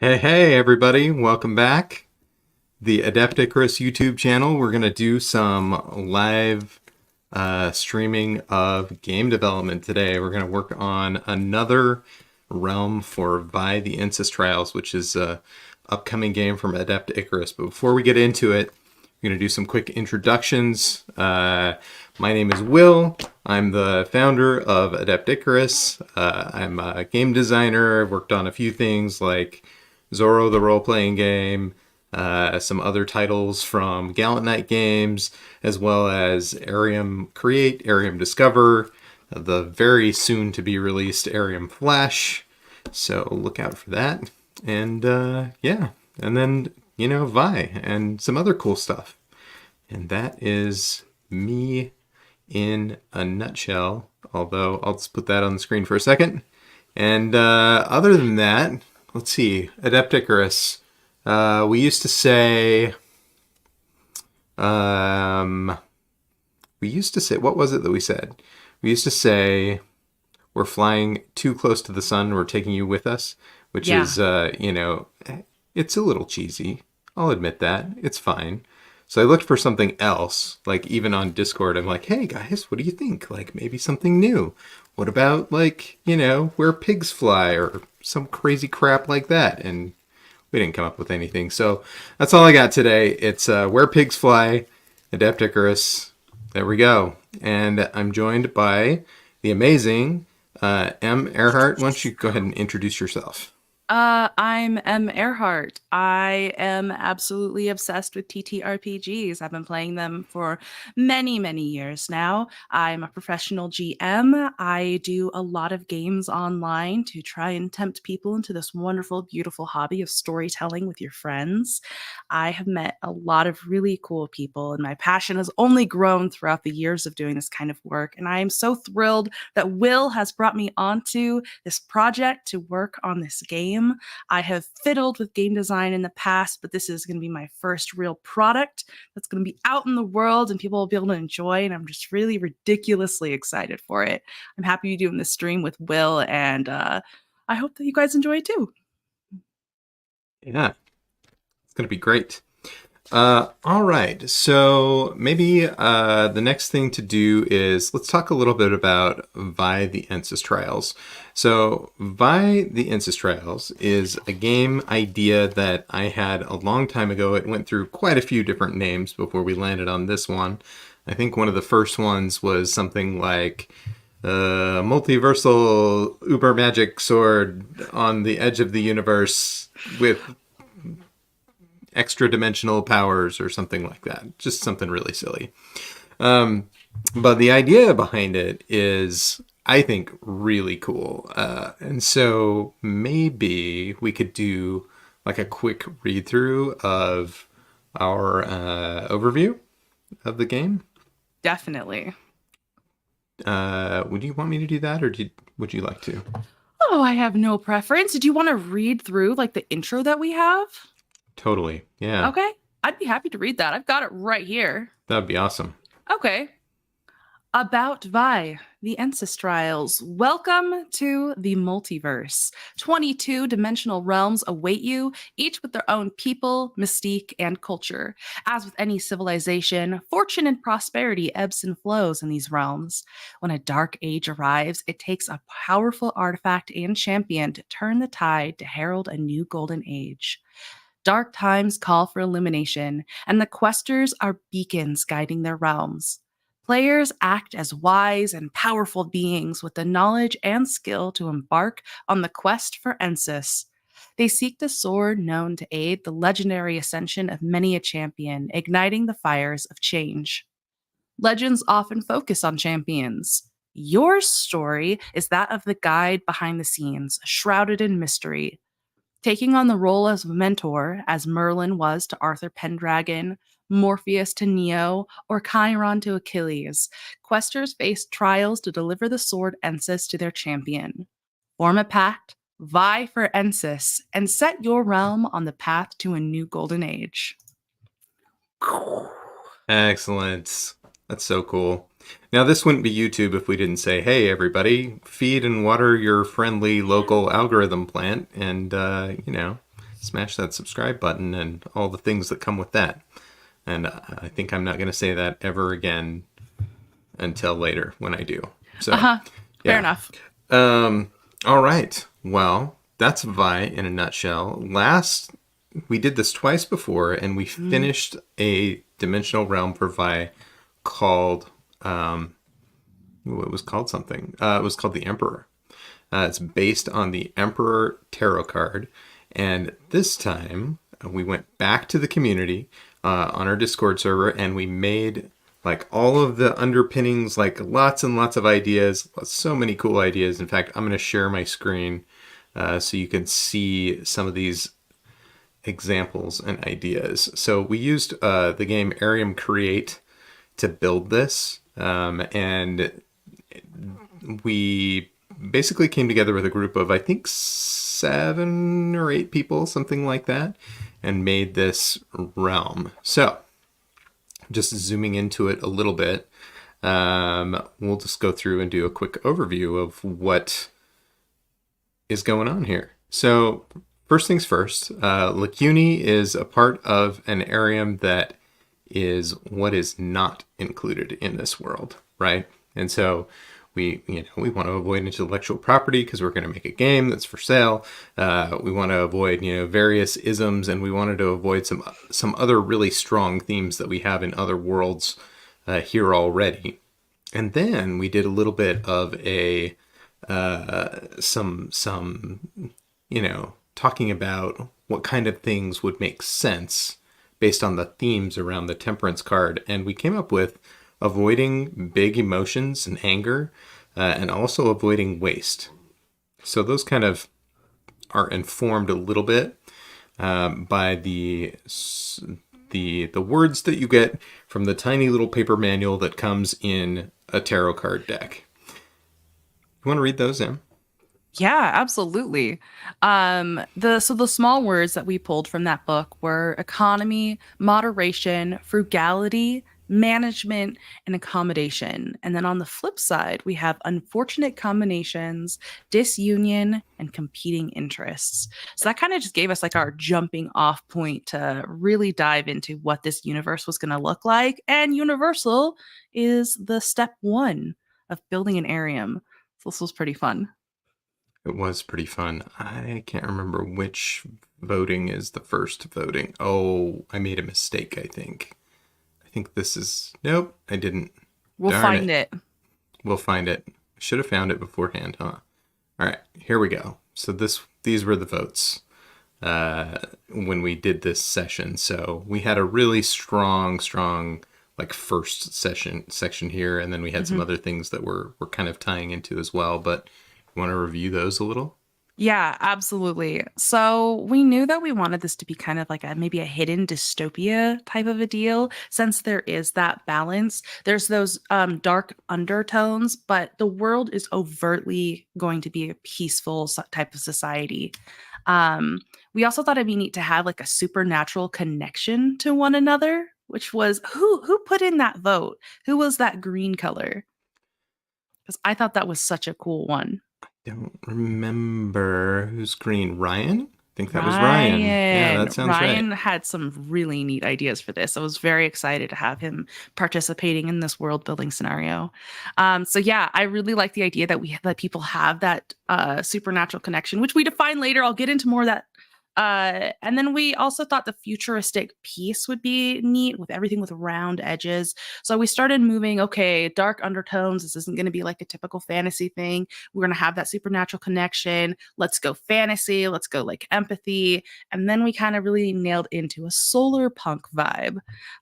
Hey, everybody, welcome back. The Adept Icarus YouTube channel. We're going to do some live streaming of game development today. We're going to work on another realm for Vi the Ensis Trials, which is a upcoming game from Adept Icarus. But before we get into it, we're going to do some quick introductions. My name is Will. I'm the founder of Adept Icarus. I'm a game designer. I've worked on a few things like Zorro the Role-Playing Game, some other titles from Gallant Knight Games, as well as Arium Create, Arium Discover, the very soon-to-be-released Arium Flash. So look out for that. And yeah, and then, Vi and some other cool stuff. And that is me in a nutshell, although I'll just put that on the screen for a second. And other than that, let's see, Adept Icarus. We used to say, what was it that we said? We used to say, we're flying too close to the sun, we're taking you with us, which is, it's a little cheesy. I'll admit that. It's fine. So I looked for something else, like even on Discord, I'm like, hey guys, what do you think? Like maybe something new. What about like, where pigs fly or some crazy crap like that? And we didn't come up with anything. So that's all I got today. It's Where Pigs Fly, Adept Icarus. There we go. And I'm joined by the amazing M. Earhart. Why don't you go ahead and introduce yourself? I'm M. Earhart. I am absolutely obsessed with TTRPGs. I've been playing them for many, many years now. I'm a professional GM. I do a lot of games online to try and tempt people into this wonderful, beautiful hobby of storytelling with your friends. I have met a lot of really cool people, and my passion has only grown throughout the years of doing this kind of work. And I am so thrilled that Will has brought me onto this project to work on this game. I have fiddled with game design in the past, but this is going to be my first real product that's going to be out in the world and people will be able to enjoy. And I'm just really ridiculously excited for it. I'm happy to be doing this stream with Will, and I hope that you guys enjoy it too. Yeah, it's going to be great. All right, so maybe the next thing to do is let's talk a little bit about Vi the Ensis Trials. So Vi the Ensis Trials is a game idea that I had a long time ago. It went through quite a few different names before we landed on this one. I think one of the first ones was something like multiversal uber magic sword on the edge of the universe with extra dimensional powers or something like that. Just something really silly. But the idea behind it is, I think, really cool. And so maybe we could do like a quick read through of our overview of the game. Definitely. Would you want me to do that, or would you like to? Oh, I have no preference. Do you want to read through like the intro that we have? Totally. Yeah. Okay. I'd be happy to read that. I've got it right here. That'd be awesome. Okay. About Vi, the Ensis Trials. Welcome to the multiverse. 22 dimensional realms await you, each with their own people, mystique, and culture. As with any civilization, fortune and prosperity ebbs and flows in these realms. When a dark age arrives, it takes a powerful artifact and champion to turn the tide to herald a new golden age. Dark times call for illumination, and the questers are beacons guiding their realms. Players act as wise and powerful beings with the knowledge and skill to embark on the quest for Ensis. They seek the sword known to aid the legendary ascension of many a champion, igniting the fires of change. Legends often focus on champions. Your story is that of the guide behind the scenes, shrouded in mystery. Taking on the role as a mentor, as Merlin was to Arthur Pendragon, Morpheus to Neo, or Chiron to Achilles, questers face trials to deliver the sword Ensis to their champion. Form a pact, vie for Ensis, and set your realm on the path to a new golden age. Excellent. That's so cool. Now, this wouldn't be YouTube if we didn't say, hey, everybody, feed and water your friendly local algorithm plant and, smash that subscribe button and all the things that come with that. And I think I'm not going to say that ever again until later when I do. So, Uh-huh. Fair yeah. enough. All right. Well, that's Vi in a nutshell. We did this twice before, and we finished a dimensional realm for Vi called, it was called something. It was called the Emperor. It's based on the Emperor tarot card. And this time we went back to the community on our Discord server and we made like all of the underpinnings, like lots and lots of ideas, so many cool ideas. In fact, I'm going to share my screen so you can see some of these examples and ideas. So we used the game Arium Create to build this. And we basically came together with a group of, I think, 7 or 8 people, something like that, and made this realm. So, just zooming into it a little bit, we'll just go through and do a quick overview of what is going on here. So, first things first, Lacuni is a part of an Arium that is what is not included in this world, right? And so we want to avoid intellectual property because we're going to make a game that's for sale. We want to avoid, various isms, and we wanted to avoid some other really strong themes that we have in other worlds here already. And then we did a little bit of a some talking about what kind of things would make sense based on the themes around the Temperance card, and we came up with avoiding big emotions and anger, and also avoiding waste. So those kind of are informed a little bit by the words that you get from the tiny little paper manual that comes in a tarot card deck. You want to read those, Em? Yeah, absolutely. The small words that we pulled from that book were economy, moderation, frugality, management, and accommodation. And then on the flip side, we have unfortunate combinations, disunion, and competing interests. So that kind of just gave us like our jumping off point to really dive into what this universe was going to look like. And Universal is the step 1 of building an Arium. So this was pretty fun. It was pretty fun. I can't remember which voting is the first voting. Oh, I made a mistake, I think. I think this is... Nope, I didn't. We'll Darn find it. it. We'll find it. Should have found it beforehand, huh? All right, here we go. So these were the votes when we did this session. So we had a really strong like first section here, and then we had some other things that we're kind of tying into as well. But you want to review those a little? Yeah, absolutely. So we knew that we wanted this to be kind of like maybe a hidden dystopia type of a deal, since there is that balance. There's those dark undertones, but the world is overtly going to be a peaceful type of society. Um, we also thought it'd be neat to have like a supernatural connection to one another, which was who put in that vote? Who was that green color? Because I thought that was such a cool one. Don't remember who's green. Ryan? I think that was Ryan. Yeah, Ryan. that sounds right. Ryan had some really neat ideas for this. I was very excited to have him participating in this world building scenario. So yeah, I really like the idea that people have that supernatural connection, which we define later. I'll get into more of that. And then we also thought the futuristic piece would be neat with everything with round edges. So we started moving, okay, dark undertones. This isn't going to be like a typical fantasy thing. We're going to have that supernatural connection. Let's go fantasy. Let's go like empathy. And then we kind of really nailed into a solar punk vibe,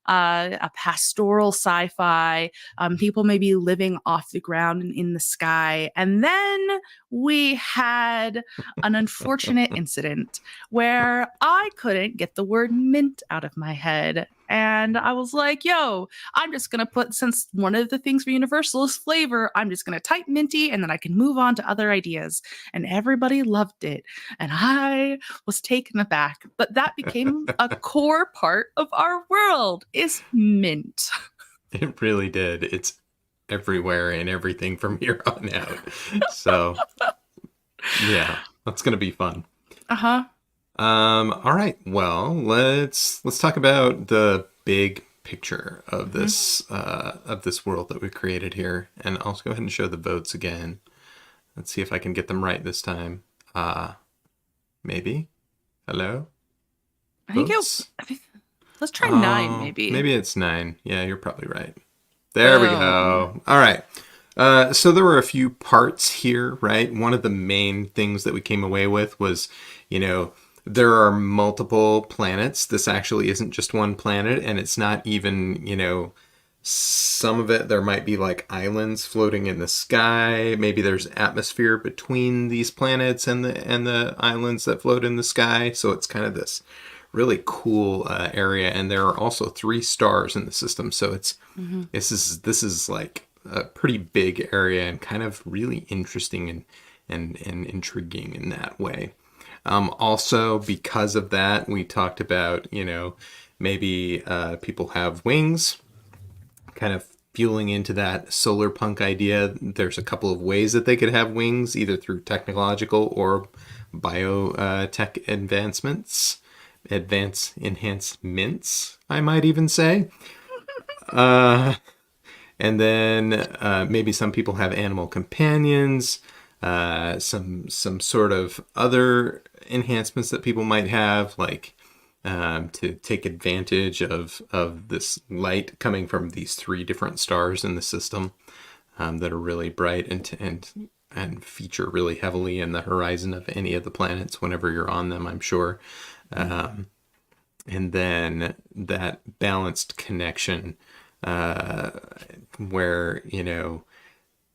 a pastoral sci-fi, people maybe living off the ground and in the sky. And then we had an unfortunate incident where I couldn't get the word mint out of my head. And I was like, yo, I'm just going to put, since one of the things for Universal is flavor, I'm just going to type minty and then I can move on to other ideas. And everybody loved it. And I was taken aback. But that became a core part of our world is mint. It really did. It's everywhere and everything from here on out. So, yeah, that's going to be fun. Uh-huh. All right. Well, let's talk about the big picture Mhm. of this world that we created here, and I'll go ahead and show the votes again. Let's see if I can get them right this time. Uh, maybe. Hello, I think it. votes. I think, let's try 9, Oh, maybe. maybe it's 9. Yeah, you're probably right. There we Boom. go. All right. So there were a few parts here, right? One of the main things that we came away with was, you know, there are multiple planets. This actually isn't just one planet, and it's not even, some of it, there might be like islands floating in the sky. Maybe there's atmosphere between these planets and the islands that float in the sky. So it's kind of this really cool area, and there are also 3 stars in the system. So Hmm. this is like a pretty big area and kind of really interesting and intriguing in that way. Also, because of that, we talked about maybe people have wings, kind of fueling into that solar punk idea. There's a couple of ways that they could have wings, either through technological or biotech enhancements, I might even say. Uh, and then maybe some people have animal companions, some sort of other enhancements that people might have, like to take advantage of this light coming from these 3 different stars in the system that are really bright and feature really heavily in the horizon of any of the planets whenever you're on them, I'm sure. And then that balanced connection uh, where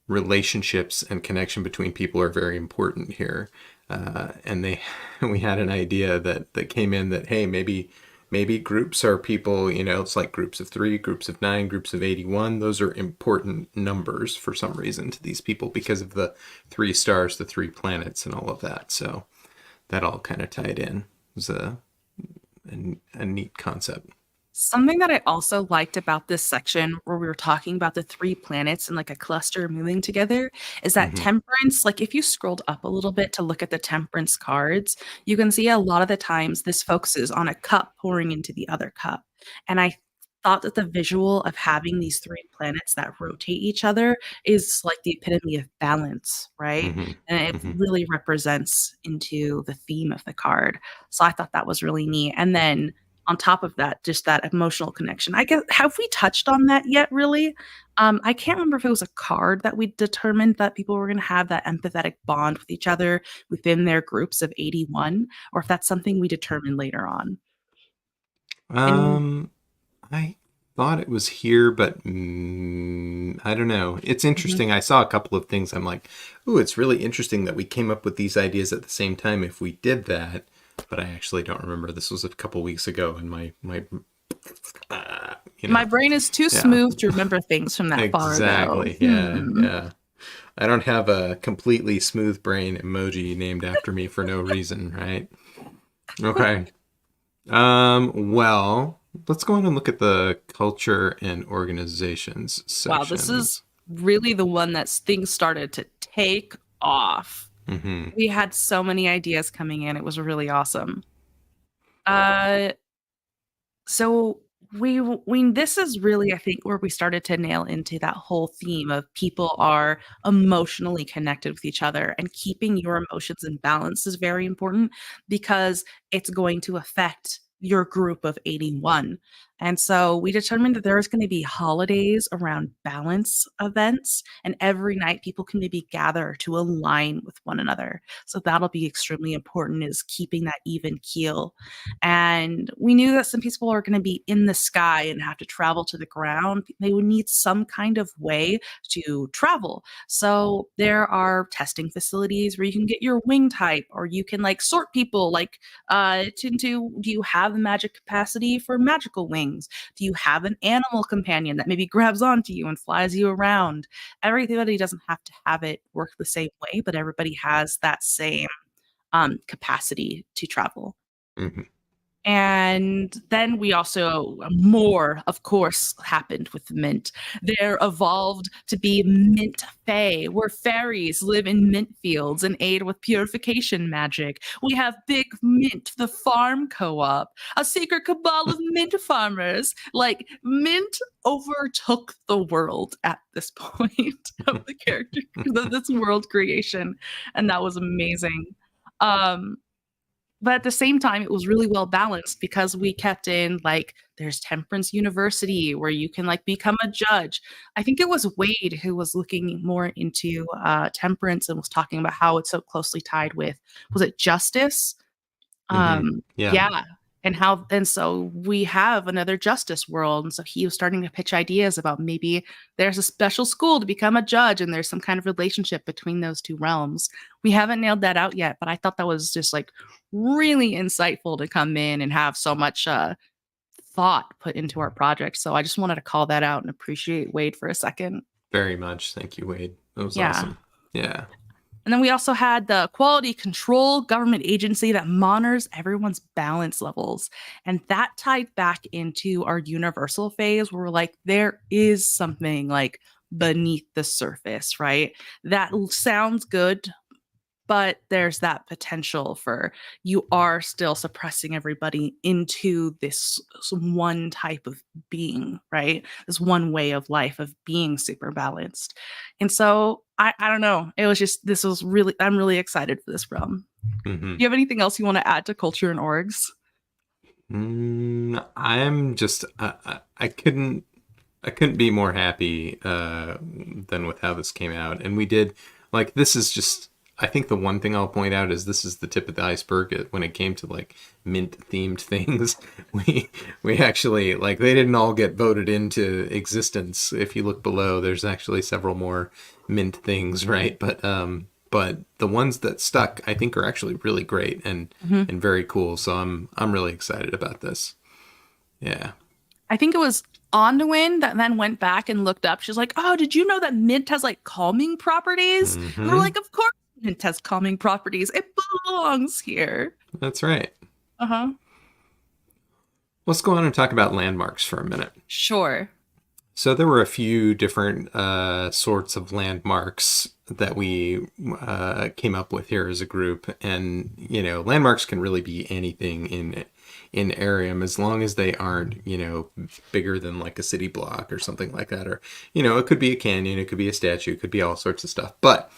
relationships and connection between people are very important here. And we had an idea that came in that, hey, maybe groups are people, it's like groups of 3, groups of 9, groups of 81. Those are important numbers for some reason to these people because of the 3 stars, the 3 planets, and all of that. So that all kind of tied in. It was a neat concept. Something that I also liked about this section where we were talking about the 3 planets and like a cluster moving together is that Hmm. temperance, like if you scrolled up a little bit to look at the temperance cards, you can see a lot of the times this focuses on a cup pouring into the other cup. And I thought that the visual of having these 3 planets that rotate each other is like the epitome of balance, right? Hmm. And it Hmm. really represents into the theme of the card. So I thought that was really neat. And then on top of that, just that emotional connection. I guess have we touched on that yet, really? I can't remember if it was a card that we determined that people were going to have that empathetic bond with each other within their groups of 81, or if that's something we determined later on. And Um, I thought it was here, but I don't know. It's mhm. interesting. I saw a couple of things. I'm like, ooh, it's really interesting that we came up with these ideas at the same time if we did that. But I actually don't remember. This was a couple weeks ago, and my you My know, brain is too yeah, smooth to remember things from that far ago. exactly, yeah, yeah. I don't have a completely smooth brain emoji named after me for no reason, right? Okay. Well, let's go on and look at the culture and organizations Wow, this is sections. really the one that things started to take off. Hmm. We had so many ideas coming in. It was really awesome. Uh, So we this is really I think where we started to nail into that whole theme of people are emotionally connected with each other, and keeping your emotions in balance is very important because it's going to affect your group of 81. And so we determined that there's going to be holidays around balance events, and every night people can maybe gather to align with one another. So that'll be extremely important, is keeping that even keel. And we knew that some people are going to be in the sky and have to travel to the ground. They would need some kind of way to travel. So there are testing facilities where you can get your wing type, or you can like sort people like into, do you have the magic capacity for magical wings? Do you have an animal companion that maybe grabs onto you and flies you around? Everybody doesn't have to have it work the same way, but everybody has that same capacity to travel. Hmm. And then we also, more, of course, happened with Mint. There evolved to be Mint Fae, where fairies live in mint fields and aid with purification magic. We have Big Mint, the farm co-op, a secret cabal of mint farmers. Like, Mint overtook the world at this point of the character, this world creation, and that was amazing. Um, but at the same time, it was really well balanced because we kept in like there's Temperance University where you can like become a judge. I think it was Wade who was looking more into Temperance and was talking about how it's so closely tied with, was it justice? Yeah. Yeah. And so we have another justice world. And so he was starting to pitch ideas about maybe there's a special school to become a judge and there's some kind of relationship between those two realms. We haven't nailed that out yet, but I thought that was just like really insightful to come in and have so much thought put into our project. So I just wanted to call that out and appreciate Wade for a second. Very much. Thank you, Wade. That was Yeah. awesome. Yeah. And then we also had the quality control government agency that monitors everyone's balance levels. And that tied back into our universal phase where we're like, there is something like beneath the surface, right? That sounds good, but there's that potential for you are still suppressing everybody into this one type of being, right? This one way of life of being super balanced. And so I don't know. It was just this was really I'm really excited for this realm. Mm-hmm. Do you have anything else you want to add to culture and orgs? I'm just I couldn't be more happy than with how this came out, and we did like this is just. I think the one thing I'll point out is this is the tip of the iceberg when it came to like mint themed things. We actually like they didn't all get voted into existence. If you look below, there's actually several more mint things, right? But the ones that stuck, I think, are actually really great and very cool. So I'm really excited about this. Yeah. I think it was Onwin that then went back and looked up. She's like, "Oh, did you know that mint has like calming properties?" And we're like, "Of course, mint has calming properties. It belongs here." That's right. Uh-huh. Let's go on and talk about landmarks for a minute. Sure. So there were a few different sorts of landmarks that we came up with here as a group, and you know, landmarks can really be anything in Arium as long as they aren't, you know, bigger than like a city block or something like that, or you know, it could be a canyon, it could be a statue, it could be all sorts of stuff. But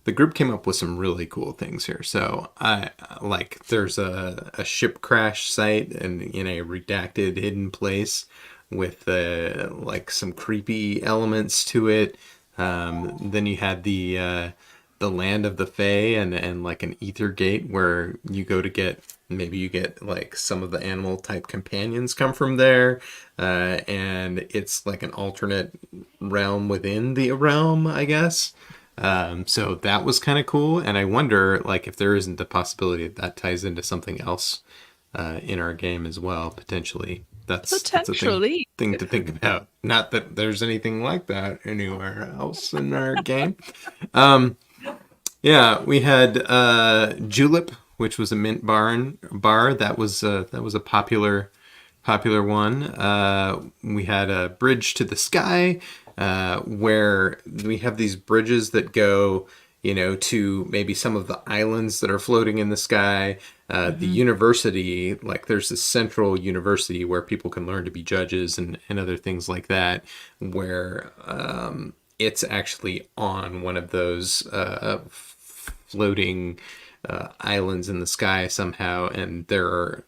the group came up with some really cool things here. So I like there's a ship crash site and in a redacted hidden place with like some creepy elements to it. Then you had the land of the Fae and like an ether gate where you go to get maybe you get like some of the animal type companions come from there, and it's like an alternate realm within the realm, I guess. So that was kind of cool, and I wonder like if there isn't the possibility that ties into something else in our game as well, potentially. That's a thing to think about. Not that there's anything like that anywhere else in our game. Yeah, we had Julep, which was a mint bar. That was a popular one. We had a Bridge to the Sky, where we have these bridges that go, you know, to maybe some of the islands that are floating in the sky. The university, like there's this central university where people can learn to be judges and other things like that, where it's actually on one of those floating islands in the sky somehow, and there are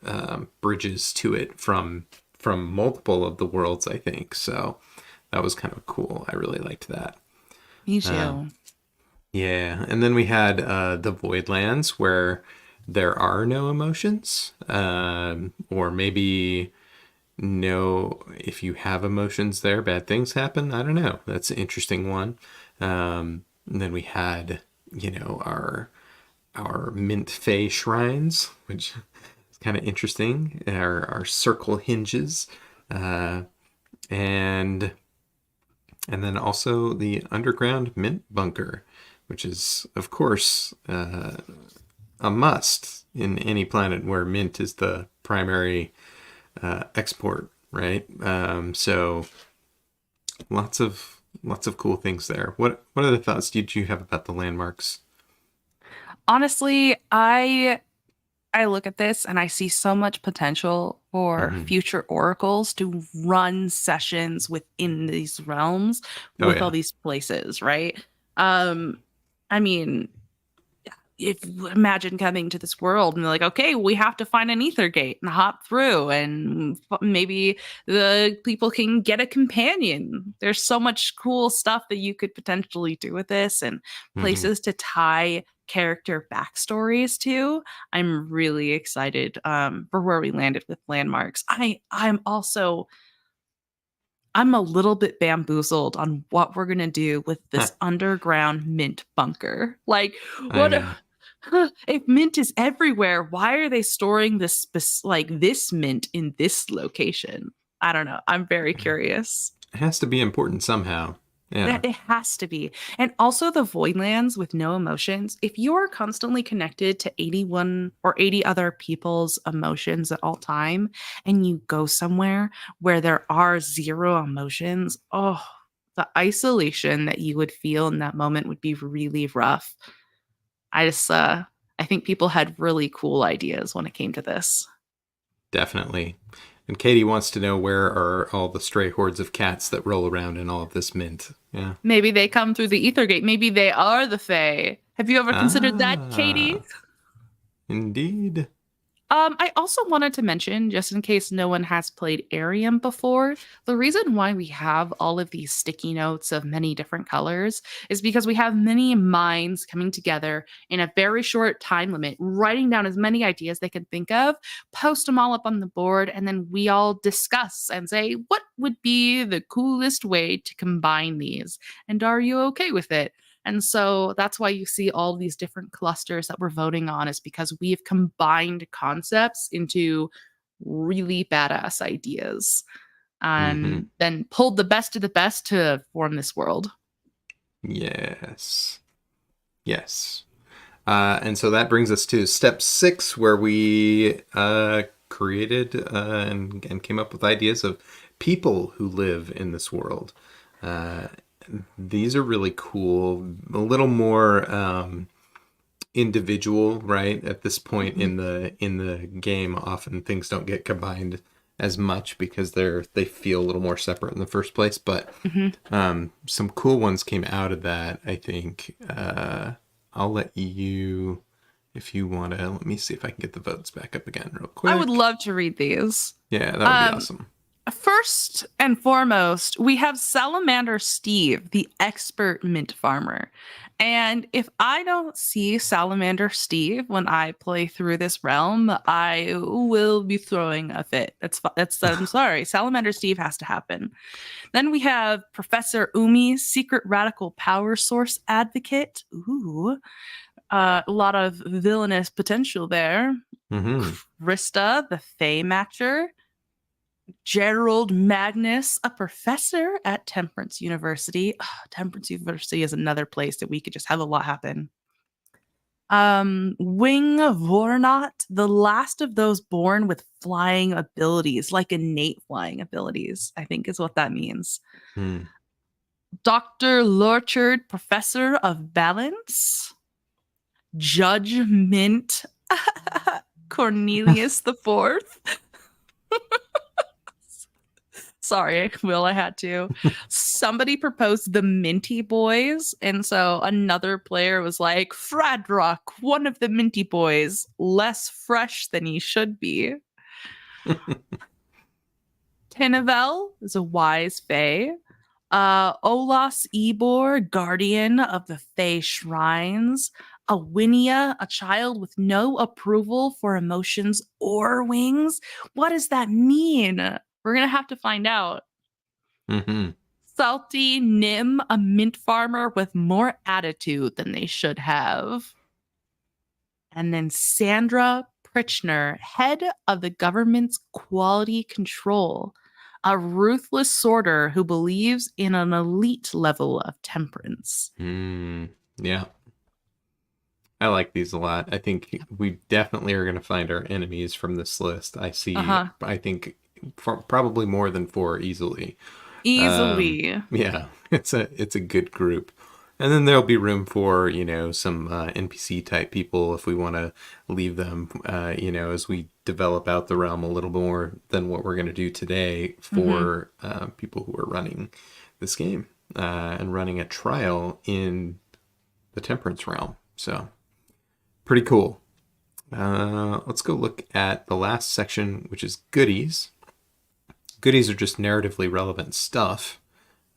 bridges to it from multiple of the worlds, I think. So that was kind of cool. I really liked that. Me too. Yeah, and then we had the Voidlands where there are no emotions, or maybe no, if you have emotions there, bad things happen. I don't know. That's an interesting one. And then we had, you know, our Mint Fae shrines, which is kind of interesting. Our circle hinges, and then also the underground mint bunker, which is, of course, a must in any planet where mint is the primary export, right? So lots of cool things there. What other thoughts did you have about the landmarks? Honestly, I look at this and I see so much potential for Hmm. future oracles to run sessions within these realms Oh with all yeah. these places, right? Um, I mean, if imagine coming to this world and they're like, okay, we have to find an ether gate and hop through, and maybe the people can get a companion. There's so much cool stuff that you could potentially do with this, and Hmm. places to tie character backstories to. I'm really excited for where we landed with landmarks. I'm a little bit bamboozled on what we're gonna do with this underground mint bunker. Like, I what know. if mint is everywhere? Why are they storing this mint in this location? I don't know. I'm very curious. It has to be important somehow. Yeah. That it has to be. And also the Voidlands with no emotions. If you are constantly connected to 81 or 80 other people's emotions at all time, and you go somewhere where there are zero emotions, oh, the isolation that you would feel in that moment would be really rough. I think people had really cool ideas when it came to this. Definitely. And Katie wants to know, where are all the stray hordes of cats that roll around in all of this mint? Yeah. Maybe they come through the Ethergate. Maybe they are the Fae. Have you ever considered that, Katie? Ah, indeed. I also wanted to mention, just in case no one has played Arium before, the reason why we have all of these sticky notes of many different colors is because we have many minds coming together in a very short time limit, writing down as many ideas they can think of, post them all up on the board, and then we all discuss and say, what would be the coolest way to combine these? And are you okay with it? And so that's why you see all these different clusters that we're voting on, is because we've combined concepts into really badass ideas Hmm. and then pulled the best of the best to form this world. Yes. Yes. And so that brings us to step 6, where we created and came up with ideas of people who live in this world. Uh, these are really cool. A little more individual, right? At this point Mhm. in the game, often things don't get combined as much because they feel a little more separate in the first place. But Mhm. some cool ones came out of that, I think. I'll let you, if you want to, let me see if I can get the votes back up again real I would quick. love to read these. Yeah, that would be Um, awesome. First and foremost, we have Salamander Steve, the expert mint farmer. And if I don't see Salamander Steve when I play through this realm, I will be throwing a fit. I'm sorry. Salamander Steve has to happen. Then we have Professor Umi, secret radical power source advocate. Ooh, a lot of villainous potential there. Hmm. Krista, the Fey Matcher. Gerald Magnus, a professor at Temperance University. Temperance University is another place that we could just have a lot happen. Wing Vornot, the last of those born with flying abilities, like innate flying abilities, I think is what that means. Hmm. Dr. Lorchard, professor of balance. Judge Mint Cornelius the Fourth. Sorry, Will, I had to. Somebody proposed the Minty Boys, and so another player was like, Fradrock, one of the Minty Boys, less fresh than he should be. Tinavel is a wise fae. Olas Ebor, guardian of the Fae shrines. Awinia, a child with no approval for emotions or wings. What does that mean? We're gonna have to find out. Hmm. Salty Nim, a mint farmer with more attitude than they should have. And then Sandra Pritchner, head of the government's quality control, a ruthless sorter who believes in an elite level of temperance. Hmm. Yeah. I like these a lot. I think we definitely are going to find our enemies from this list. Uh-huh. I think probably more than four easily. Easily. Yeah, it's a good group. And then there'll be room for, some NPC type people if we want to leave them, as we develop out the realm a little more than what we're going to do today Mm-hmm. for people who are running this game and running a trial in the Temperance realm. So, pretty cool. Let's go look at the last section, which is goodies. Goodies are just narratively relevant stuff.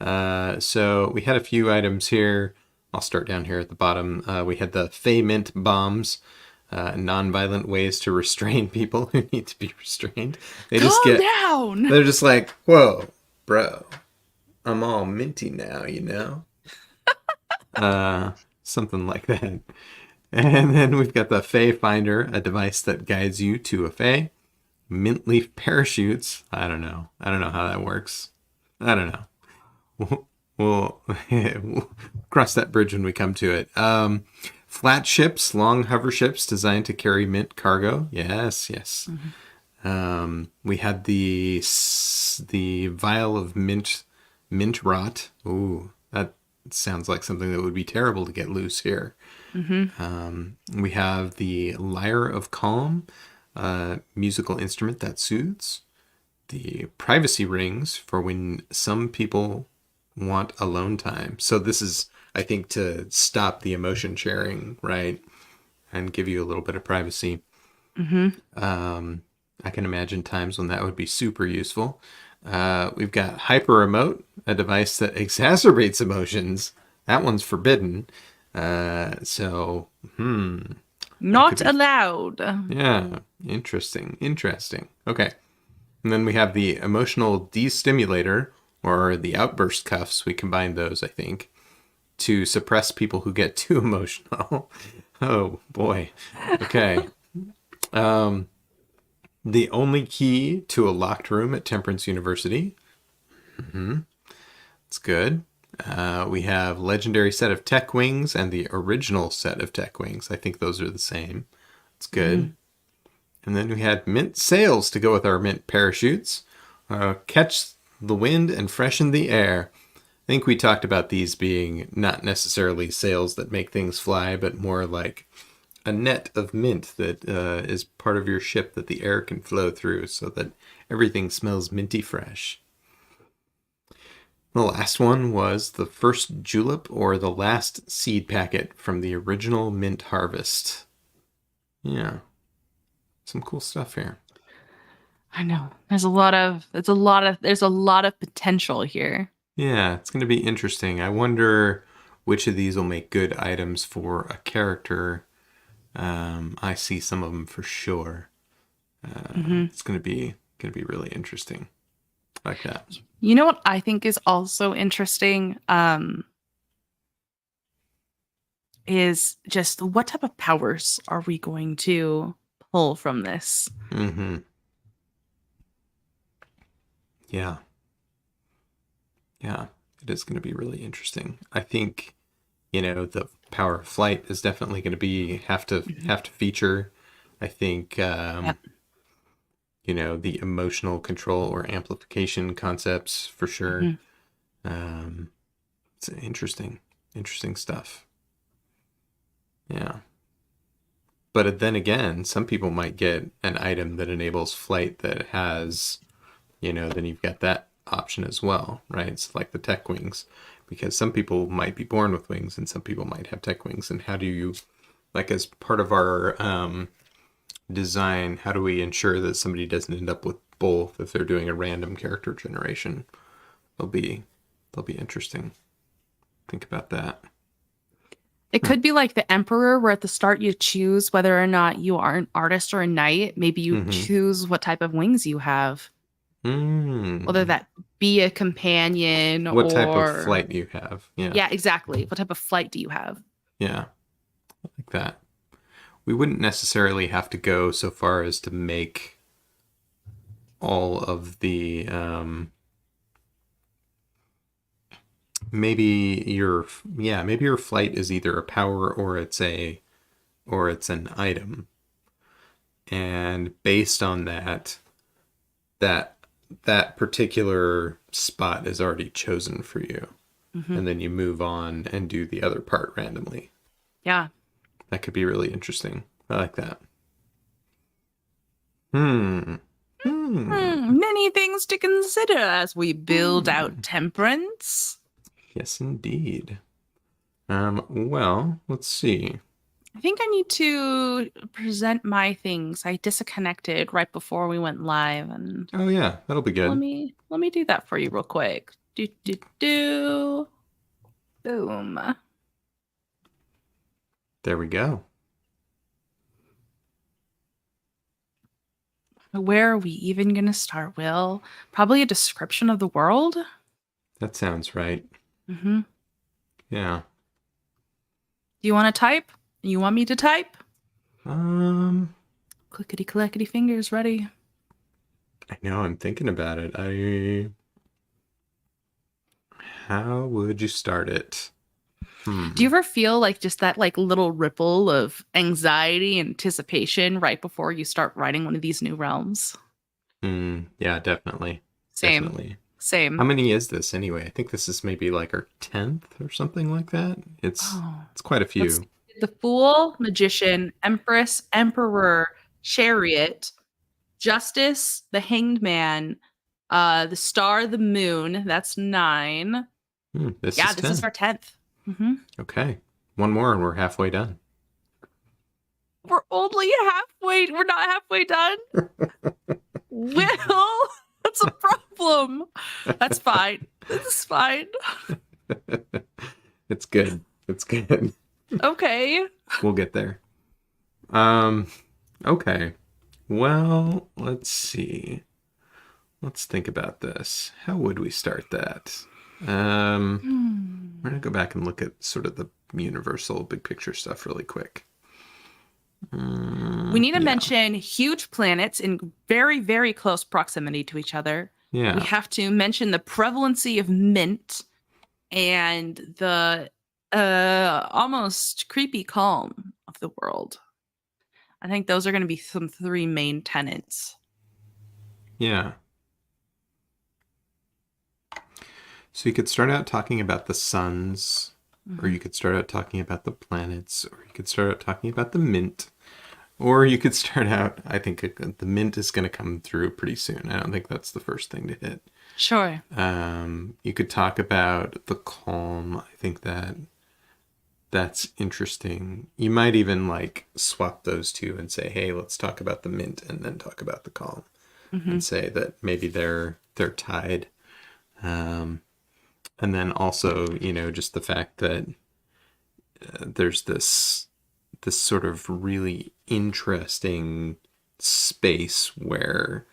So we had a few items here. I'll start down here at the bottom. We had the Fey Mint bombs, non-violent ways to restrain people who need to be restrained. Calm down. They're just like, whoa, bro, I'm all minty now, something like that. And then we've got the Fey Finder, a device that guides you to a Fey. Mint leaf parachutes. I don't know. I don't know how that works. I don't know. We'll cross that bridge when we come to it. Flat ships, long hover ships designed to carry mint cargo. Yes, yes. Mm-hmm. We had the vial of mint rot. Ooh, that sounds like something that would be terrible to get loose here. We have the lyre of calm, musical instrument that soothes. The privacy rings for when some people want alone time. So this is, I think, to stop the emotion sharing, right? And give you a little bit of privacy. Mm-hmm. I can imagine times when that would be super useful. We've got Hyper Remote, a device that exacerbates emotions. That one's forbidden. So, that could Not be, allowed. yeah, interesting. Okay. And then we have the emotional destimulator, or the outburst cuffs. We combine those, I think, to suppress people who get too emotional. Oh, boy. Okay. The only key to a locked room at Temperance University. It's good. We have legendary set of tech wings and the original set of tech wings. I think those are the same. It's Mm-hmm. good. And then we had mint sails to go with our mint parachutes. Catch the wind and freshen the air. I think we talked about these being not necessarily sails that make things fly, but more like a net of mint that is part of your ship that the air can flow through so that everything smells minty fresh. The last one was the first julep or the last seed packet from the original mint harvest. Yeah, some cool stuff here. I know. There's a lot of potential here. Yeah, it's going to be interesting. I wonder which of these will make good items for a character. I see some of them for sure. Mm-hmm. It's going to be really interesting. Like that. You know what I think is also interesting? Is just what type of powers are we going to pull from this? Mm-hmm. Yeah. Yeah. It is going to be really interesting. I think, the power of flight is definitely going to be Mhm. have to feature. I think Yep. the emotional control or amplification concepts for sure. Mhm. Um, it's interesting stuff. Yeah. But then again, some people might get an item that enables flight that has, then you've got that option as well, right? It's like the tech wings, because some people might be born with wings and some people might have tech wings. And how do you, like, as part of our design, how do we ensure that somebody doesn't end up with both if they're doing a random character generation? They'll be interesting. Think about that. It could be like the Emperor, where at the start you choose whether or not you are an artist or a knight. Maybe you Mm-hmm. choose what type of wings you have, whether Mm. that be a companion What type of or. flight do you have? Yeah. Yeah, exactly. What type of flight do you have? Yeah. Like that. We wouldn't necessarily have to go so far as to make all of the maybe your flight is either a power or it's a or it's an item. And based on that, that that particular spot is already chosen for you. Hmm. And then you move on and do the other part randomly. Yeah. That could be really interesting. I like that. Hmm. Hmm. Many things to consider as we build Hmm. out Temperance. Yes, indeed. Well, let's see. I think I need to present my things. I disconnected right before we went live, and Oh yeah, that'll be let good. me let me do that for you real quick. Do do do. Boom. There we go. Where are we even gonna start, Will? Probably a description of the world. That sounds right. Mm-hmm. Yeah. Do you want to type? You want me to type? Um, Clickety clackety fingers ready. I know I'm thinking about it. How would you start it? Do you Hmm. ever feel like just that like little ripple of anxiety, anticipation right before you start writing one of these new realms? Yeah, definitely. Same. Definitely. How Same. many is this anyway? I think this is maybe like our 10th or something like that. Oh, It's quite a let's few. the Fool, Magician, Empress, Emperor, Chariot, Justice, the Hanged Man, the Star, the Moon. That's 9. This Yeah, is this is 10. our 10th. Hmm. Okay. One more and we're halfway done. We're only halfway. We're not halfway done. Will, that's a problem. That's fine. That's fine. It's good. It's good. Okay. We'll get there. Um, okay. Well, let's see. Let's think about this. How would we start that? We're Hmm. gonna go back and look at sort of the universal big picture stuff really quick. We need to Yeah. mention huge planets in very, very close proximity to each other. We Yeah. have to mention the prevalency of mint and the almost creepy calm of the world. I think those are going to be some 3 main tenets. Yeah. So you could start out talking about the suns, or Mhm. you could start out talking about the planets, or you could start out talking about the mint, or you could start out, I think the mint is going to come through pretty soon. I don't think that's the first thing to hit. Sure. You could talk about the calm. I think that's interesting. You might even like swap those two and say, "Hey, let's talk about the mint and then talk about the calm," Hmm. and say that maybe they're tied. Um, and then also, just the fact that there's this sort of really interesting space where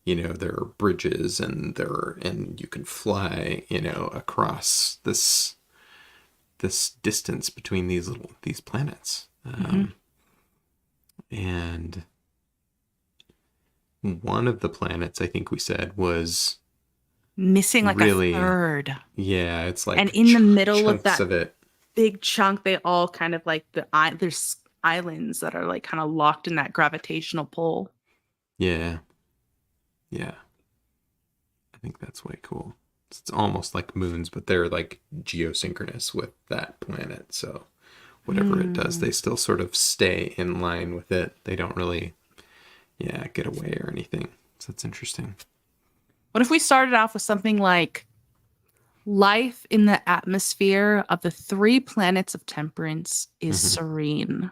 there are bridges and you can fly across this distance between these planets. Hmm. And one of the planets I think we said was Missing like a really, third. yeah, it's And like in the middle of chunks that of it. big chunk, they all kind of like there's islands that are like kind of locked in that gravitational pull. Yeah, yeah, I think that's way cool. It's almost like moons, but they're like geosynchronous with that planet. So whatever it does, Hmm. they still sort of stay in line with it. They don't really, yeah, get away or anything. So that's interesting. What if we started off with something like life in the atmosphere of the 3 planets of Temperance is Hmm. serene,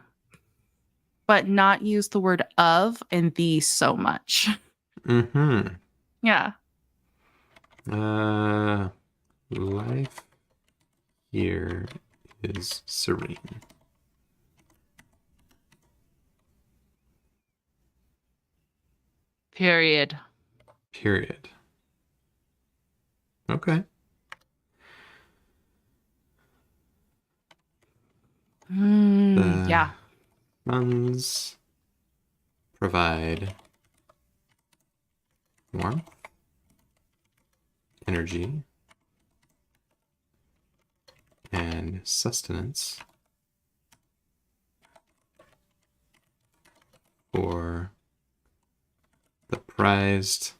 but not use the word of and the so much? Hmm. Yeah. Uh, life here is serene. Period. Period. Okay. The Yeah. suns provide warmth, energy, and sustenance prized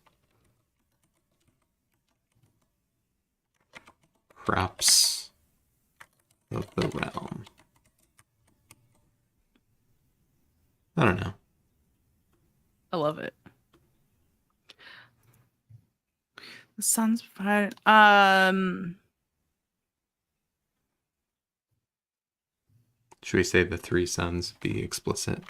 crops of the realm. I don't know. I love it. The sun's bright. Should we say the three suns be explicit?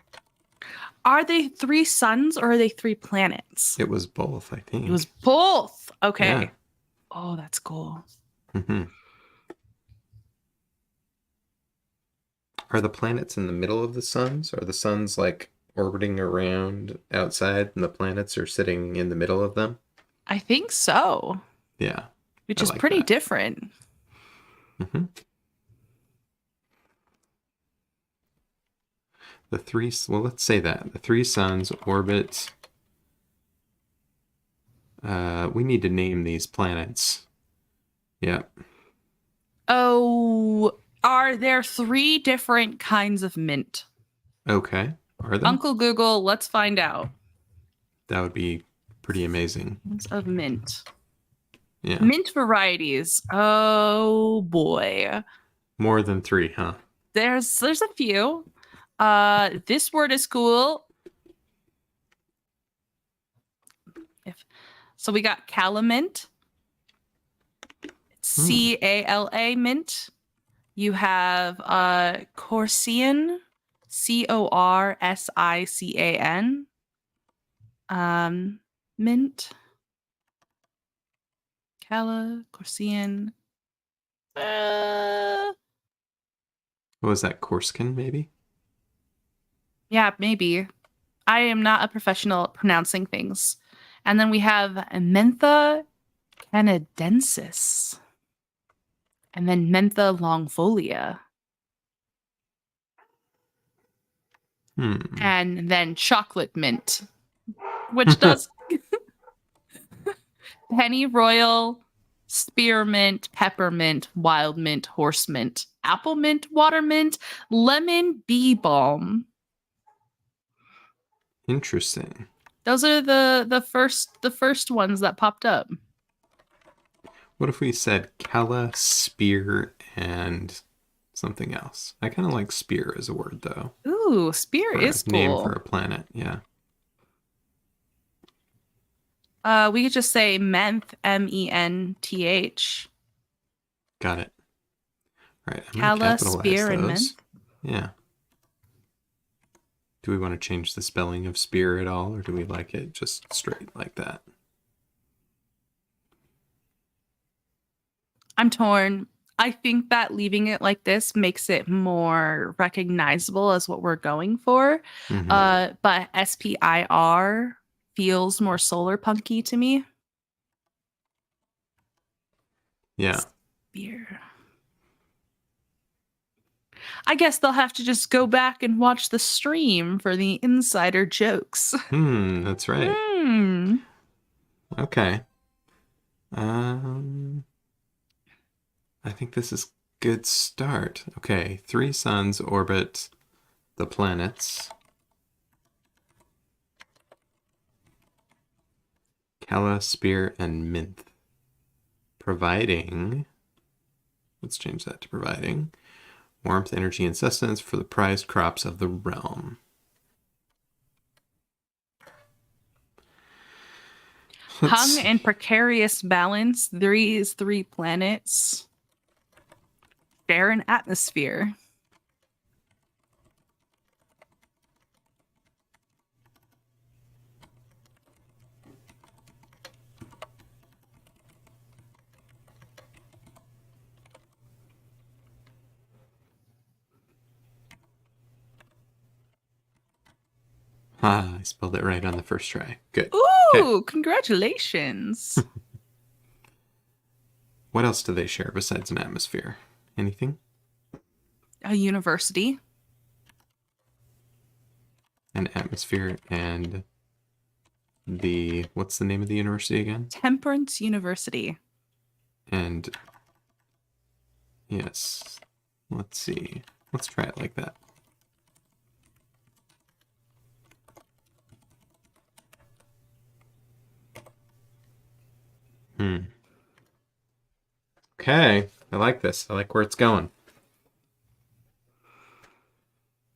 Are they 3 suns or are they 3 planets? It was both, I think. It was both. Okay. Yeah. Oh, that's cool. Mm-hmm. Are the planets in the middle of the suns? Are the suns like orbiting around outside and the planets are sitting in the middle of them? I think so. Yeah. Which I is like pretty that. different. Mm-hmm. Well, let's say that. The 3 suns orbit. We need to name these planets. Yeah. Oh, are there 3 different kinds of mint? Okay. Are there? Uncle Google, let's find out. That would be pretty amazing. Kinds of mint. Yeah. Mint varieties. Oh boy. More than 3, huh? There's a few. This word is cool. So we got calamint. Cala mint. You have Corsican, Corsican. Mint. Cala, Corsican. What was that? Corsican, maybe? Yeah, maybe. I am not a professional at pronouncing things. And then we have Mentha canadensis. And then Mentha longfolia. And then chocolate mint, which does penny royal, spearmint, peppermint, wild mint, horse mint, apple mint, water mint, lemon bee balm. Interesting. Those are the first ones that popped up. What if we said Kella, spear, and something else? I kind of like spear as a word, though. Ooh, spear For is a name cool. for a planet, yeah. We could just say menth, menth. Got it. All right, I'm going to Calla, capitalize spear, and those. Yeah. Do we want to change the spelling of spear at all, or do we like it just straight like that? I'm torn. I think that leaving it like this makes it more recognizable as what we're going for. Mm-hmm. But SPIR feels more solar punky to me. Yeah. Spear. I guess they'll have to just go back and watch the stream for the insider jokes. That's right. Okay. I think this is good start. Okay, 3 suns orbit the planets. Kella, spear, and Minth. Providing, let's change that to providing, warmth, energy, and sustenance for the prized crops of the realm. Hung in precarious balance, these 3 planets share an atmosphere. Ah, I spelled it right on the first try. Good. Ooh, okay. Congratulations. What else do they share besides an atmosphere? Anything? A university. An atmosphere and what's the name of the university again? Temperance University. And yes, let's see. Let's try it like that. Okay, I like this. I like where it's going.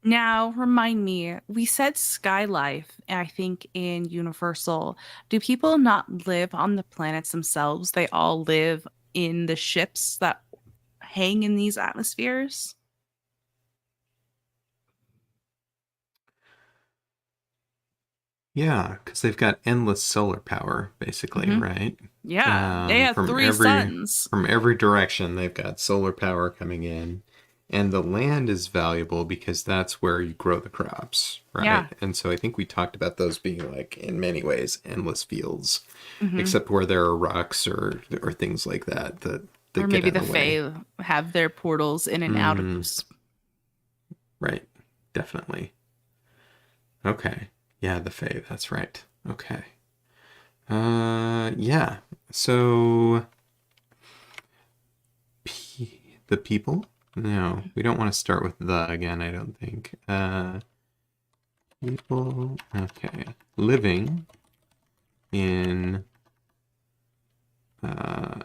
Now, remind me, we said sky life, I think in Universal. Do people not live on the planets themselves? They all live in the ships that hang in these atmospheres? Yeah, because they've got endless solar power, basically, Hmm. right? Yeah, they have From three suns. every direction, they've got solar power coming in, and the land is valuable because that's where you grow the crops, right? Yeah. And so I think we talked about those being like, in many ways, endless fields, Hmm. except where there are rocks or things like that Or that get maybe in the the way. Fae have their portals in and out of Mm, right, definitely. Okay, yeah, the Fae. That's right. Okay. Yeah. So, the people? No, we don't want to start with the again, I don't think. People, okay. Living in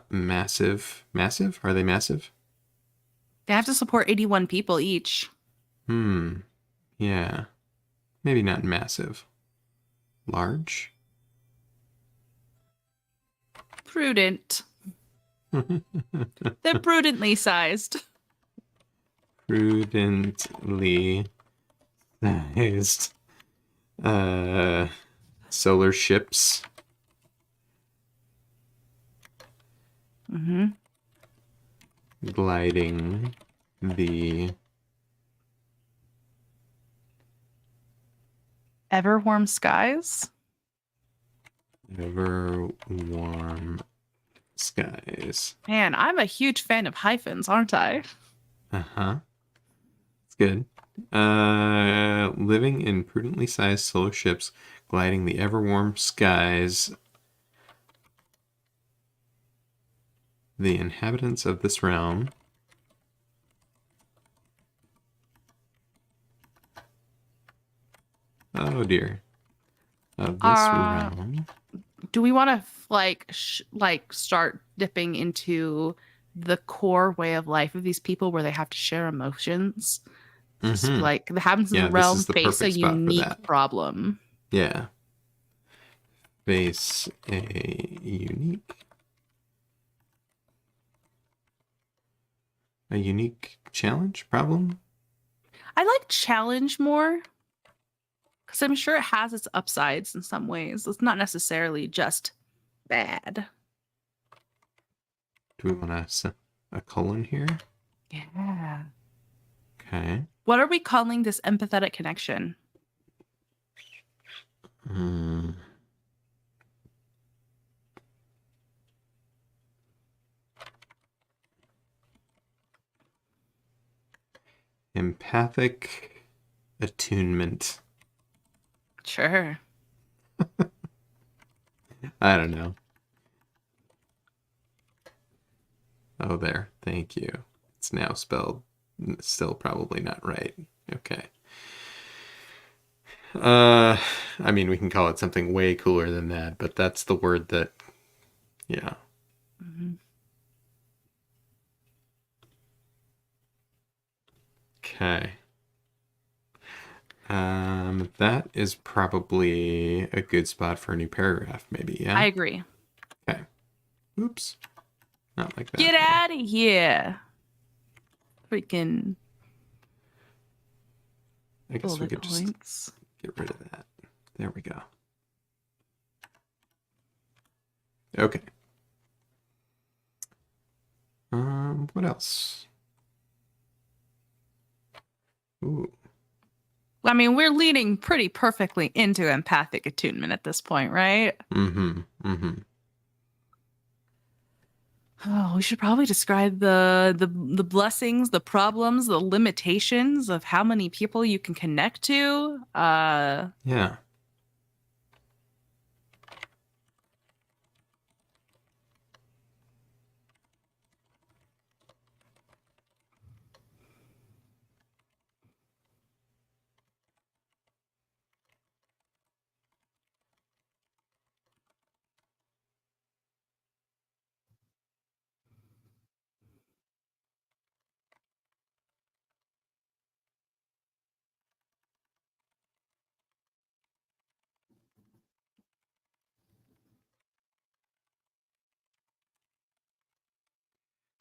massive? Are they massive? They have to support 81 people each. Hmm, yeah. Maybe not massive. Large? Prudent. They're prudently sized. Prudently sized. Uh, solar ships Hmm. gliding the Ever warm skies. ever warm skies. Man, I'm a huge fan of hyphens, aren't I? Uh-huh. It's good. Living in prudently sized solar ships, gliding the ever warm skies. The inhabitants of this realm. Oh dear. Of this Uh, realm. do we want to like start dipping into the core way of life of these people where they have to share emotions? Just Mm-hmm. like the habitants of the Yeah, this realm is the face a perfect spot for unique that. problem. Yeah. Face a unique challenge, problem. I like challenge more because I'm sure it has its upsides in some ways. It's not necessarily just bad. Do we want to set a colon here? Yeah. Okay. What are we calling this empathetic connection? Hmm. Empathic attunement. Sure. I don't know. Oh, there. Thank you. It's now spelled still probably not right. Okay. Uh, I mean, we can call it something way cooler than that, but that's the word that, yeah. Mhm. Okay. That is probably a good spot for a new paragraph, maybe, I yeah? agree. Okay. Oops. Not like that, Get though. out of here. Freaking I guess we bullet could just points. get rid of that. There we go. Okay. What else? Ooh. I mean, we're leading pretty perfectly into empathic attunement at this point, right? Mm-hmm. Mm-hmm. Oh, we should probably describe the blessings, the problems, the limitations of how many people you can connect to. Yeah.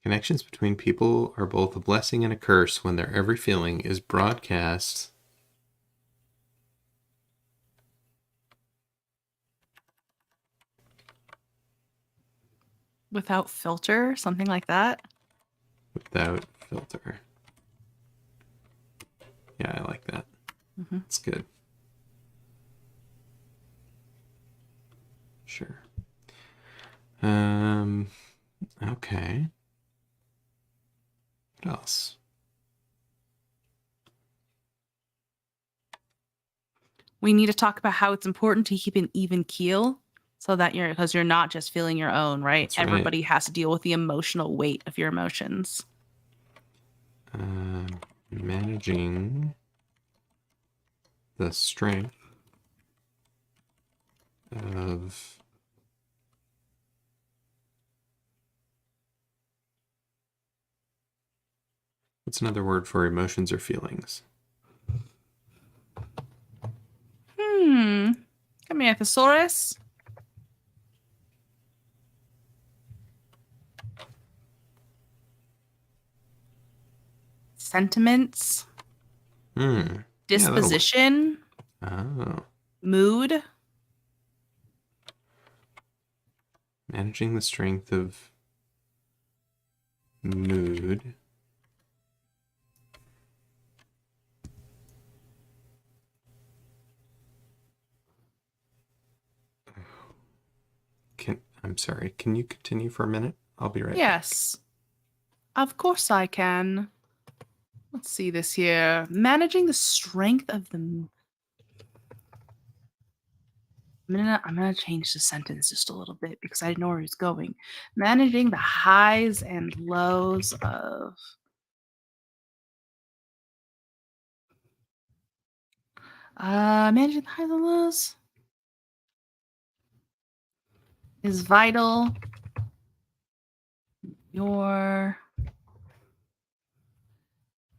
Connections between people are both a blessing and a curse when their every feeling is broadcast. Without filter, something like that. Without filter. Yeah, I like that. Mm-hmm. It's good. Sure. Okay. What else? We need to talk about how it's important to keep an even keel so that because you're not just feeling your own, right? That's right. Everybody has to deal with the emotional weight of your emotions. Managing the strength of what's another word for emotions or feelings? Come here, thesaurus. Sentiments. Disposition. Yeah, oh. Mood. Managing the strength of mood. I'm sorry. Can you continue for a minute? I'll be right back. Yes. Of course I can. Let's see this here. Managing the strength of the... I'm gonna change the sentence just a little bit because I didn't know where he was going. Managing the highs and lows of... managing the highs and lows is vital. Your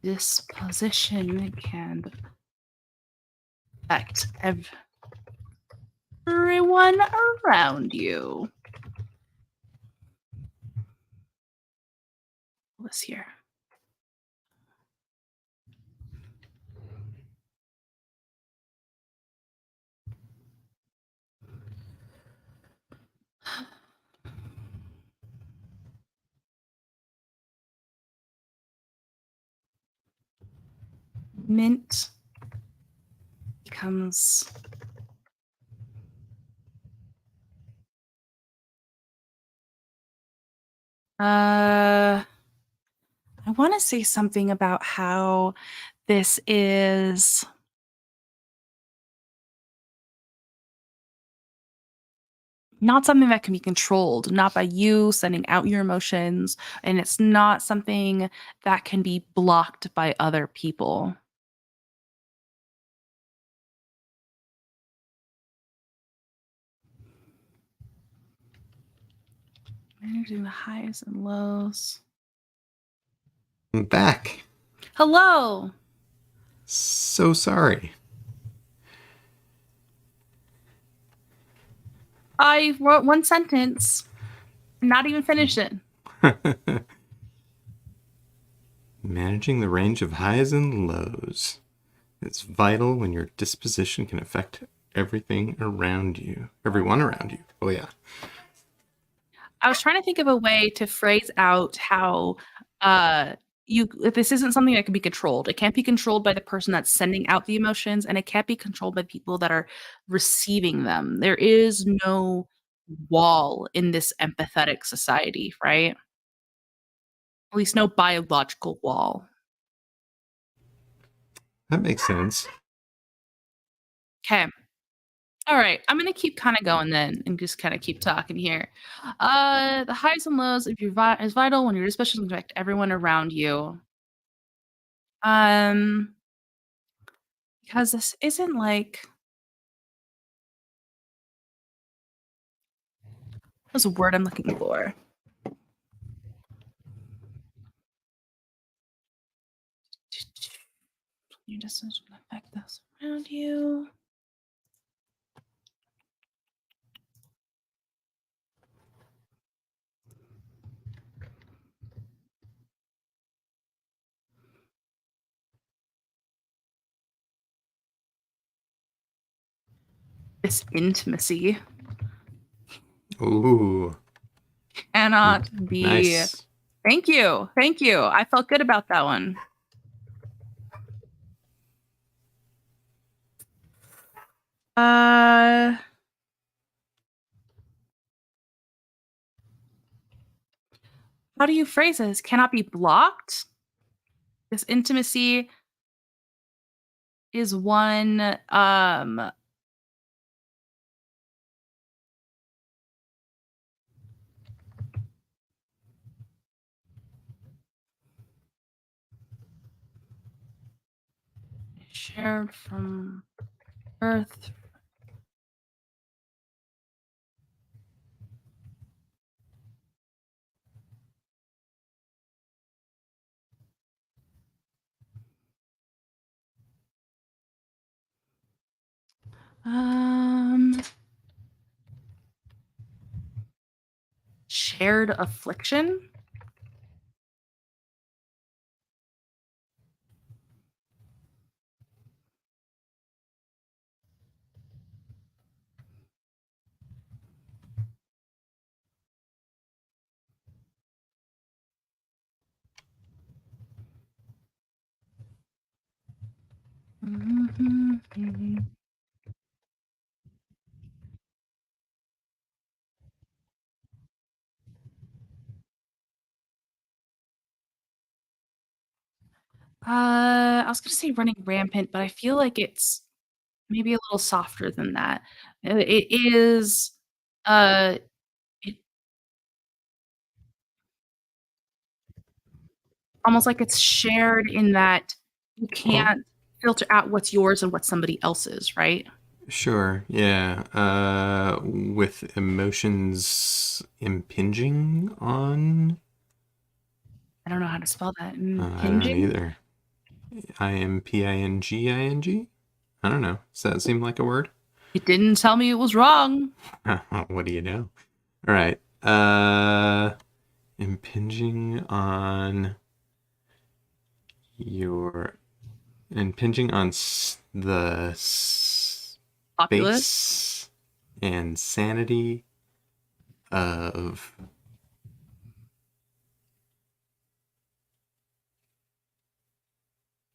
disposition can affect everyone around you. What's here? Mint becomes I want to say something about how this is not something that can be controlled, not by you sending out your emotions, and it's not something that can be blocked by other people. Managing the highs and lows. I'm back. Hello. So sorry. I wrote one sentence, not even finished it. Managing the range of highs and lows. It's vital when your disposition can affect everything around you. Everyone around you. Oh, yeah. I was trying to think of a way to phrase out how this isn't something that can be controlled. It can't be controlled by the person that's sending out the emotions, and it can't be controlled by people that are receiving them. There is no wall in this empathetic society, right? At least no biological wall. That makes sense. Okay. All right. I'm going to keep kind of going then and just kind of keep talking here. The highs and lows of your is vital when you're especially affect everyone around you. Because this isn't like... What's a word I'm looking for? Your distance will affect those around you. This intimacy Ooh, cannot be. nice. Thank you. Thank you. I felt good about that one. How do you phrase this? Cannot be blocked. This intimacy is one shared from Earth. Shared affliction. I was gonna say running rampant, but I feel like it's maybe a little softer than that. It is uh it, almost like it's shared in that you Well, can't filter out what's yours and what's somebody else's, right? sure, yeah. With emotions impinging on. I don't know how to spell that. I don't Impinging? either. Impinging? I don't know. Does that seem like a word? It didn't tell me it was wrong. What do you know? All right. Impinging on your impinging on the Populous. space and sanity of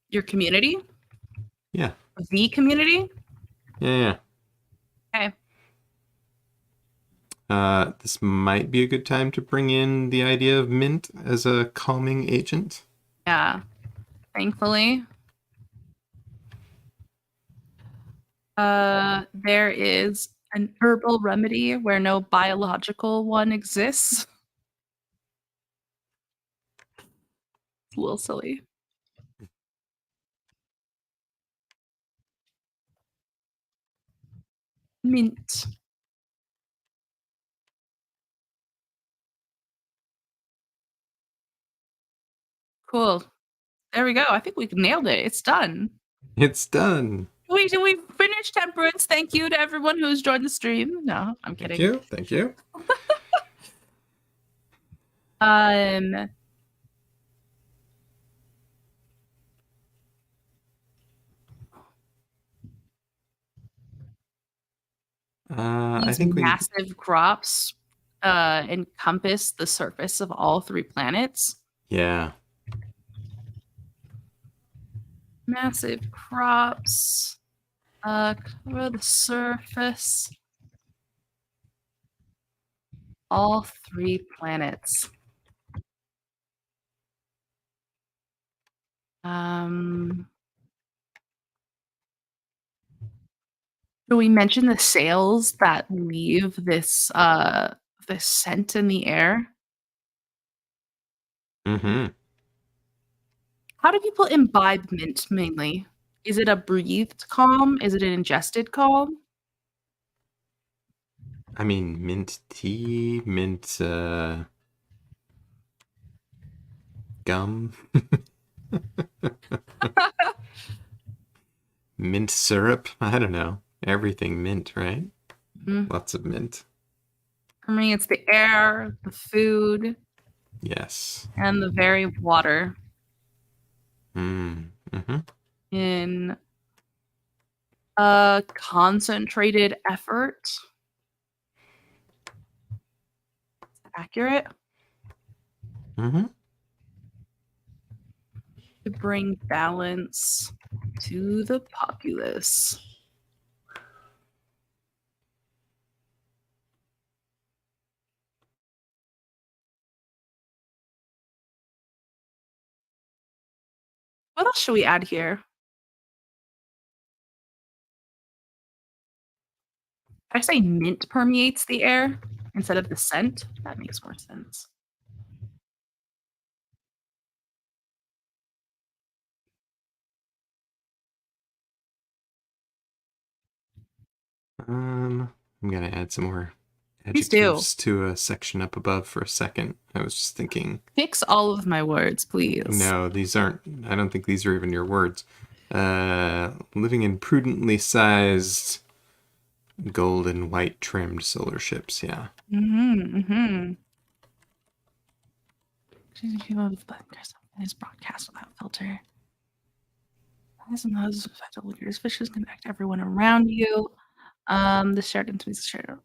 Your community? yeah, The community? yeah. Okay. This might be a good time to bring in the idea of mint as a calming agent. Yeah. Thankfully. There is an herbal remedy where no biological one exists. It's a little silly. Mint. Cool. There we go. I think we nailed it. It's done. It's done. We finished Temperance. Thank you to everyone who's joined the stream. No, I'm Thank kidding. you. Thank you. Um, I these think we. massive crops encompass the surface of all three planets. Yeah. Massive crops cover the surface. All three planets. Do we mention the sails that leave this scent in the air? Mm-hmm. How do people imbibe mint mainly? Is it a breathed calm? Is it an ingested calm? I mean, mint tea, mint gum, mint syrup. I don't know. Everything mint, right? Mhm. Lots of mint. For me, it's the air, the food, Yes. and the very water Mm. Mm-hmm. in A concentrated effort. Accurate. Mm-hmm. To bring balance to the populace. What else should we add here? I say mint permeates the air instead of the scent. That makes more sense. I'm gonna add some more Please do. adjectives to a section up above for a second. I was just thinking, Fix all of my words, please. no, these aren't, I don't think these are even your words. Living in prudently sized gold and white trimmed solar ships, yeah. Is broadcast without filter. As and those effective leaders, fishes connect everyone around you. The shared intimacy shared.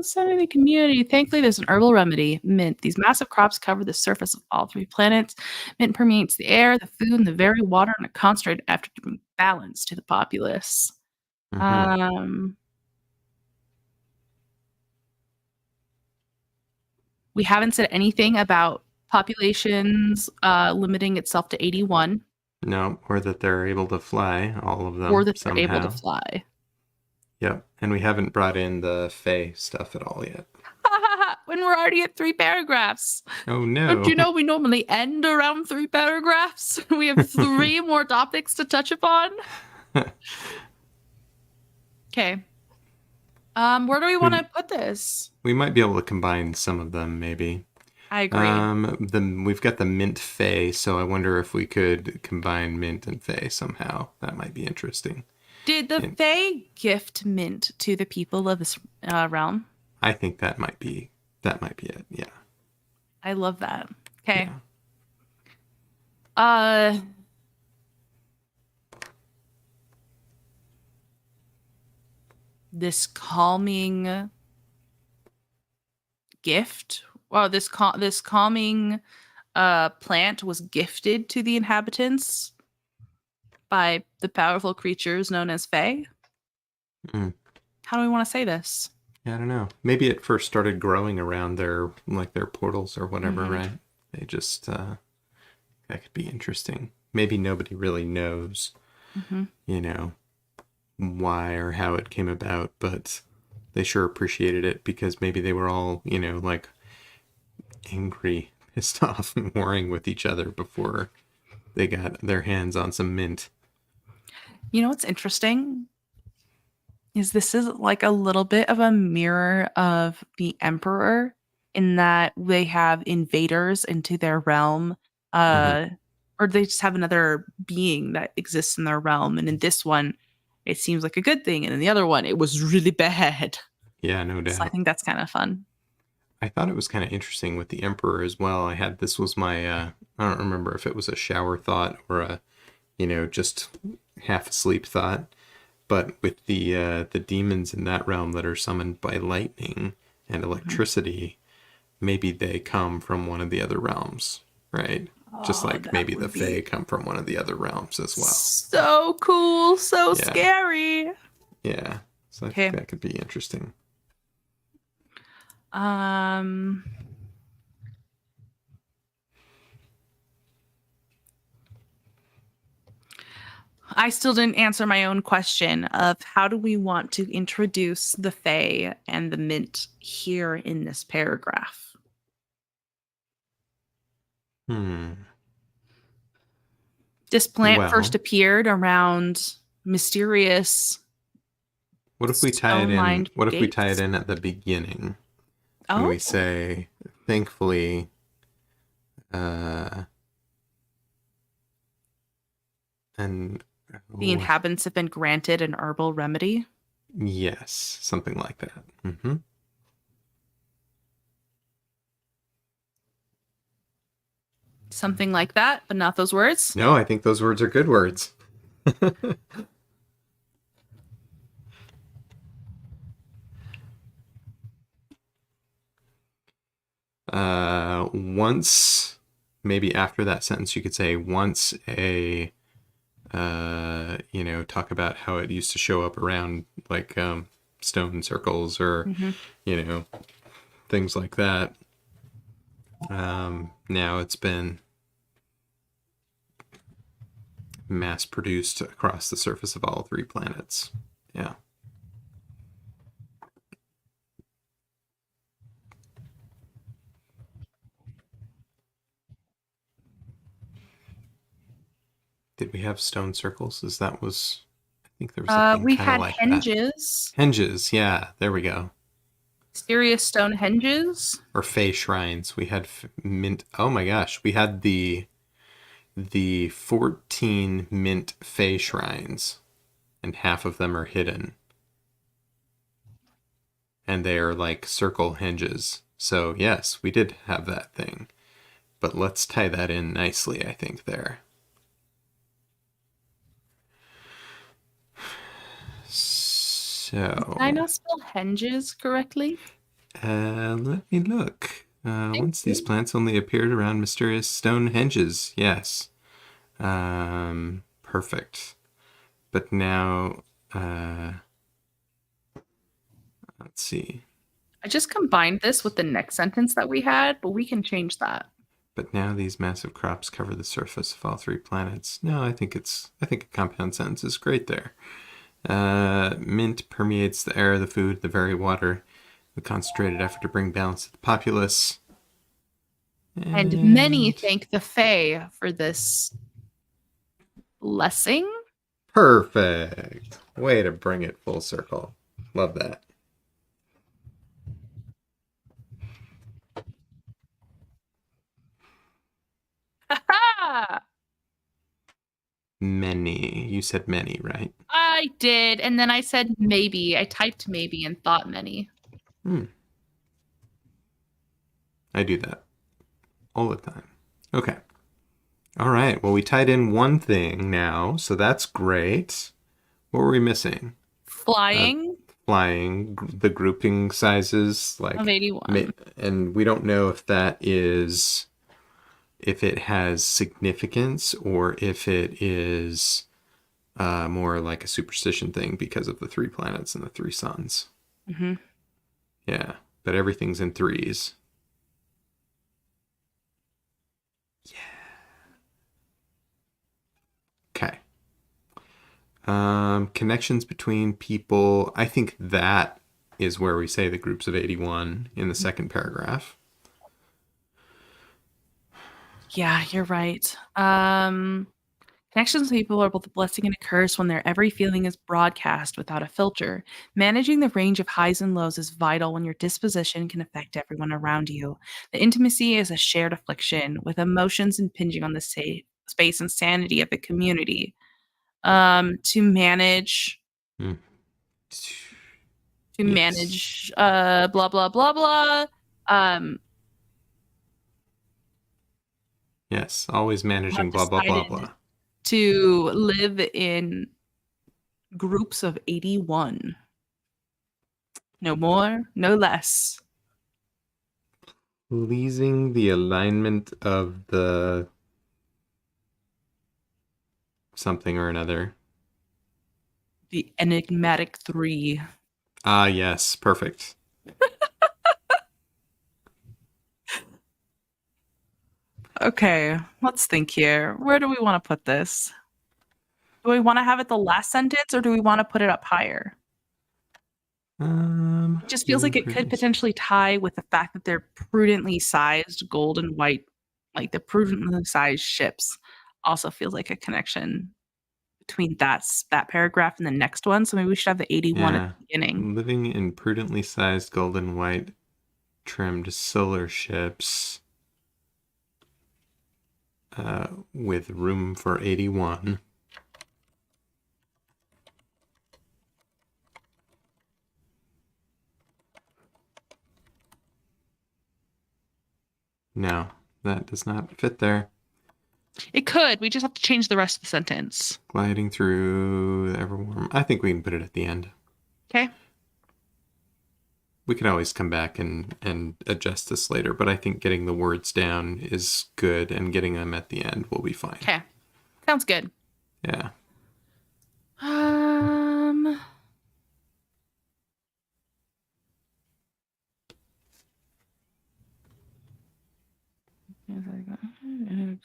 Sending the community. Thankfully, there's an herbal remedy, mint. These massive crops cover the surface of all 3 planets. Mint permeates the air, the food, and the very water in a concentrated effort to bring balance to the populace. We haven't said anything about populations limiting itself to 81. No, or that they're able to fly, all of them, Or that they're somehow. able to fly. Yep, and we haven't brought in the Fae stuff at all yet. When we're already at 3 paragraphs. Oh no. Don't you know we normally end around 3 paragraphs? We have 3 more topics to touch upon. Okay. Where do we want to put this? We might be able to combine some of them, maybe. I agree. We've got the mint Fae, so I wonder if we could combine mint and Fae somehow. That might be interesting. Did the Fae gift mint to the people of this realm? I think that might be it. Yeah. I love that. Okay. Yeah. This calming gift. Well, this calming plant was gifted to the inhabitants by the powerful creatures known as Fae. How do we want to say this? Yeah, I don't know. Maybe it first started growing around their portals or whatever, right? They just that could be interesting. Maybe nobody really knows, you know, why or how it came about, but they sure appreciated it because maybe they were all, you know, like angry, pissed off, and warring with each other before they got their hands on some mint. You know what's interesting? This is like a little bit of a mirror of the Emperor in that they have invaders into their realm, or they just have another being that exists in their realm. And in this one, it seems like a good thing, and in the other one, it was really bad. Yeah, no doubt. So I think that's kind of fun. I thought it was kind of interesting with the Emperor as well. This was my, I don't remember if it was a shower thought or a, you know, just half asleep thought. But with the demons in that realm that are summoned by lightning and electricity, maybe they come from one of the other realms, right? Just like maybe the Fae come from one of the other realms as well. So cool, so scary. Yeah, so I think that could be interesting. I still didn't answer my own question of how do we want to introduce the Fae and the mint here in this paragraph? This plant first appeared around mysterious. What if we tie it in? What if we tie it in at the beginning? And we say, thankfully, and the inhabitants have been granted an herbal remedy? Yes, something like that. Something like that, but not those words? No, I think those words are good words. Once, maybe after that sentence, you could say once talk about how it used to show up around like stone circles or, you know, things like that. Now it's been mass produced across the surface of all 3 planets. Yeah. Did we have stone circles? I think there was a thing We kind of had like that. henges, Henges, yeah, there we go. mysterious stone henges. Or fey shrines. We had mint. Oh my gosh, we had the 14 mint fey shrines, and half of them are hidden. And they are like circle hinges. So yes, we did have that thing. But let's tie that in nicely, I think, there. Did I So, not spell henges correctly? let me look. Thank Once these you. plants only appeared around mysterious stone henges. Yes. Perfect. But now, let's see. I just combined this with the next sentence that we had, but we can change that. But now these massive crops cover the surface of all 3 planets. No, I think a compound sentence is great there. Mint permeates the air, the food, the very water. The concentrated effort to bring balance to the populace. And many thank the Fae for this blessing. Perfect. Way to bring it full circle. Love that. Ha! Many. You said many, right? I did, and then I said maybe. I typed maybe and thought many. I do that all the time. Okay. All right. Well, we tied in one thing now, so that's great. What were we missing? Flying Flying, the grouping sizes, of like, 81. and we don't know if it has significance or if it is more like a superstition thing because of the 3 planets and the 3 suns. Mm-hmm. Yeah, but everything's in 3s. Yeah. Okay. Connections between people. I think that is where we say the groups of 81 in the second paragraph. Yeah, you're right. Connections with people are both a blessing and a curse when their every feeling is broadcast without a filter. Managing the range of highs and lows is vital when your disposition can affect everyone around you. The intimacy is a shared affliction, with emotions impinging on the space and sanity of the community. To manage, Mm. to Yes. manage, blah blah blah blah. Um, Yes. Always have managing blah, blah, blah, decided blah. to live in groups of 81. No more, no less. Pleasing the alignment of the something or another. The enigmatic 3. Ah, yes. Perfect. Okay, let's think here. Where do we want to put this? Do we want to have it the last sentence or do we want to put it up higher? It just feels like it could potentially tie with the fact that they're prudently sized gold and white, like the prudently sized ships also feels like a connection between that paragraph and the next one. So maybe we should have the 81 at Yeah. the beginning. Living in prudently sized golden white trimmed solar ships with room for 81. No, that does not fit there. It could. We just have to change the rest of the sentence. Gliding through the ever warm. I think we can put it at the end. Okay. We can always come back and adjust this later, but I think getting the words down is good, and getting them at the end will be fine. Okay. Sounds good. Yeah.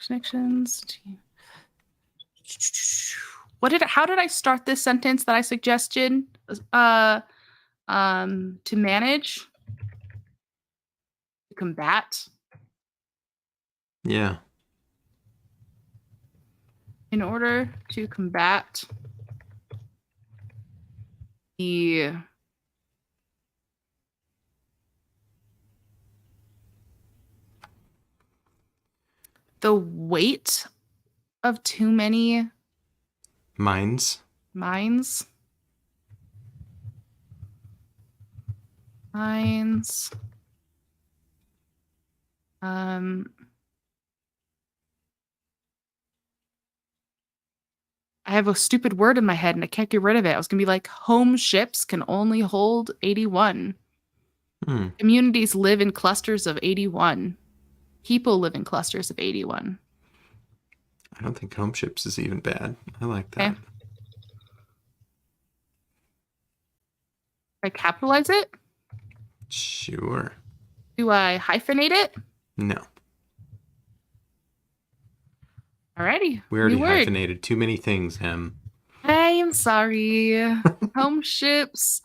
Connections. How did I start this sentence that I suggested? To manage, to combat. Yeah. In order to combat the weight of too many Minds. minds. I have a stupid word in my head and I can't get rid of it. I was gonna be like, home ships can only hold 81. Communities live in clusters of 81. People live in clusters of 81. I don't think home ships is even bad. I like that. Okay. I capitalize it? Sure. Do I hyphenate it? No. Alrighty. We already New word. hyphenated too many things, Em. I am sorry. Home ships.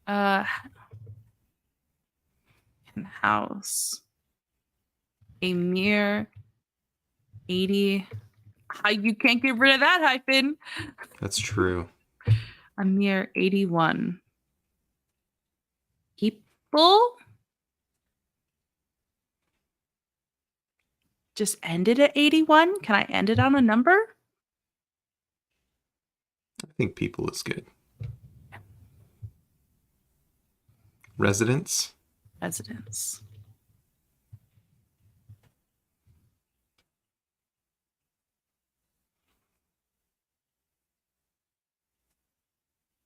In house. A mere 80. You can't get rid of that hyphen. That's true. A mere 81 people. Just end it at 81? Can I end it on a number? I think people is good. Residents. Residents.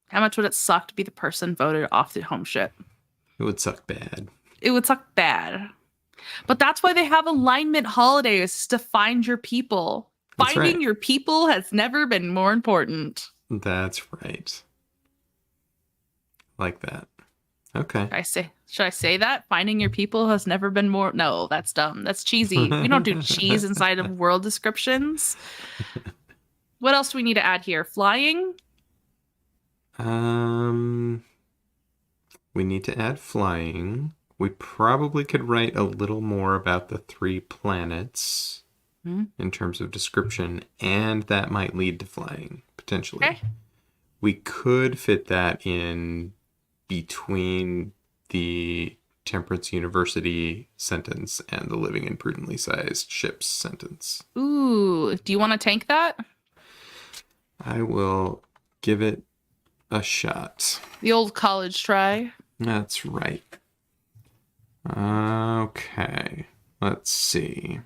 How much would it suck to be the person voted off the home ship? It would suck bad. It would suck bad. But that's why they have alignment holidays, to find your people. That's Finding right. your people has never been more important. That's right. Like that. Okay. Should I say that? Finding your people has never been more. No, that's dumb. That's cheesy. We don't do cheese inside of world descriptions. What else do we need to add here? Flying? We need to add flying. We probably could write a little more about the 3 planets in terms of description, and that might lead to flying, potentially. Okay. We could fit that in between the Temperance University sentence and the living in prudently sized ships sentence. Ooh, do you want to tank that? I will give it a shot. The old college try. That's right. Okay. Let's see.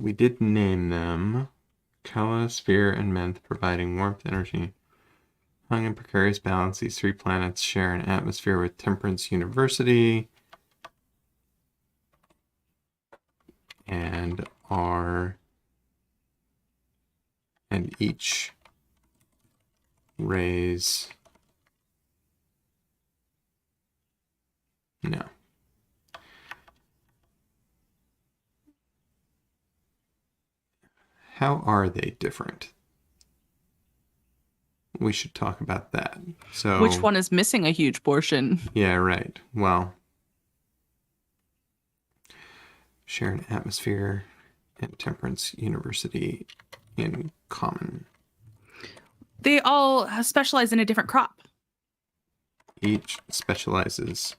We did name them. Kala, Sphere, and Menth, providing warmth, energy. Hung in precarious balance, these 3 planets share an atmosphere with Temperance University and each raise. No. How are they different? We should talk about that. So, which one is missing a huge portion? Yeah, right. Well, share an atmosphere and Temperance University in common. They all specialize in a different crop. Each specializes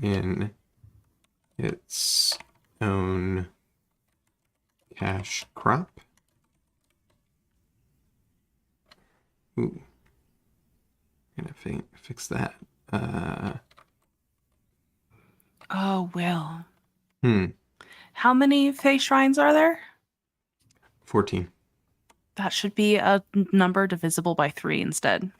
in its own cash crop. Ooh. Gonna fix that. Oh, Will. How many Fey shrines are there? 14. That should be a number divisible by 3 instead.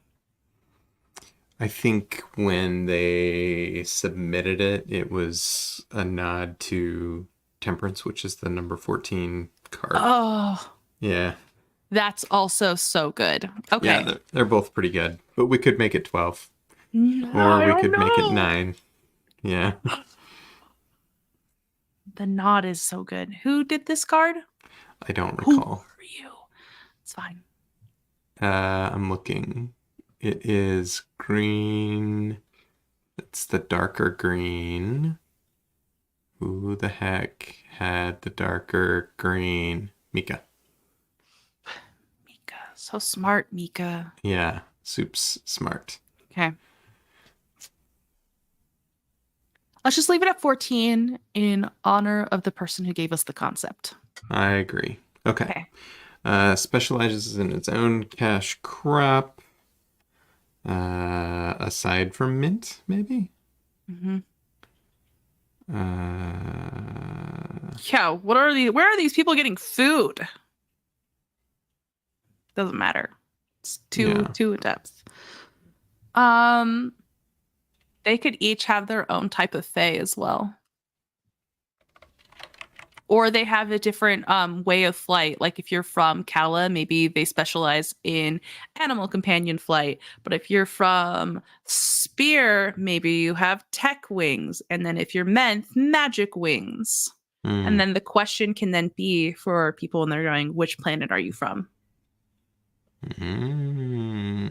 I think when they submitted it, it was a nod to Temperance, which is the number 14 card. Oh, Yeah. that's also so good. Okay. Yeah, they're both pretty good. But we could make it 12. Or I we don't could make it know. 9. Yeah. The nod is so good. Who did this card? I don't Who recall. are you? It's fine. I'm looking. It is green. It's the darker green. Who the heck had the darker green? Mika. Mika. So smart, Mika. Yeah, Soup's smart. Okay. Let's just leave it at 14 in honor of the person who gave us the concept. I agree. Okay. Specializes in its own cash crop. Aside from mint, maybe? Mm-hmm. Uh, Yeah, where are these people getting food? Doesn't matter. It's too in depth. They could each have their own type of fae as well. Or they have a different way of flight. Like if you're from Kala, maybe they specialize in animal companion flight. But if you're from Spear, maybe you have tech wings. And then if you're Menth, magic wings. And then the question can then be for people when they're going, which planet are you from? I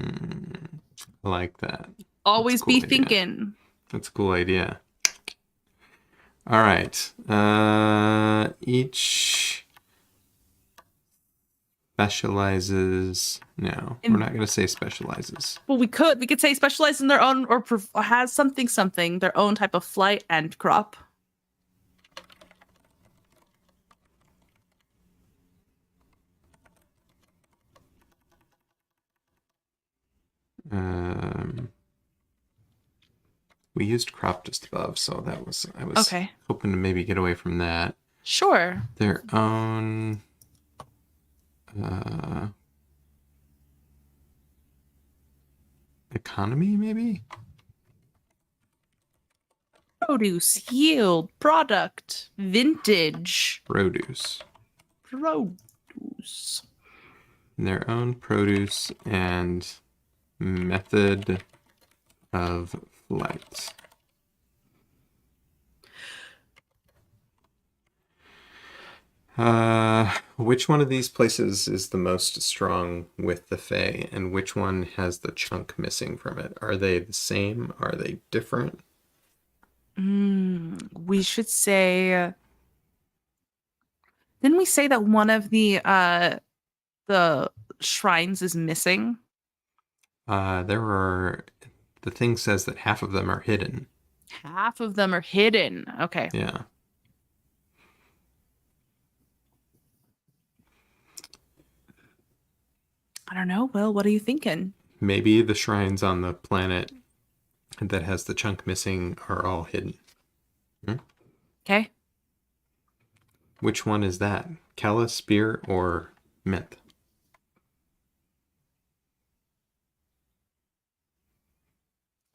like that. Always be thinking. That's a cool idea. All right. Each specializes. No, we're not going to say specializes. Well, we could say specialize in their own or has something, their own type of flight and crop. We used crop just above, so that was I was hoping to maybe get away from that. Sure. Their own economy, maybe? Produce, yield, product, vintage. Produce. Their own produce and method of flight. Which one of these places is the most strong with the Fae, and which one has the chunk missing from it? Are they the same? Are they different? We should say. Didn't we say that one of the shrines is missing? The thing says that half of them are hidden. Half of them are hidden. Okay. Yeah. I don't know. Will, what are you thinking? Maybe the shrines on the planet that has the chunk missing are all hidden. Okay. Which one is that? Kala, Spear, or Mint?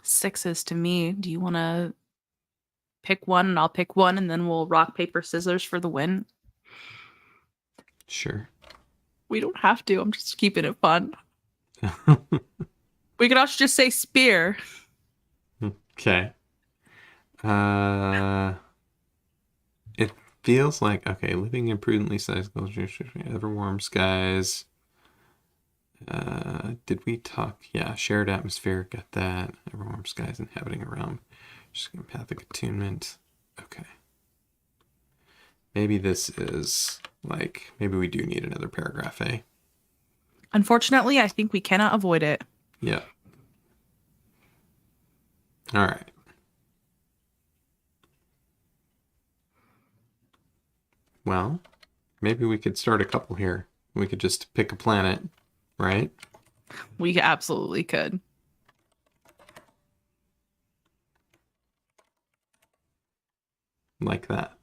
Sixes to me. Do you want to pick one and I'll pick one and then we'll rock, paper, scissors for the win? Sure. We don't have to. I'm just keeping it fun. We could also just say Spear. Okay. It feels like, okay, living imprudently sized ever warm skies. Did we talk? Yeah, shared atmosphere, got that. Ever warm skies inhabiting a realm. Just empathic attunement. Okay. Maybe this is like, maybe we do need another paragraph, eh? Unfortunately, I think we cannot avoid it. Yeah. All right. Well, maybe we could start a couple here. We could just pick a planet, right? We absolutely could. Like that.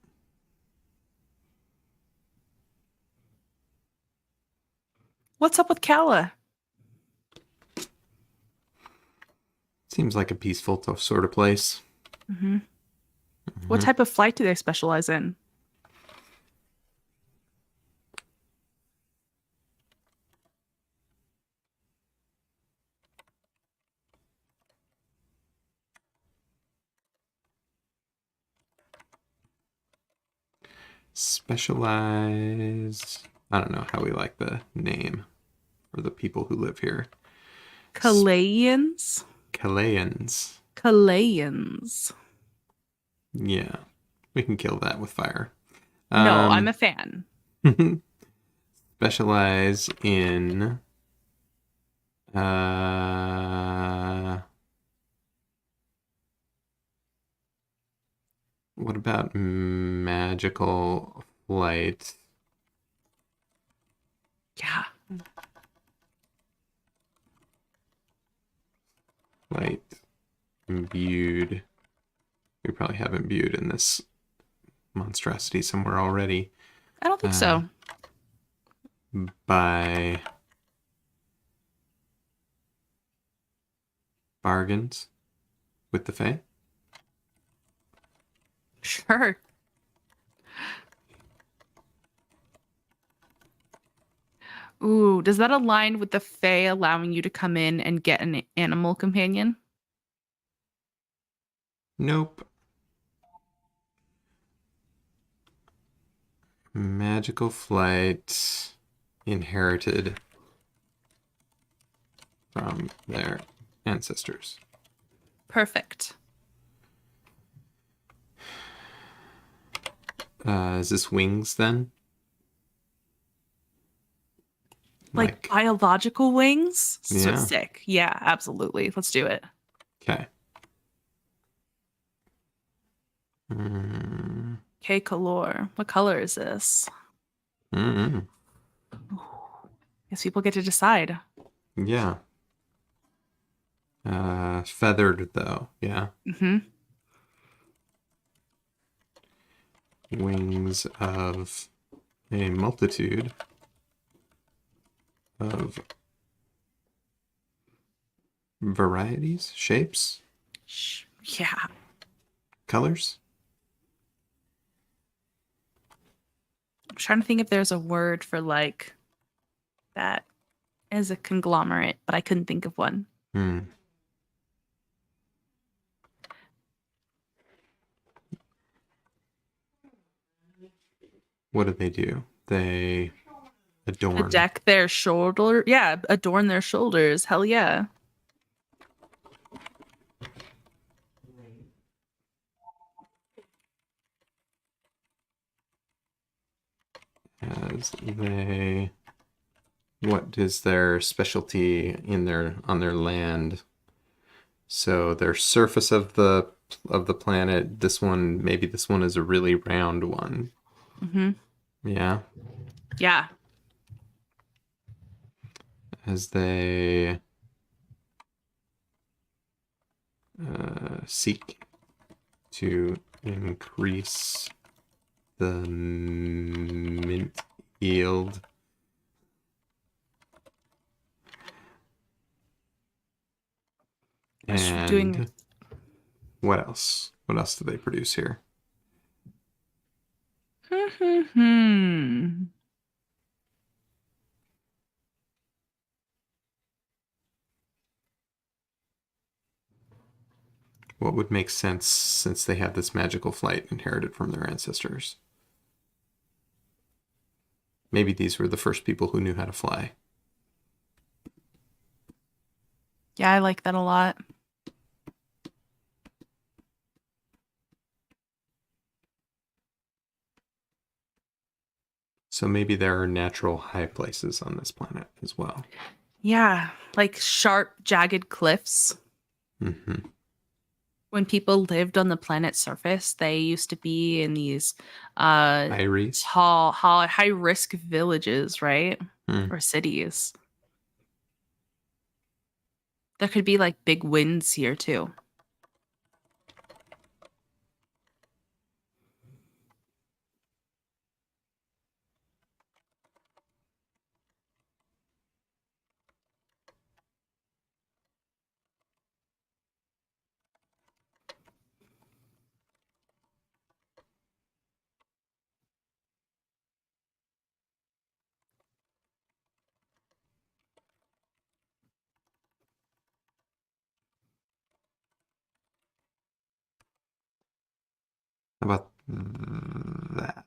What's up with Kala? Seems like a peaceful sort of place. Hmm. What Mhm. type of flight do they specialize in? Specialize. I don't know how we like the name for the people who live here. Kalayans? Kalayans. Kalayans. Yeah, we can kill that with fire. No, I'm Um, a fan. specialize in uh, what about magical flight? Yeah. Flight imbued. We probably have imbued in this monstrosity somewhere already. I don't think Uh, so. by bargains with the Fae. Sure. Ooh, does that align with the Fae allowing you to come in and get an animal companion? Nope. Magical flight inherited from their ancestors. Perfect. Is this wings then? Like biological wings? So Yeah. sick. Yeah, absolutely. Let's do it. Okay. Mm, Okay, color. What color is this? mm, Guess people get to decide. yeah. Feathered though. Yeah. Mm-hmm. Wings of a multitude of varieties, shapes, Yeah. colors. I'm trying to think if there's a word for like that is a conglomerate, but I couldn't think of one. Hmm. What do they do? They adorn. Bedeck their shoulder. Yeah, adorn their shoulders. Hell yeah. As they, what is their specialty in their on their land? So their surface of the planet, this one, maybe this one is a really round one. Mm-hmm. Yeah. Yeah. As they seek to increase the mint yield. Just doing. And what else? What else do they produce here? Hmm. What would make sense since they have this magical flight inherited from their ancestors? Maybe these were the first people who knew how to fly. Yeah, I like that a lot. So maybe there are natural high places on this planet as well. Yeah, like sharp, jagged cliffs. Mm-hmm. When people lived on the planet's surface, they used to be in these Iris. high risk villages, right? Hmm. Or cities. There could be like big winds here too. How about that?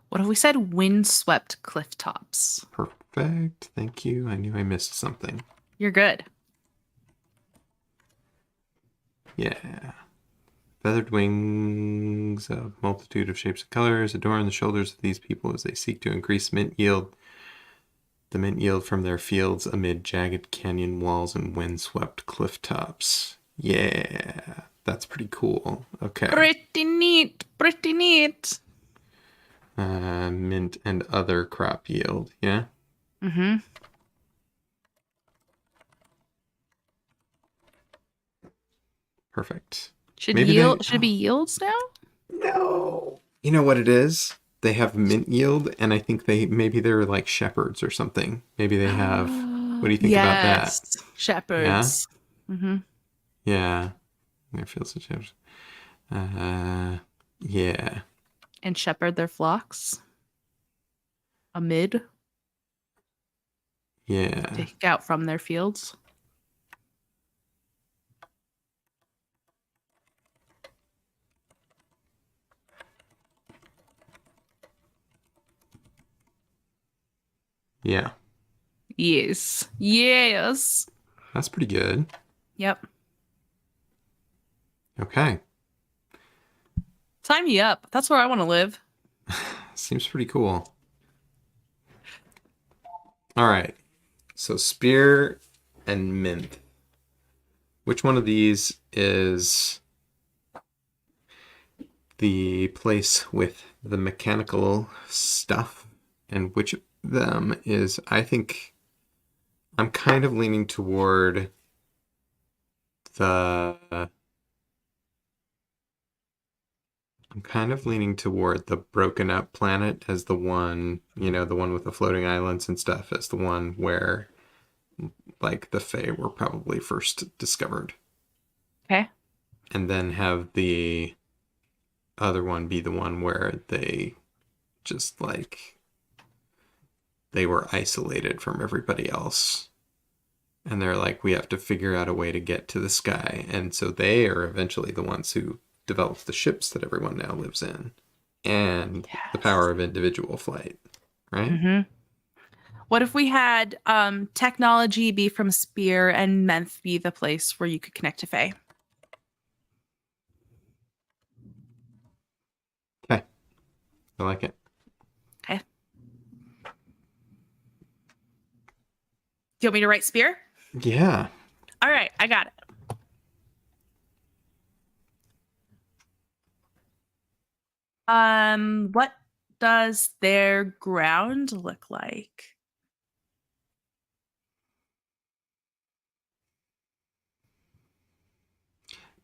What if we said windswept cliff tops? Perfect. Thank you. I knew I missed something. You're good. Yeah. Feathered wings of multitude of shapes and colors adorn the shoulders of these people as they seek to increase mint yield. The mint yield from their fields amid jagged canyon walls and windswept cliff tops. Yeah, that's pretty cool. Okay. Pretty neat. Pretty neat. Mint and other crop yield. Yeah. Mm-hmm. Perfect. Should Maybe they. it be yields now? No. You know what it is? They have mint yield, and I think they're like shepherds or something. Maybe they have. What do you think about that? Yes. Yeah. Shepherds. Mm-hmm. Yeah. Their fields of shepherds. Yeah. And shepherd their flocks amid, Yeah. take out from their fields. Yeah. Yes. Yes. That's pretty good. Yep. Okay. Sign me up. That's where I want to live. Seems pretty cool. All right. So spear and mint. Which one of these is the place with the mechanical stuff? And which of them is, I think, I'm kind of leaning toward the broken up planet as the one, the one with the floating islands and stuff, as the one where like the Fae were probably first discovered. Okay. And then have the other one be the one where they just like they were isolated from everybody else. And they're like, we have to figure out a way to get to the sky. And so they are eventually the ones who develop the ships that everyone now lives in. And the power of individual flight, right? Mm-hmm. What if we had technology be from Spear and Menth be the place where you could connect to Fae? Okay. I like it. Okay. Do you want me to write Spear? Yeah. All right, I got it. What does their ground look like?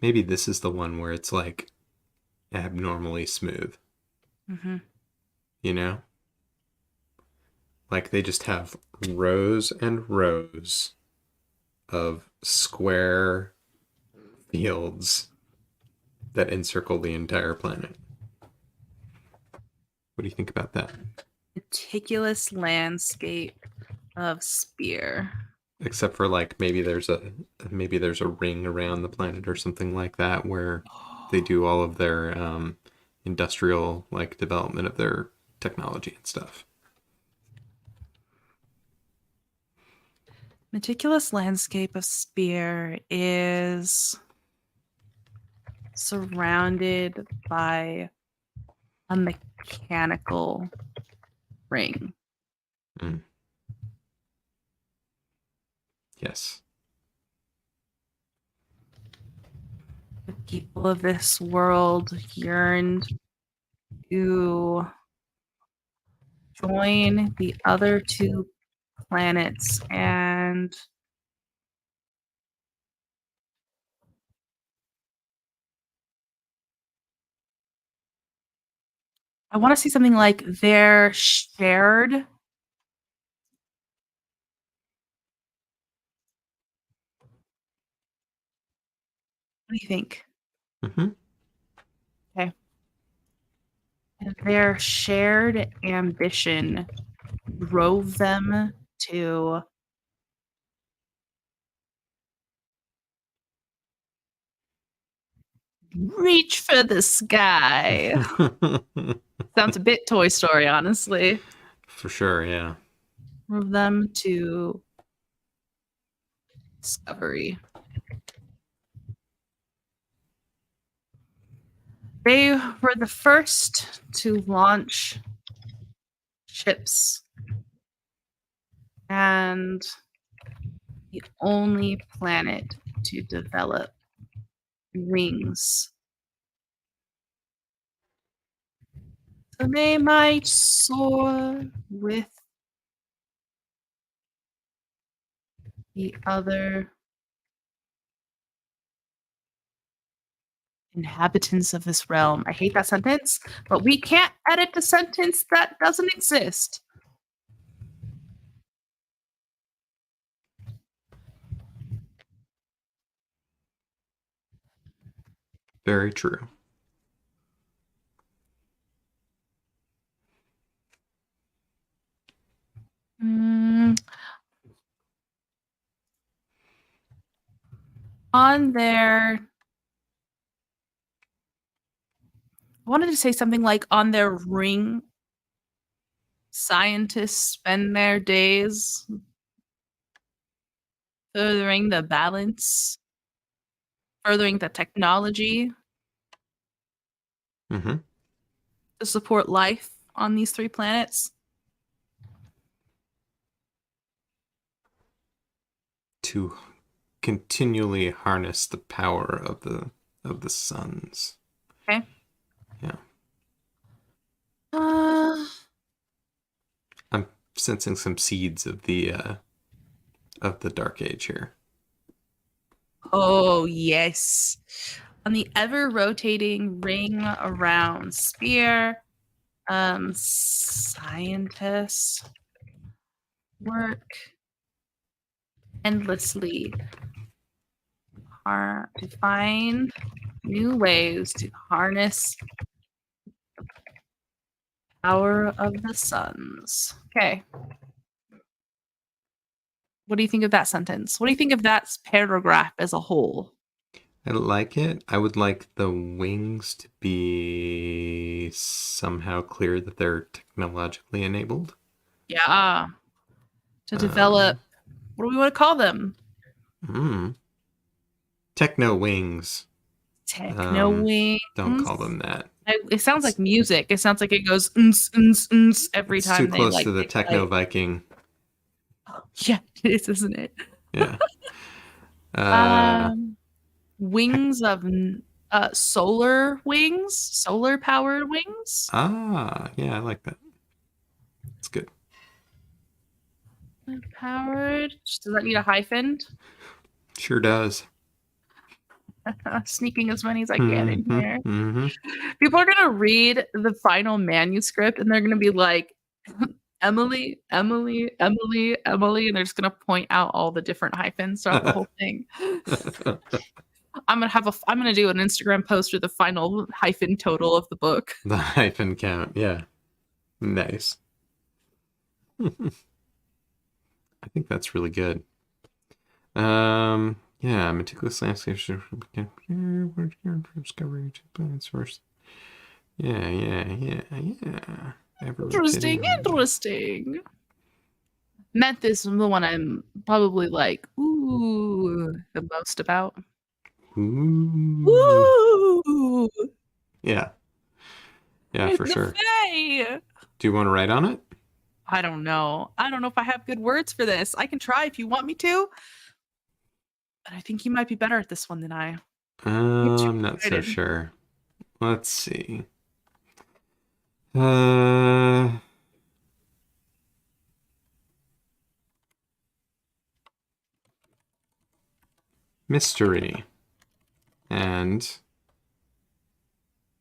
Maybe this is the one where it's like abnormally smooth, Mm-hmm. you know? Like they just have rows and rows of square fields that encircle the entire planet. What do you think about that? Meticulous landscape of Spear. Except for like maybe there's a ring around the planet or something like that where they do all of their industrial like development of their technology and stuff. Meticulous landscape of Spear is surrounded by a mechanical ring. Mm. Yes. The people of this world yearned to join the other two planets and I want to see something like their shared. What do you think? Mm-hmm. Okay. And their shared ambition drove them to Reach for the sky. Sounds a bit Toy Story, honestly. For sure, yeah. Move them to Discovery. They were the first to launch ships and the only planet to develop wings. So they might soar with the other inhabitants of this realm. I hate that sentence, but we can't edit a sentence that doesn't exist. Very true. On their, I wanted to say something like on their ring, scientists spend their days furthering the balance, furthering the technology Mm-hmm. to support life on these 3 planets. To continually harness the power of the suns. Okay. Yeah. Uh, I'm sensing some seeds of the Dark Age here. oh, yes. On the ever rotating ring around Spear, scientists work endlessly to find new ways to harness the power of the suns. Okay. What do you think of that sentence? What do you think of that paragraph as a whole? I like it. I would like the wings to be somehow clear that they're technologically enabled. Yeah. To develop, what do we want to call them? Techno wings. Techno wings. Don't call them that. It sounds like music. It sounds like it goes every It's time too they close like to the they Techno play. Viking. Yeah, it is, isn't it? Yeah. Wings of solar wings, solar powered wings. Yeah, I like that. It's good. Powered. Does that need a hyphen? Sure does. Sneaking as many as I can in here. Mm-hmm. People are gonna read the final manuscript and they're gonna be like, Emily, Emily, Emily, Emily, and they're just gonna point out all the different hyphens throughout the whole thing. I'm gonna do an Instagram post with the final hyphen total of the book. The hyphen count, yeah. Nice. I think that's really good. Yeah, meticulous landscape discovery planets first. Yeah. Interesting. Meth is the one I'm probably like, ooh, the most about. Ooh. Yeah, for sure. Fae. Do you want to write on it? I don't know. I don't know if I have good words for this. I can try if you want me to. But I think you might be better at this one than I. I'm not so sure. Let's see. Mystery and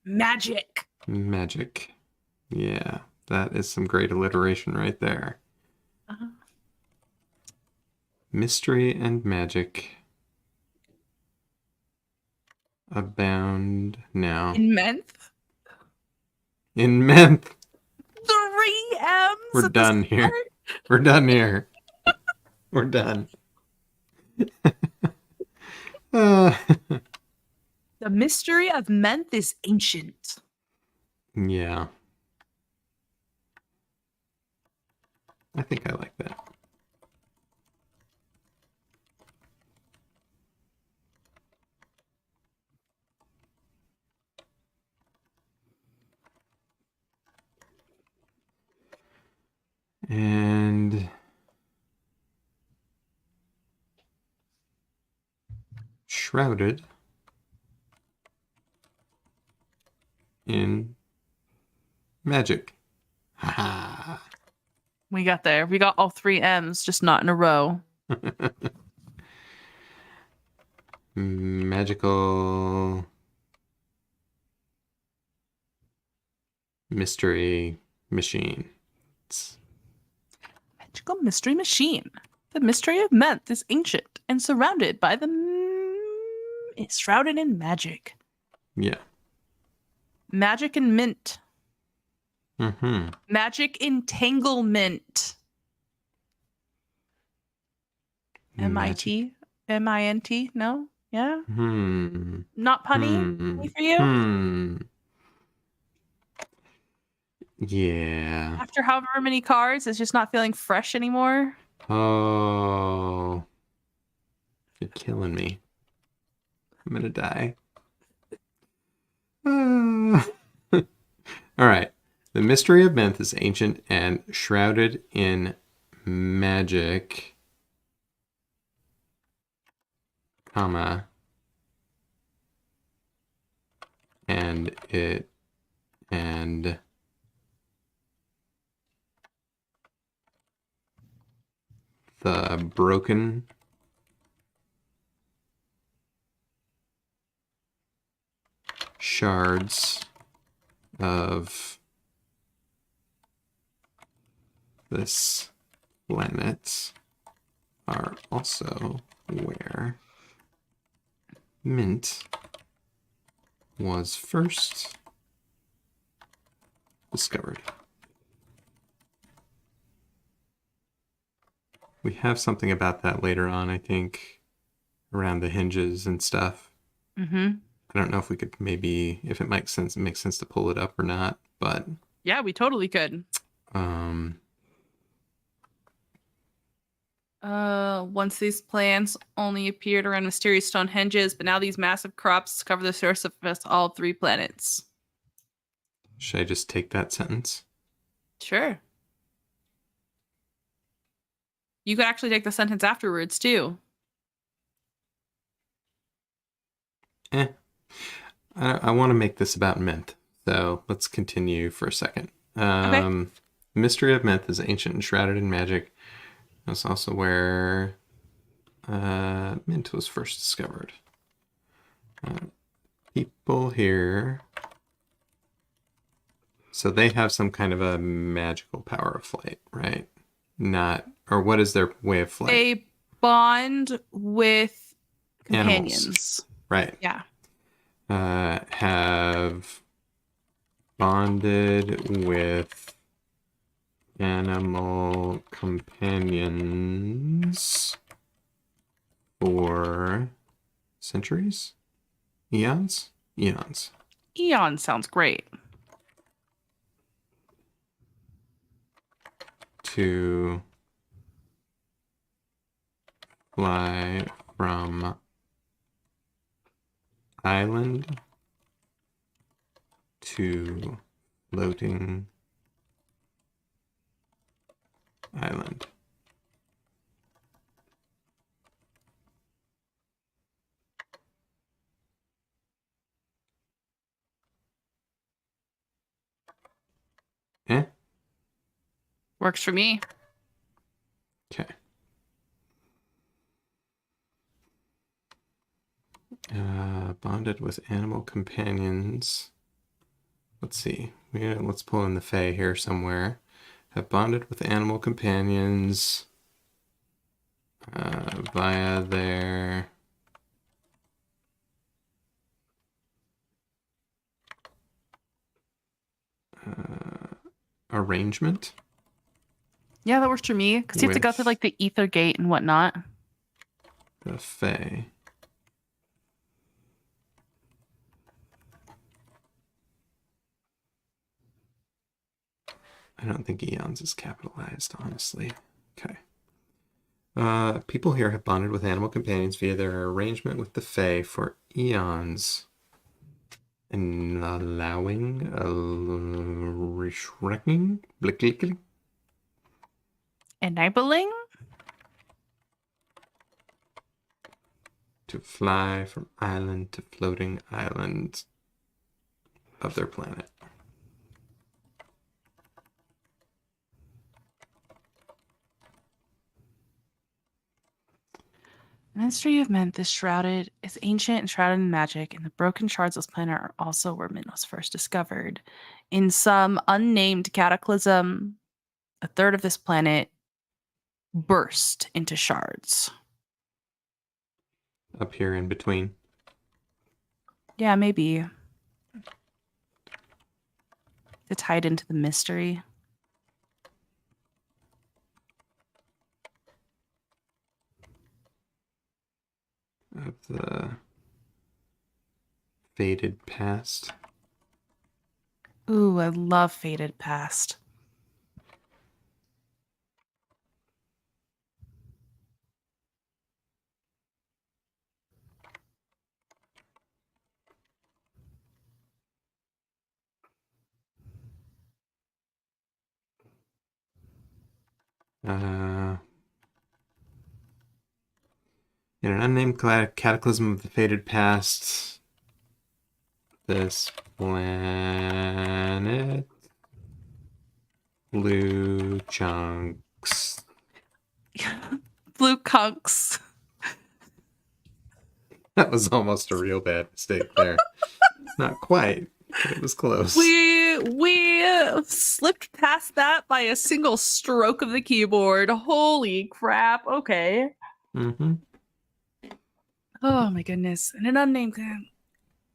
magic. Yeah, that is some great alliteration right there. Mystery and magic abound now. In Menth? In Menth. 3 M's. We're done here. We're done here. We're done. The mystery of Menth is ancient. Yeah. I think I like that. And shrouded in magic. Haha. We got there. We got all 3 M's, just not in a row. Magical mystery machine. Magical mystery machine. The mystery of Menth is ancient and surrounded by it's shrouded in magic. Yeah. Magic and mint. Mm-hmm. Magic entanglement. M-I-T? M-I-N-T? No? Yeah? Not punny for you? Yeah. After however many cards, it's just not feeling fresh anymore. Oh. You're killing me. I'm gonna die. All right. The mystery of Menth is ancient and shrouded in magic, comma, and the broken shards of this planet are also where mint was first discovered. We have something about that later on, I think, around the hinges and stuff. Mm-hmm. I don't know if we could maybe, if it makes sense to pull it up or not, but yeah, we totally could. Once these plants only appeared around mysterious stone hinges, but now these massive crops cover the surface of all 3 planets. Should I just take that sentence? Sure. You could actually take the sentence afterwards, too. I want to make this about Mint, so let's continue for a second. Okay. Mystery of Mint is ancient and shrouded in magic. That's also where Mint was first discovered. People here, so they have some kind of a magical power of flight, right? Not, or what is their way of flight? They bond with companions. Animals. Right. Yeah. Have bonded with animal companions for centuries? Eons? Eons. Eon sounds great. To fly from island to floating island. Works for me. Okay. Bonded with animal companions. Let's see. Let's pull in the Fae here somewhere. Have bonded with animal companions via their arrangement. Yeah, that works for me. Because you have to go through like the ether gate and whatnot. The Fae. I don't think eons is capitalized, honestly. Okay. People here have bonded with animal companions via their arrangement with the Fae for eons, and allowing reschrecking, Enabling? to fly from island to floating island of their planet. The history of men, this shrouded is ancient and shrouded in magic, and the broken shards of this planet are also where men was first discovered. In some unnamed cataclysm, a third of this planet burst into shards. Up here in between. Yeah, maybe. To tie it into the mystery. Of the faded past. Ooh, I love Faded Past. In an unnamed cataclysm of the faded past, this planet, blue chunks. Blue Conks. That was almost a real bad mistake there. Not quite, but it was close. We slipped past that by a single stroke of the keyboard. Holy crap. Okay. Mm-hmm. Oh my goodness. In an unnamed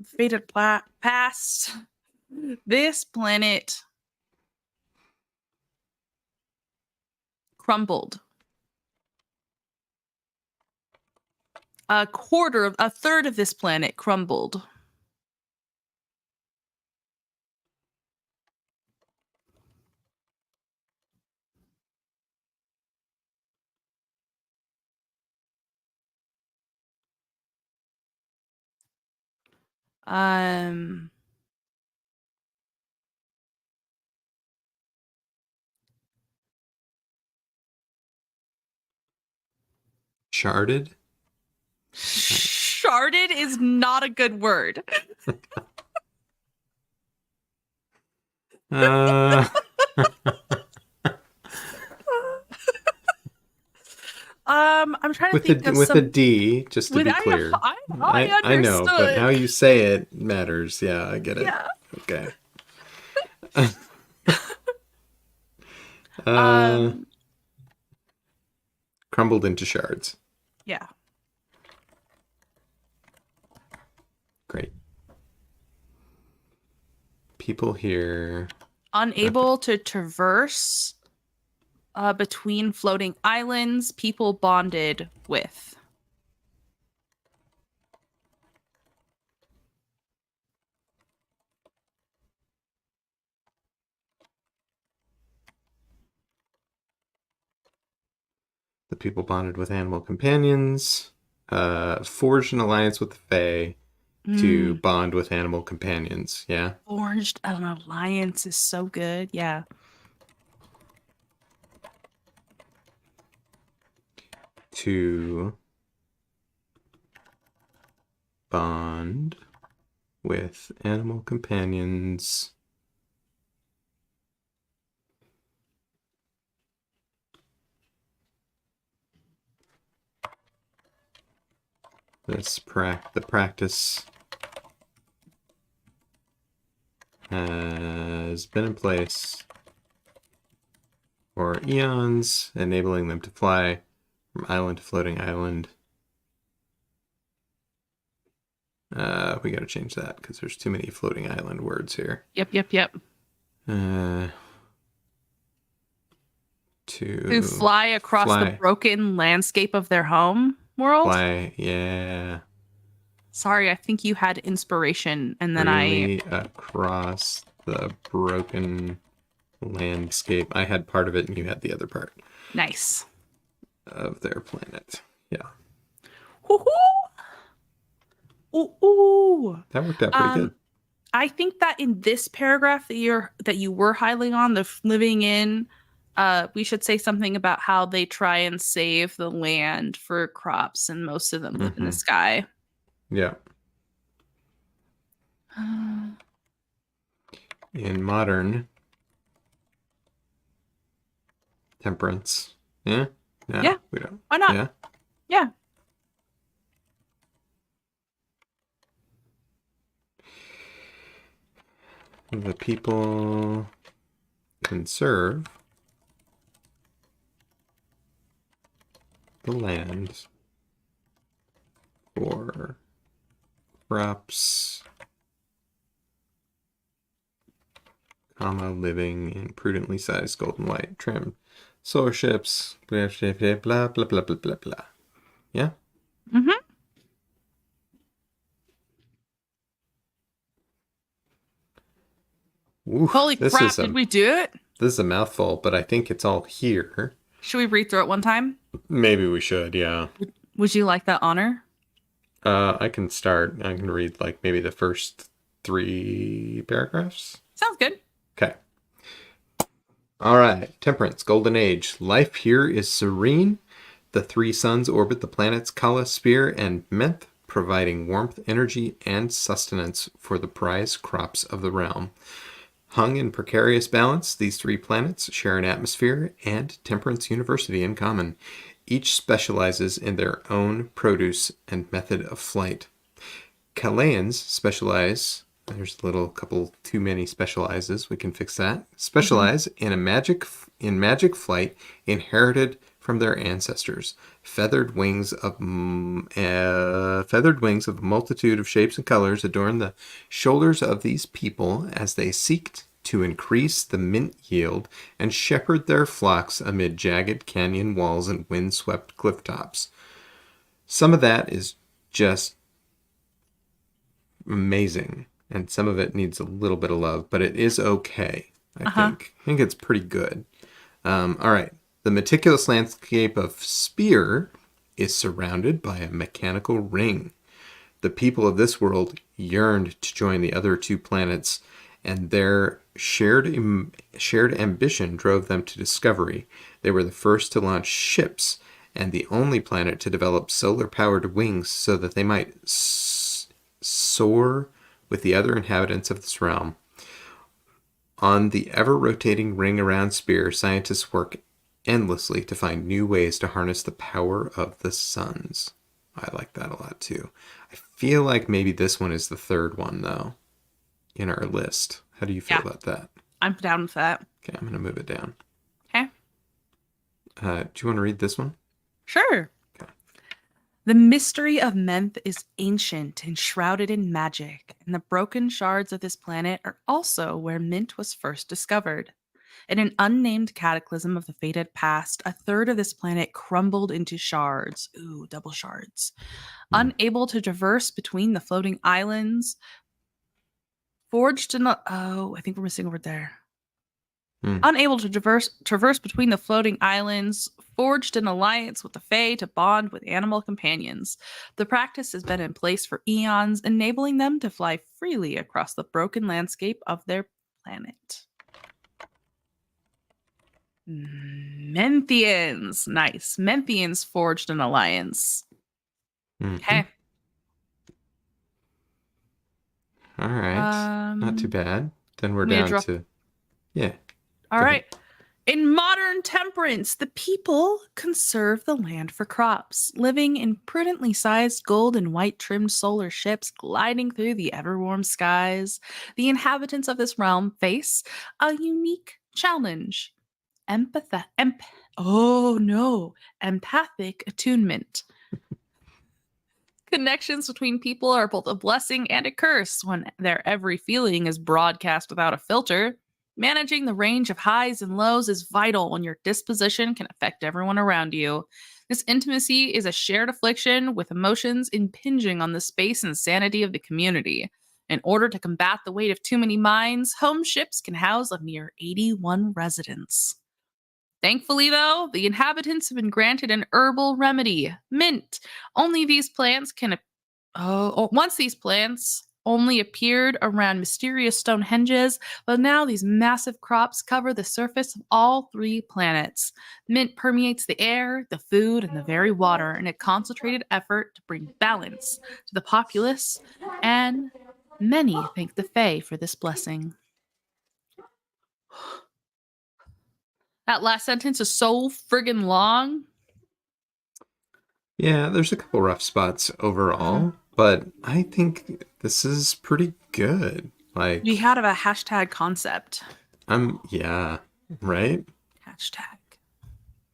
faded past, this planet crumbled. A third of this planet crumbled. Um, Sharded? Sharded is not a good word. I'm trying to with think of with some a D, just to be clear. I know, but understood. how you say it matters. Yeah, I get it. Yeah. Okay. Crumbled into shards. Yeah. Great. People here Unable to traverse between floating islands, people bonded with. the people bonded with animal companions, forged an alliance with the Fae to bond with animal companions. Yeah. Forged an alliance is so good. Yeah. To bond with animal companions. The practice has been in place for eons, enabling them to fly from island to floating island. We got to change that because there's too many floating island words here. Yep. To fly across the broken landscape of their home world. Yeah. Sorry, I think you had inspiration, and then really across the broken landscape. I had part of it and you had the other part Nice. of their planet. Yeah. Woohoo! Ooh, ooh. That worked out pretty good. I think that in this paragraph that you were highlighting on the living in, we should say something about how they try and save the land for crops, and most of them live in the sky. Yeah. In modern Temperance. Yeah? No, Yeah. we don't. Why not? Yeah? Yeah. The people conserve the land for crops, living in prudently sized golden white trim solar ships, blah, blah, blah, blah, blah, blah, blah, blah, blah. Yeah? Mm-hmm. Ooh, Holy crap, did we do it? This is a mouthful, but I think it's all here. Should we read through it one time? Maybe we should, yeah. Would you like that honor? I can start. I can read like maybe the first 3 paragraphs. Sounds good. Okay. All right. Temperance, Golden Age. Life here is serene. The 3 suns orbit the planets Kala, Spear, and Menth, providing warmth, energy, and sustenance for the prized crops of the realm. Hung in precarious balance, these 3 planets share an atmosphere and Temperance University in common. Each specializes in their own produce and method of flight. Kalayans specialize, there's a little couple too many specializes, we can fix that. Specialize in magic flight inherited from their ancestors. Feathered wings of a multitude of shapes and colors adorn the shoulders of these people as they seek to increase the mint yield and shepherd their flocks amid jagged canyon walls and wind-swept cliff tops. Some of that is just amazing, and some of it needs a little bit of love, but it is okay, I think. I think it's pretty good. All right. The meticulous landscape of Spear is surrounded by a mechanical ring. The people of this world yearned to join the other 2 planets, and their shared ambition drove them to discovery. They were the first to launch ships, and the only planet to develop solar-powered wings so that they might soar with the other inhabitants of this realm. On the ever-rotating ring around Spear, scientists work endlessly to find new ways to harness the power of the suns. I like that a lot too. I feel like maybe this one is the 3rd one though in our list. How do you feel about that? I'm down with that. Okay, I'm going to move it down. Okay. Do you want to read this one? Sure. Okay. The mystery of Menth is ancient and shrouded in magic, and the broken shards of this planet are also where mint was first discovered. In an unnamed cataclysm of the fated past, a third of this planet crumbled into shards. Ooh, double shards. Unable to traverse between the floating islands, forged in a... Oh, I think we're missing a word there. Unable to traverse between the floating islands, forged an alliance with the Fae to bond with animal companions. The practice has been in place for eons, enabling them to fly freely across the broken landscape of their planet. Menthians. Nice. Menthians forged an alliance. Okay. All right. Not too bad. Then we're down to... Yeah. All right. In modern Temperance, the people conserve the land for crops, living in prudently sized gold and white trimmed solar ships gliding through the ever-warm skies. The inhabitants of this realm face a unique challenge. Empathic attunement. Connections between people are both a blessing and a curse when their every feeling is broadcast without a filter. Managing the range of highs and lows is vital when your disposition can affect everyone around you. This intimacy is a shared affliction with emotions impinging on the space and sanity of the community. In order to combat the weight of too many minds, home ships can house a mere 81 residents. Thankfully, though, the inhabitants have been granted an herbal remedy, mint. Only these plants can. Once these plants only appeared around mysterious Stonehenges, but now these massive crops cover the surface of all 3 planets. Mint permeates the air, the food, and the very water in a concentrated effort to bring balance to the populace, and many thank the Fae for this blessing. That last sentence is so friggin' long. Yeah, there's a couple rough spots overall, but I think this is pretty good. Like, We had a hashtag concept. yeah, right? Hashtag.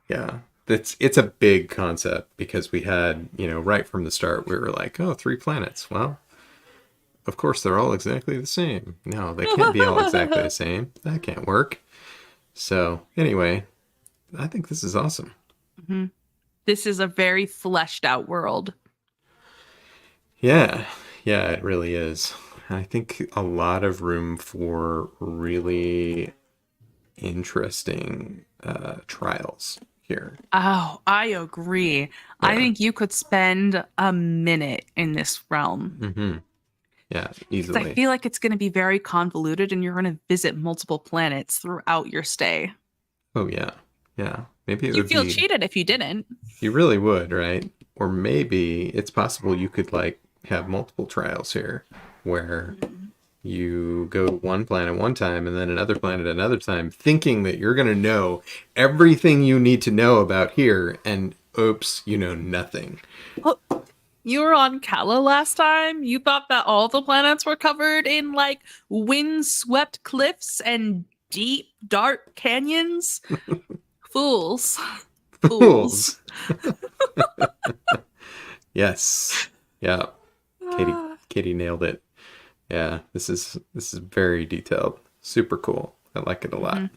Yeah. It's a big concept because we had, right from the start, we were like, oh, 3 planets. Well, of course, they're all exactly the same. No, they can't be all exactly the same. That can't work. So, anyway, I think this is awesome. Mm-hmm. This is a very fleshed out world. Yeah, it really is. I think a lot of room for really interesting trials here. Oh, I agree. Yeah. I think you could spend a minute in this realm. Mm-hmm. Yeah, Because I easily. feel like it's going to be very convoluted and you're going to visit multiple planets throughout your stay. Oh, yeah. Yeah. Maybe it You would feel be... cheated if you didn't. You really would, right? Or maybe it's possible you could, like, have multiple trials here where you go to one planet one time and then another planet another time, thinking that you're going to know everything you need to know about here, and oops, you know nothing. Well, you were on Kala last time. You thought that all the planets were covered in like wind-swept cliffs and deep, dark canyons. Fools. Fools. Yes. Yeah. Katie nailed it. Yeah, this is very detailed. Super cool. I like it a lot.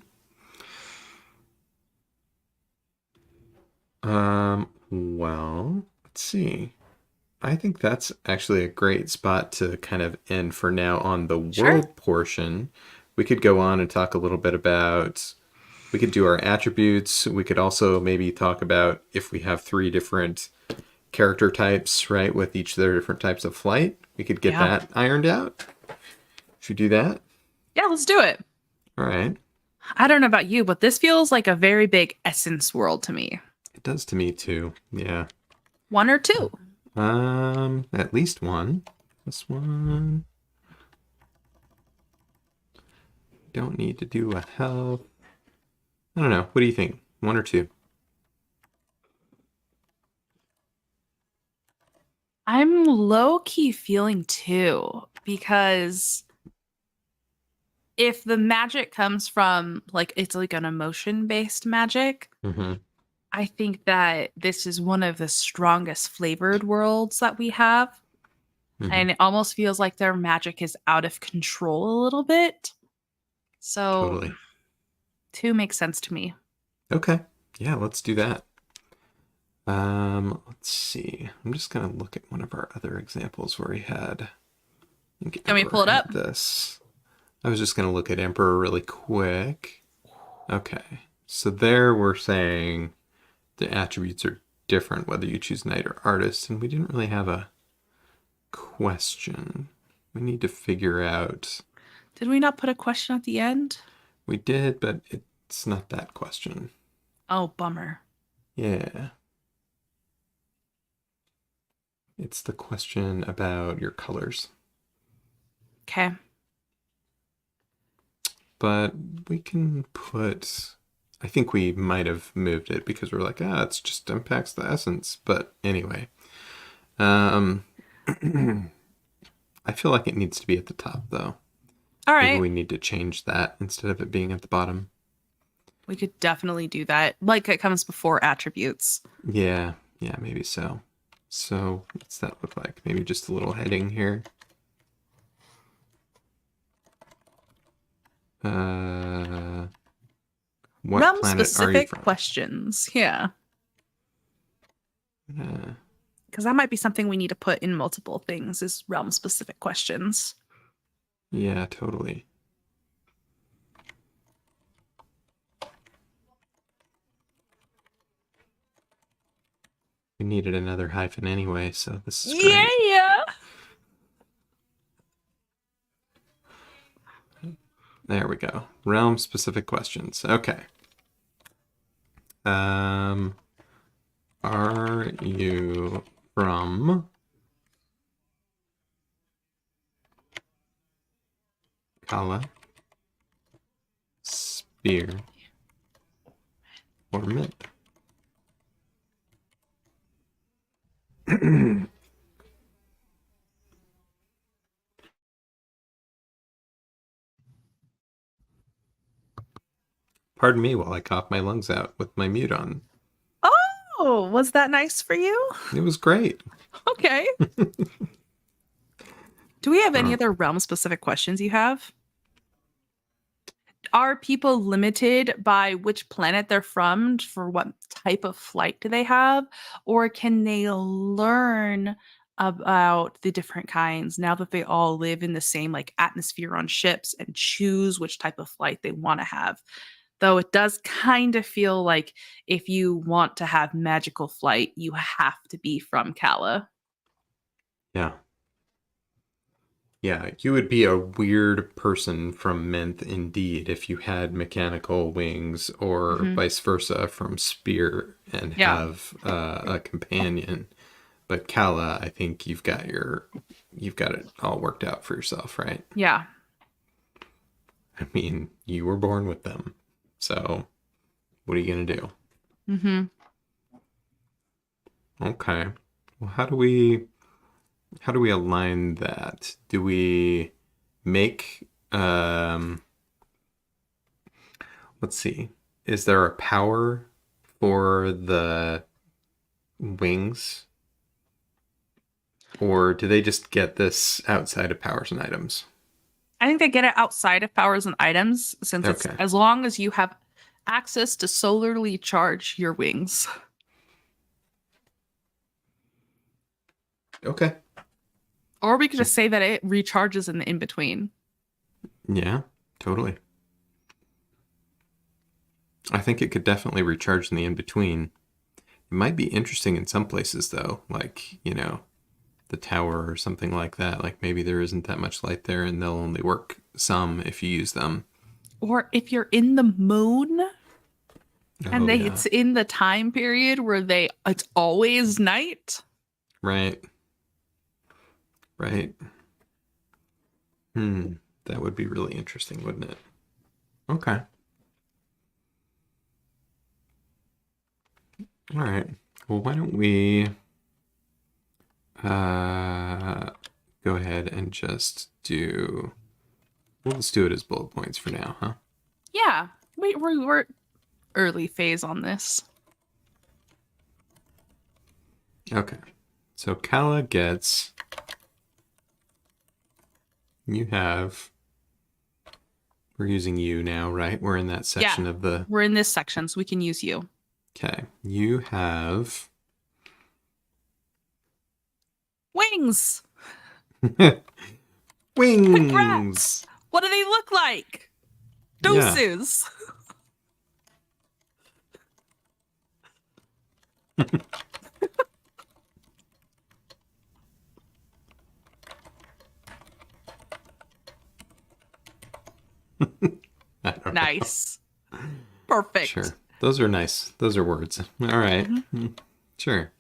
Well, let's see. I think that's actually a great spot to kind of end for now on the world portion. We could go on and talk a little bit about, we could do our attributes. We could also maybe talk about if we have 3 different character types, right, with each of their different types of flight. We could get that ironed out. Should we do that? Yeah, let's do it. All right. I don't know about you, but this feels like a very big essence world to me. It does to me too. Yeah. 1 or 2? At least 1. This one. Don't need to do a health. I don't know. What do you think? 1 or 2? I'm low-key feeling 2 because if the magic comes from like it's like an emotion-based magic, I think that this is one of the strongest flavored worlds that we have. And it almost feels like their magic is out of control a little bit. So Totally. 2 makes sense to me. Okay. Yeah, let's do that. Let's see. I'm just gonna look at one of our other examples where we had. Can we pull it up? This. I was just gonna look at Emperor really quick. Okay. So there we're saying the attributes are different whether you choose Knight or Artist, and we didn't really have a question. We need to figure out. Did we not put a question at the end? We did, but it's not that question. Oh, bummer. Yeah. It's the question about your colors. Okay. But we can put... I think we might have moved it because we're like, it just impacts the essence. But anyway. I feel like it needs to be at the top, though. All right. Maybe we need to change that instead of it being at the bottom. We could definitely do that. Like it comes before attributes. Yeah, maybe so. So what's that look like? Maybe just a little heading here. What Realm planet specific are you from? questions. Yeah. Because that might be something we need to put in multiple things is realm specific questions. Yeah, totally. We needed another hyphen anyway, so this is great. Yeah. There we go. Realm specific questions. Okay. Are you from Kala, Spear, or Mint? Pardon me while I cough my lungs out with my mute on. Oh, was that nice for you? It was great. Okay. Do we have any other realm specific questions you have? Are people limited by which planet they're from for what type of flight do they have? Or can they learn about the different kinds now that they all live in the same like atmosphere on ships and choose which type of flight they want to have? Though it does kind of feel like if you want to have magical flight, you have to be from Kala. Yeah. Yeah, you would be a weird person from Mint indeed if you had mechanical wings or Hmm. vice versa from Spear and Yeah. have a companion. But Kala, I think you've got it all worked out for yourself, right? Yeah. I mean, you were born with them. So, what are you going to do? Hmm. Okay. Well, how do we align that? Do we make let's see. Is there a power for the wings? Or do they just get this outside of powers and items? I think they get it outside of powers and items since it's Okay. as long as you have access to solarly charge your wings. Okay. Or we could just say that it recharges in the in between. Yeah, totally. I think it could definitely recharge in the in between. It might be interesting in some places though, like, the tower or something like that. Like maybe there isn't that much light there and they'll only work some if you use them. Or if you're in the moon and Oh yeah. it's in the time period where it's always night. Right. Right. Hmm. That would be really interesting, wouldn't it? Okay. All right. Well, why don't we uh go ahead and just do we'll just do it as bullet points for now, huh? Yeah. We're early phase on this. Okay. So Kala gets you have we're using you now, right? We're in that section Yeah. of the We're in this section, so we can use you. okay. You have Wings! wings. Congrats! What do they look like? Yeah. Deuces! I don't know. Nice. Perfect. Sure. Those are nice. Those are words. All right. Mhm. Sure.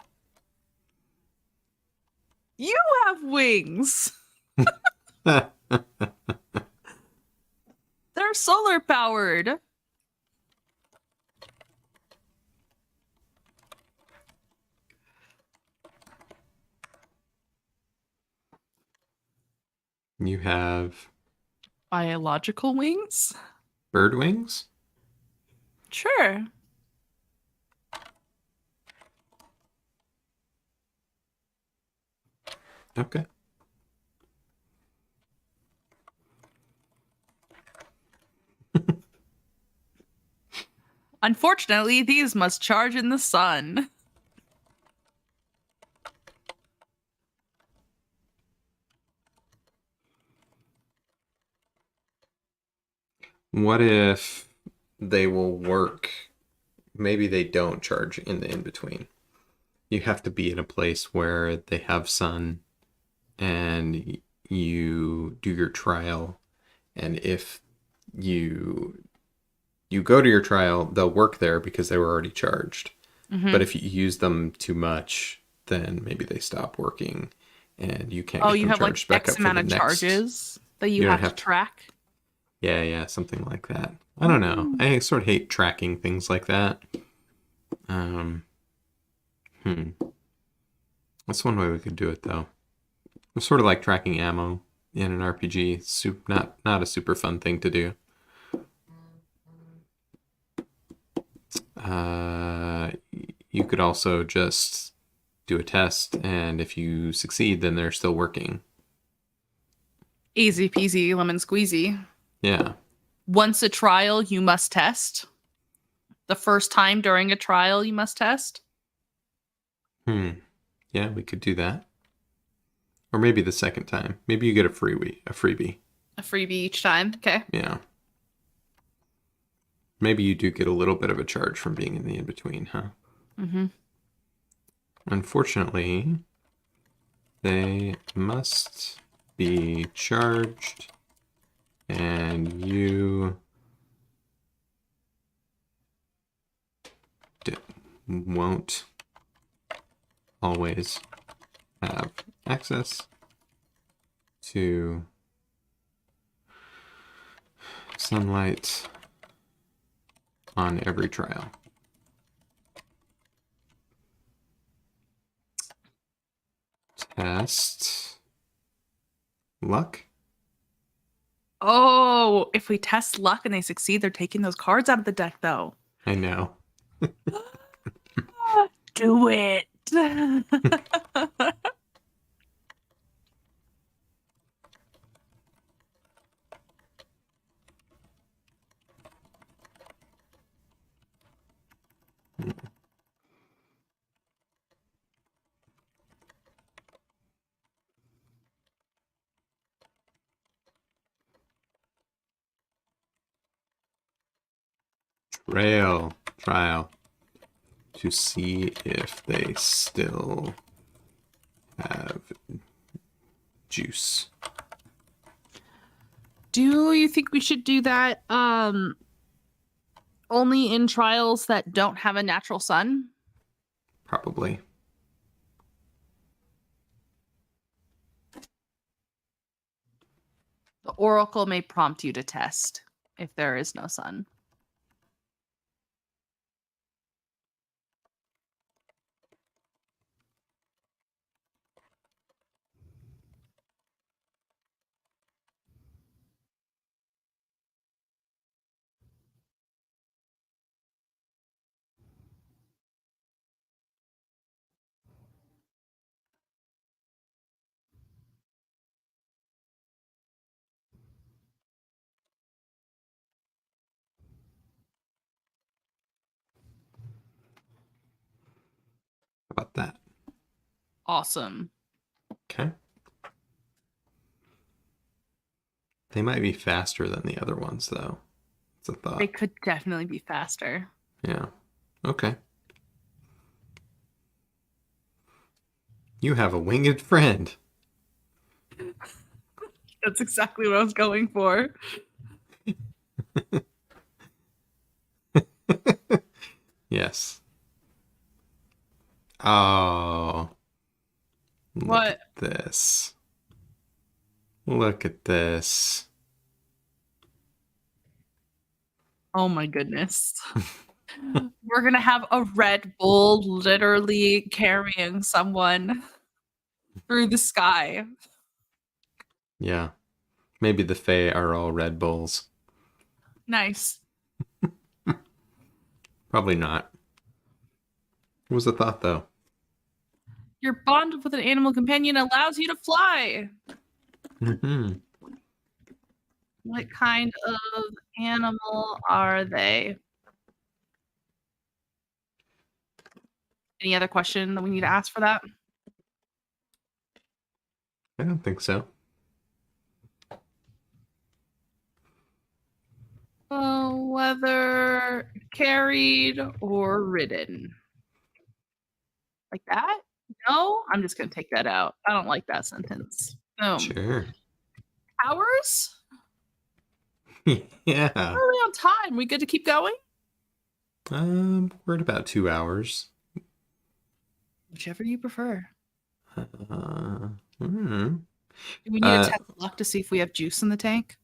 You have wings. They're solar powered. You have Biological wings? bird wings? Sure. Okay. Unfortunately, these must charge in the sun. What if they will work? Maybe they don't charge in the in between. You have to be in a place where they have sun and you do your trial. And if you you go to your trial, they'll work there because they were already charged. But Hmm. if you use them too much, then maybe they stop working and you can't Oh, get you them have like charged back X up for amount the of next. charges that you You don't have to have to. track. Yeah, yeah, something like that. I don't know. Mm. I sort of hate tracking things like that. Um, hmm. That's one way we could do it, though. It's sort of like tracking ammo in an RPG. Not a super fun thing to do. Uh, you could also just do a test, and if you succeed, then they're still working. Easy peasy lemon squeezy. Yeah. Once a trial, you must test. The first time during a trial, you must test. Hmm. Yeah, we could do that. Or maybe the second time. Maybe you get a freebie. A freebie. A freebie each time. Okay. Yeah. Maybe you do get a little bit of a charge from being in the in between, huh? Mm-hmm. Unfortunately, they must be charged, and you won't always have access to sunlight on every trial. Test luck. Oh, if we test luck and they succeed, they're taking those cards out of the deck, though. I know. Do it. Trial to see if they still have juice. Do you think we should do that only in trials that don't have a natural sun? Probably. The oracle may prompt you to test if there is no sun. How about that? Awesome. Okay. They might be faster than the other ones, though. It's a They thought. could definitely be faster. Yeah. Okay. You have a winged friend. That's exactly what I was going for. Yes. Oh, look What? at this. Look at this. Oh my goodness. We're gonna have a Red Bull literally carrying someone through the sky. Yeah. Maybe the Fae are all Red Bulls. Nice. Probably not. What was the thought, though? Your bond with an animal companion allows you to fly. Hmm. What kind of animal are they? Any other question that we need to ask for that? I don't think so. Whether carried or ridden. Like that? No? I'm just gonna take that out. I don't like that sentence. Boom. Sure. Hours? Yeah. We're already on time. We good to keep going? We're at about 2 hours. Whichever you prefer. Uh, hmm. Do we need a uh, test luck to see if we have juice in the tank?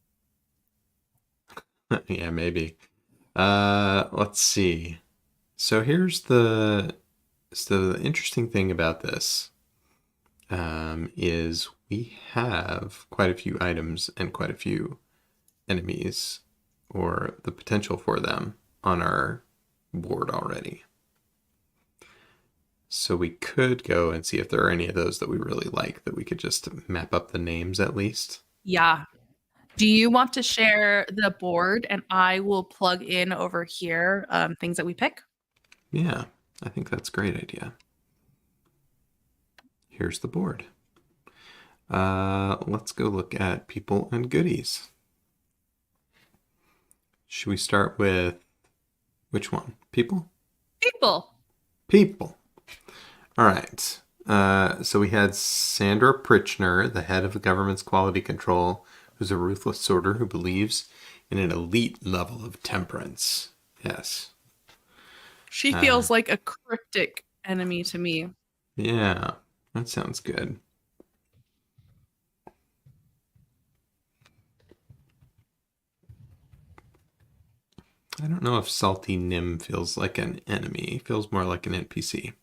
yeah, maybe. Let's see. So the interesting thing about this is we have quite a few items and quite a few enemies or the potential for them on our board already. So we could go and see if there are any of those that we really like that we could just map up the names at least. Yeah. Do you want to share the board and I will plug in over here things that we pick? Yeah, I think that's a great idea. Here's the board. Let's go look at people and goodies. Should we start with which one? People? People. People. All right. So we had Sandra Pritchner, the head of the government's quality control, who's a ruthless sorter who believes in an elite level of temperance. Yes. She feels like a cryptic enemy to me. Yeah, that sounds good. I don't know if Salty Nim feels like an enemy. It feels more like an NPC.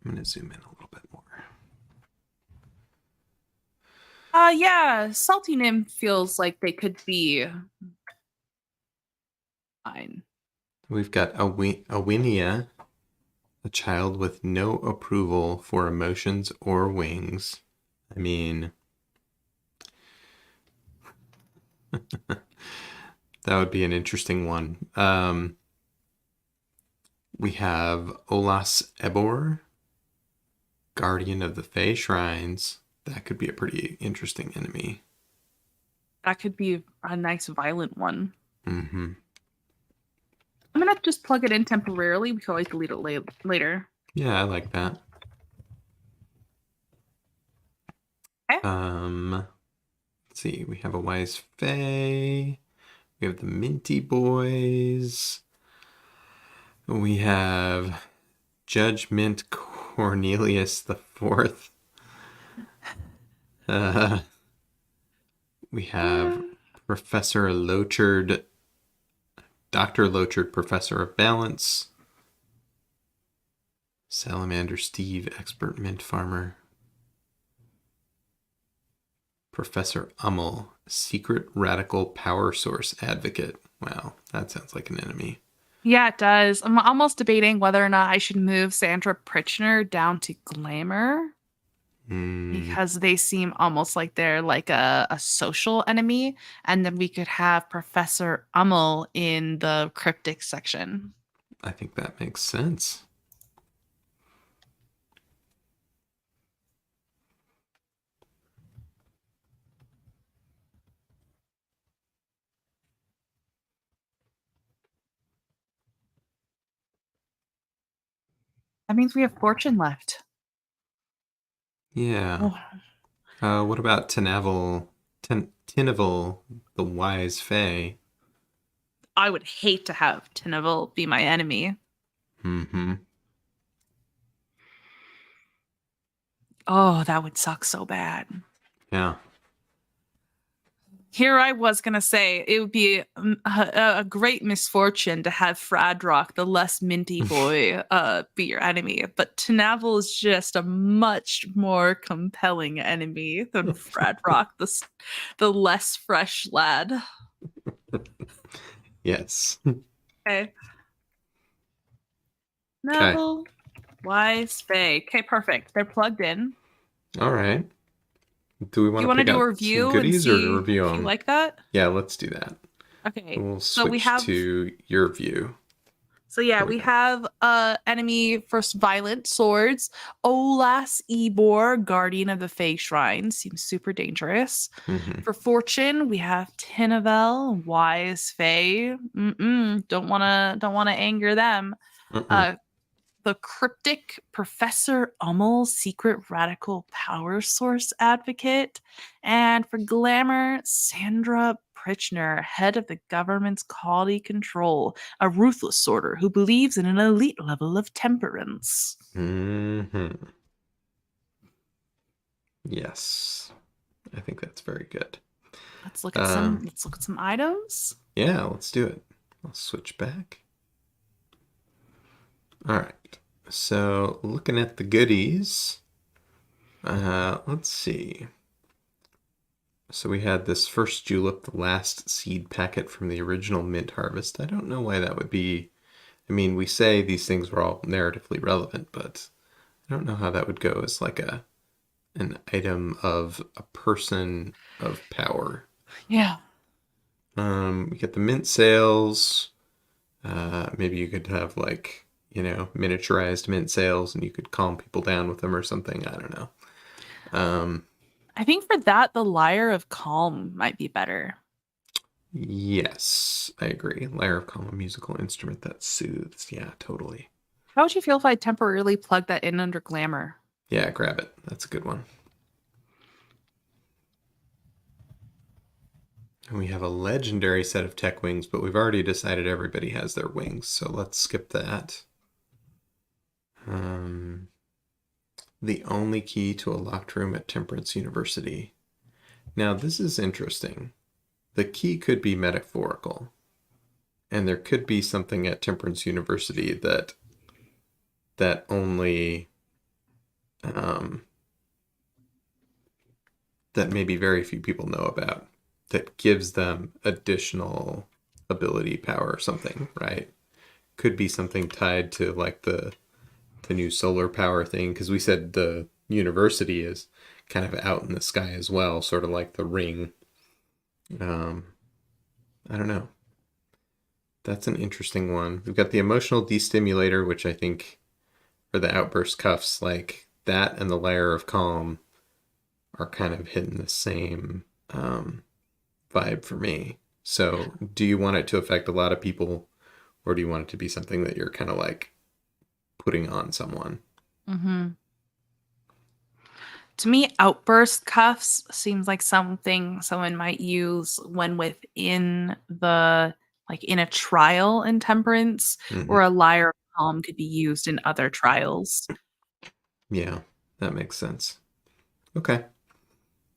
I'm going to zoom in a little bit more. Yeah, Salty Nim feels like they could be fine. We've got Awinia, a child with no approval for emotions or wings. I mean, that would be an interesting one. We have Olas Ebor, guardian of the Fey Shrines. That could be a pretty interesting enemy. That could be a nice violent one. Mm-hmm. I'm gonna just plug it in temporarily. We can always delete it later. Yeah, I like that. Okay. Let's see. We have a Wise Fae. We have the Minty Boys. We have Judgment Cornelius the Fourth. We have Professor Lochard, Dr. Lochard, Professor of Balance. Salamander Steve, Expert Mint Farmer. Professor Ummel, Secret Radical Power Source Advocate. Wow, that sounds like an enemy. Yeah, it does. I'm almost debating whether or not I should move Sandra Pritchner down to Glamour because they seem almost like they're like a social enemy. And then we could have Professor Ummel in the cryptic section. I think that makes sense. That means we have Fortune left. Yeah. What about Tinavel, the Wise Fae? I would hate to have Tineville be my enemy. Mm-hmm. Oh, that would suck so bad. Yeah. Here I was gonna say it would be a great misfortune to have Fradrock, the less minty boy, be your enemy, but Tanavel is just a much more compelling enemy than Fradrock, the less fresh lad. Yes. Okay, Okay. Navel, Wise, Faye. Okay, perfect. They're plugged in. All right. Do we want You to want to pick do a out review some and goodies or see review if you them? like that? Yeah, let's do that. Okay, We'll so we switch have to your view. So yeah, What we we got? have enemy first violent swords. Olas Ebor, Guardian of the Fae Shrine, seems super dangerous. Mm-hmm. For fortune, we have Tinavel, Wise Fae. Don't wanna anger them. Mm-mm. Uh, the cryptic Professor Ummel, secret radical power source advocate. And for glamour, Sandra Pritchner, head of the government's quality control, a ruthless sorter who believes in an elite level of temperance. Mm-hmm. Yes, I think that's very good. Let's look at some Um, let's look at some items. yeah, let's do it. I'll switch back. All right. So looking at the goodies, let's see. So we had this first julep, the last seed packet from the original mint harvest. I don't know why that would be. I mean, we say these things were all narratively relevant, but I don't know how that would go as like an item of a person of power. Yeah. We get the mint sails. Maybe you could have like, miniaturized mint sails and you could calm people down with them or something. I don't know. Um, I think for that, the Lyre of Calm might be better. yes, I agree. Lyre of calm, a musical instrument that soothes. Yeah, totally. How would you feel if I temporarily plugged that in under glamour? Yeah, grab it. That's a good one. And we have a legendary set of tech wings, but we've already decided everybody has their wings, so let's skip that. Um, the only key to a locked room at Temperance University. Now, this is interesting. The key could be metaphorical, and there could be something at Temperance University that only um, that maybe very few people know about that gives them additional ability, power, or something, right? Could be something tied to like the new solar power thing, because we said the university is kind of out in the sky as well, sort of like the ring. Um, I don't know. That's an interesting one. We've got the emotional destimulator, which I think for the outburst cuffs, like that and the layer of calm are kind of hitting the same vibe for me. So, do you want it to affect a lot of people, or do you want it to be something that you're kind of like putting on someone? Mm-hmm. To me, outburst cuffs seems like something someone might use when within the like in a trial in Temperance, Hmm. or a Lyre of Calm could be used in other trials. Yeah, that makes sense. Okay.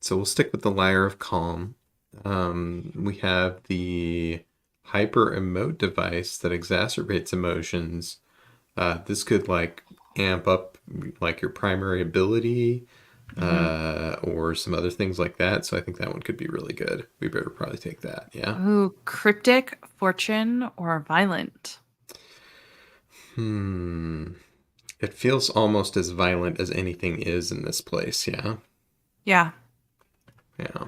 So we'll stick with the Lyre of Calm. We have the hyper emote device that exacerbates emotions. This could like amp up like your primary ability Hmm. or some other things like that. So I think that one could be really good. We better probably take that. Yeah. Ooh, cryptic, fortune, or violent. Hmm. It feels almost as violent as anything is in this place. Yeah. Yeah, Yeah.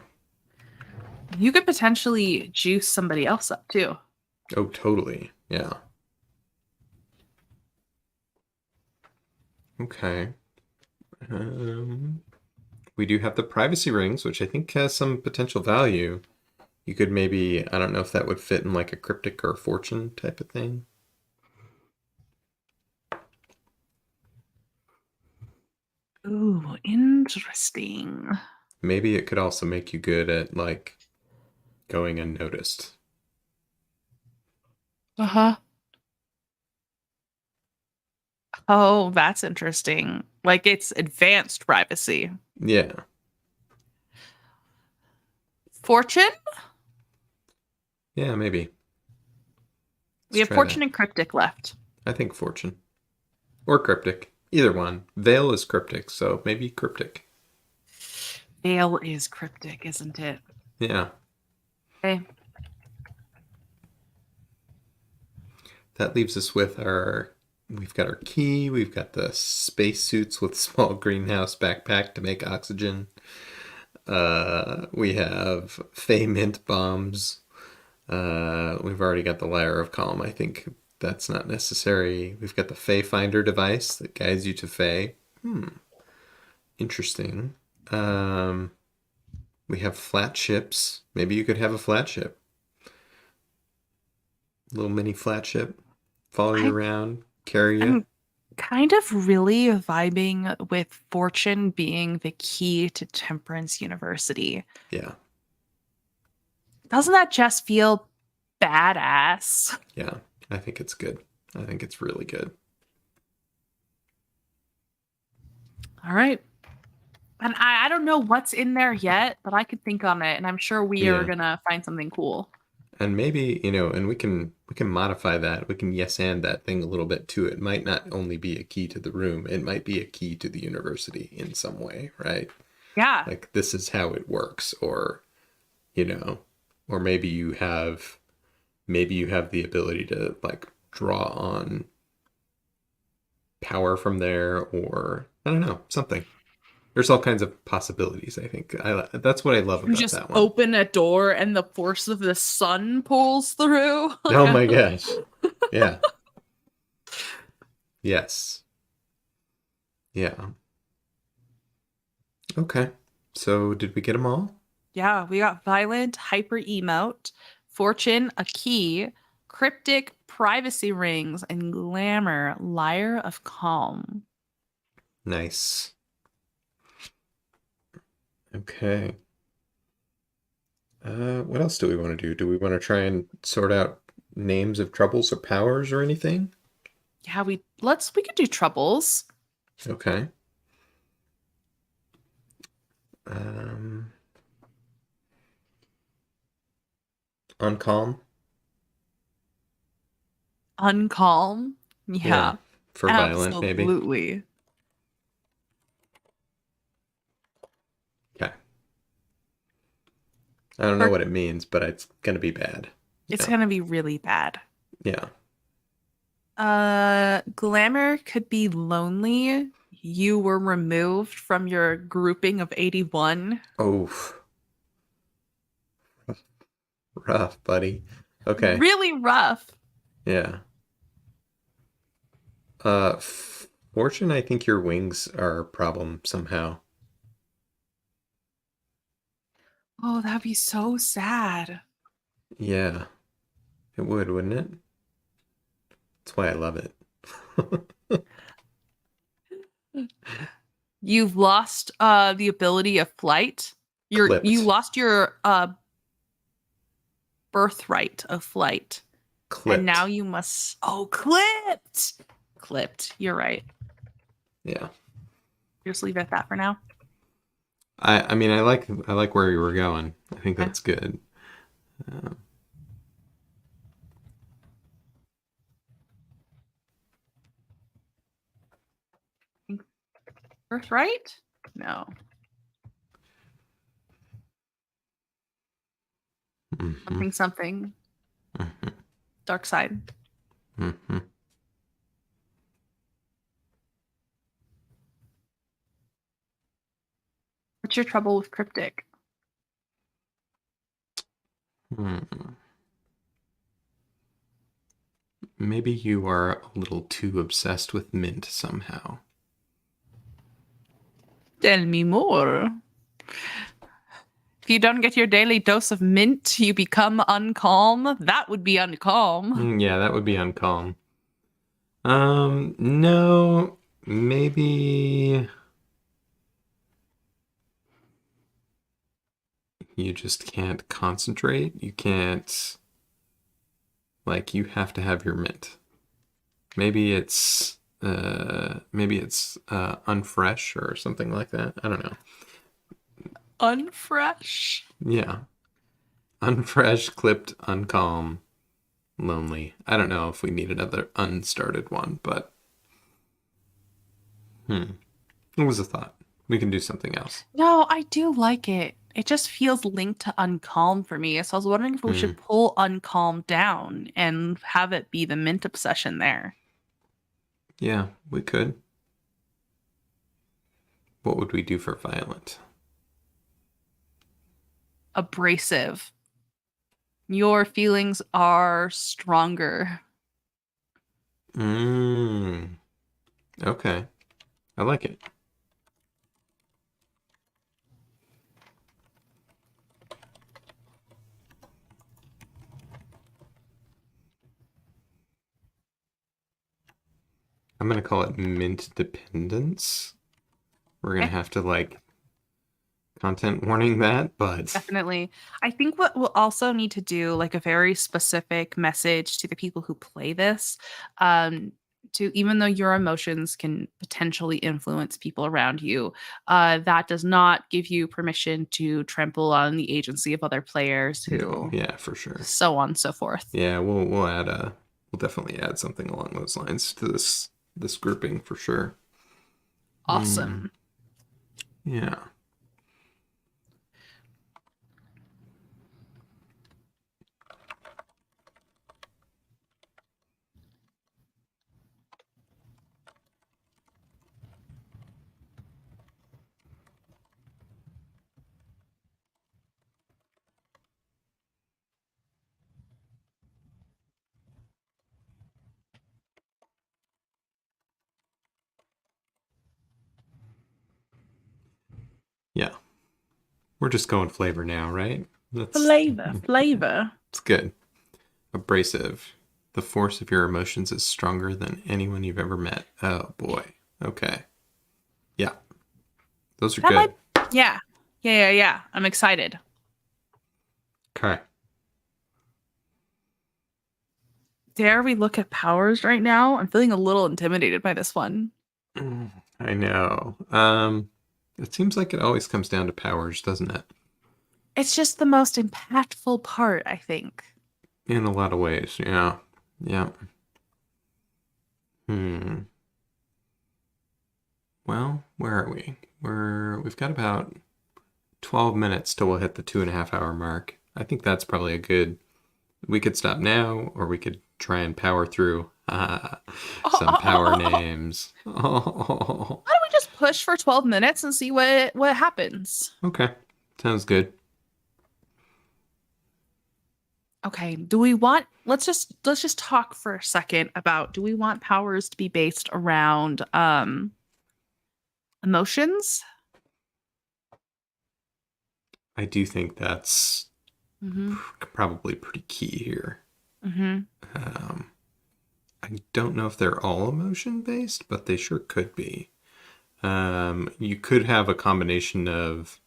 you could potentially juice somebody else up too. Oh, totally. Yeah. Okay. Um, we do have the privacy rings, which I think has some potential value. You could maybe, I don't know if that would fit in like a cryptic or a fortune type of thing. Ooh, interesting. Maybe it could also make you good at like going unnoticed. Uh-huh. Oh, that's interesting. Like it's advanced privacy. Yeah. Fortune? Yeah, maybe. We Let's have try fortune that. and cryptic left. I think fortune or cryptic. Either one. Veil is cryptic, so maybe cryptic. Veil is cryptic, isn't it? Yeah. Okay. That leaves us with we've got our key, we've got the spacesuits with small greenhouse backpack to make oxygen. We have Fey mint bombs. We've already got the Lyre of Calm. I think that's not necessary. We've got the Fey Finder device that guides you to Fey. Interesting. We have flat ships. Maybe you could have a flat ship. Little mini flat ship. Follow you I around, carry you. am kind of really vibing with fortune being the key to Temperance University. Yeah, Doesn't that just feel badass? yeah. I think it's good. I think it's really good. All right. And I don't know what's in there yet, but I could think on it, and I'm sure we are Yeah. gonna find something cool. And maybe, and we can modify that. We can yes and that thing a little bit too. It might not only be a key to the room, it might be a key to the university in some way, right? Yeah. Like this is how it works, or you know, or maybe you have the ability to like draw on power from there, or I don't know, something. There's all kinds of possibilities, I think. That's what I love You about just that one. open a door and the force of the sun pulls through. Oh my gosh. Yeah. Yes. Yeah. Okay. So did we get them all? Yeah, we got violent, hyper emote, fortune, a key, cryptic, privacy rings, and glamour, lyre of calm. Nice. Okay. What else do we want to do? Do we want to try and sort out names of troubles or powers or anything? Yeah, we could do troubles. Okay. Um, Uncalm. Uncalm. Yeah. Yeah, For violent, maybe. absolutely. Okay. I don't know For what it means, but it's gonna be bad. It's Yeah. gonna be really bad. Yeah. Glamour could be lonely. You were removed from your grouping of 81. Oh, rough, buddy. Okay. Really rough. Yeah. Uh, Fortune, I think your wings are a problem somehow. Oh, that'd be so sad. Yeah, it would, wouldn't it? That's why I love it. You've lost the ability of flight. You Clipped. lost your birthright of flight. And now Clipped. you must clipped. Clipped. You're right. Yeah. Just leave it at that for now. I mean, I like where you were going. I think Okay. that's good. Um, Birthright? No. mhm, Something. mhm, Dark side. mhm. What's your trouble with cryptic? Hmm. Maybe you are a little too obsessed with mint somehow. Tell me more. If you don't get your daily dose of mint, you become uncalm. That would be uncalm. Yeah, that would be uncalm. No, maybe you just can't concentrate. You can't, like, you have to have your mint. Maybe it's unfresh or something like that. I don't know. Unfresh. Yeah. Unfresh, clipped, uncalm, lonely. I don't know if we need another unstarted one, but it was a thought. We can do something else. No, I do like it. It just feels linked to uncalm for me. So I was wondering if we Hmm. should pull uncalm down and have it be the mint obsession there. Yeah, we could. What would we do for violent? Abrasive. Your feelings are stronger. Mm, okay. I like it. I'm gonna call it mint dependence. We're gonna Okay. have to like content warning that, but Definitely. I think what we'll also need to do, like a very specific message to the people who play this, um, to even though your emotions can potentially influence people around you, that does not give you permission to trample on the agency of other players no, who, yeah, for sure. so on and so forth. Yeah, we'll definitely add something along those lines to this grouping for sure. Mm, Awesome. yeah. Yeah. We're just going flavor now, right? That's Flavor, flavor. it's good. Abrasive. The force of your emotions is stronger than anyone you've ever met. Oh boy. Okay. Yeah. Those are That might, good. yeah. Yeah. I'm excited. Okay. Dare we look at powers right now? I'm feeling a little intimidated by this one. I know. It seems like it always comes down to powers, doesn't it? It's just the most impactful part, I think. In a lot of ways. Yeah. Yeah. Hmm. Well, where are we? We've got about 12 minutes till we'll hit the 2.5 hour mark. I think that's probably a good. We could stop now, or we could try and power through some power Why names. Oh, don't we just push for 12 minutes and see what happens? okay, sounds good. Okay, do we want let's just talk for a second about do we want powers to be based around emotions? I do think that's Mhm. probably pretty key here. Mhm. Um, I don't know if they're all emotion based, but they sure could be. You could have a combination of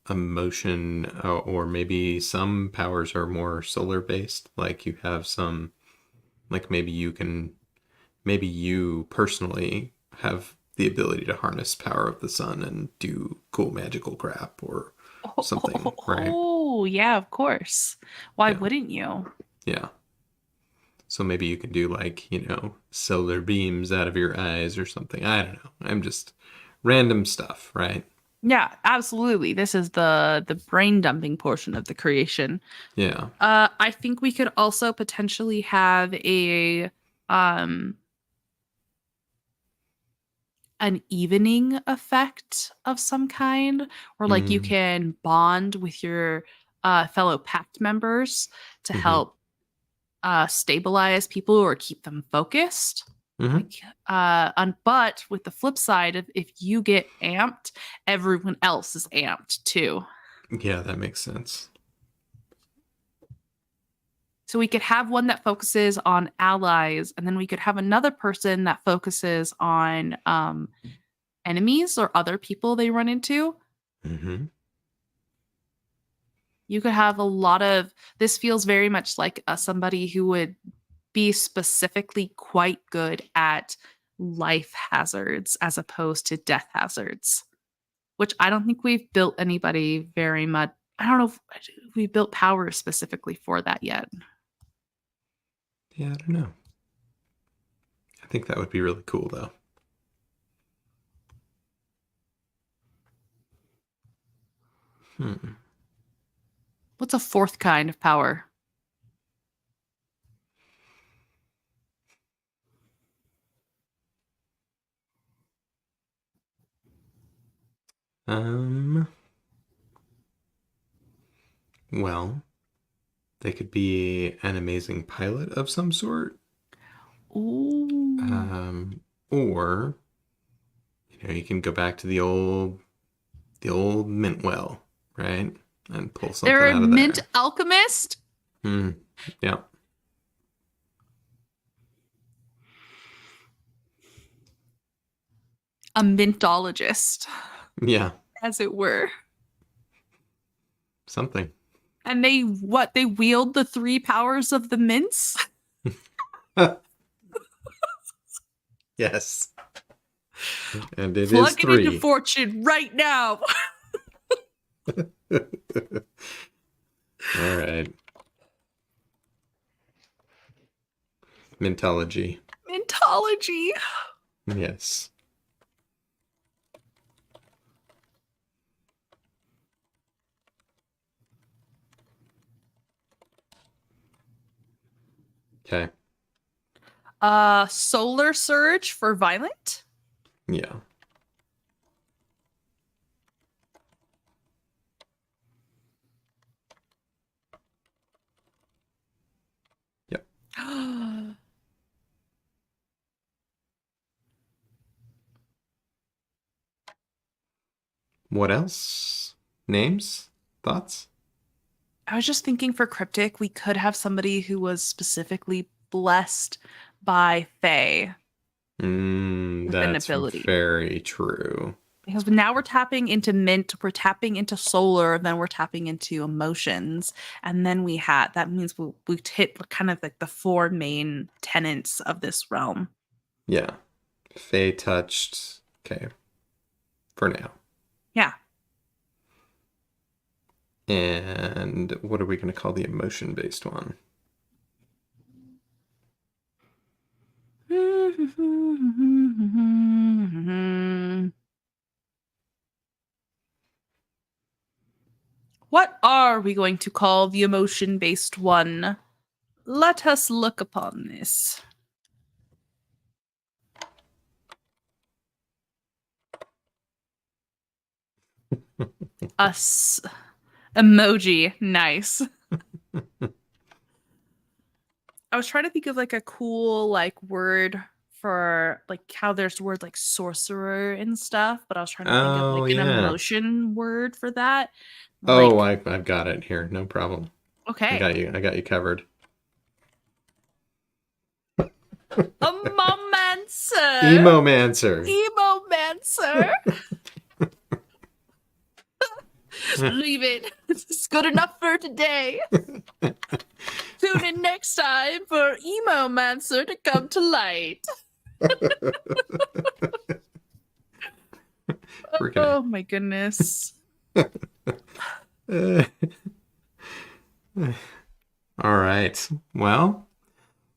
emotion, or maybe some powers are more solar based. Like you have some, like maybe you personally have the ability to harness power of the sun and do cool magical crap or something, right? Oh, yeah, of course. Why Yeah, wouldn't you? yeah. So maybe you can do like, solar beams out of your eyes or something. I don't know. I'm just random stuff, right? Yeah, absolutely. This is the brain dumping portion of the creation. Yeah. I think we could also potentially have a um an evening effect of some kind, where like you Mm, can bond with your fellow pact members to mm-hmm. help stabilize people or keep them focused. Mm-hmm. Like, but with the flip side, if you get amped, everyone else is amped too. Yeah, that makes sense. So we could have one that focuses on allies, and then we could have another person that focuses on enemies or other people they run into. Mm-hmm. You could have a lot of this feels very much like somebody who would be specifically quite good at life hazards as opposed to death hazards, which I don't think we've built anybody very much. I don't know if we built powers specifically for that yet. Yeah, I don't know. I think that would be really cool though. Hmm. What's a fourth kind of power? Um, well, they could be an amazing pilot of some sort. Ooh. Or you can go back to the old mint well, right? And pull something They're a out of mint there. alchemist? Yeah. A mintologist, Yeah. as it were. Something. And they wield the three powers of the mints? Yes. And it is Plug it into 3. fortune right now. All right. Mintology. Mintology. Yes. Okay. Solar surge for violent. Yeah. Yep. What else? Names? Thoughts? I was just thinking for cryptic, we could have somebody who was specifically blessed by Fae with an That's ability. very true. Because now we're tapping into mint, we're tapping into solar, then we're tapping into emotions. And then that means we hit kind of like the four main tenets of this realm. Yeah. Fey touched. Okay. For now. Yeah. And what are we going to call the emotion-based one? What are we going to call the emotion based one? Let us look upon this. Us emoji. Nice. I was trying to think of like a cool like word for like how there's word like sorcerer and stuff, but I was trying to think of Oh, like an yeah. emotion word for that. Oh, Like, I've got it here. No problem. I okay. got you. I got you covered. A momancer. Emomancer. Emomancer. Leave it. It's good enough for today. Tune in next time for Emomancer to come to light. Freaking Oh my goodness. A. All right. Well,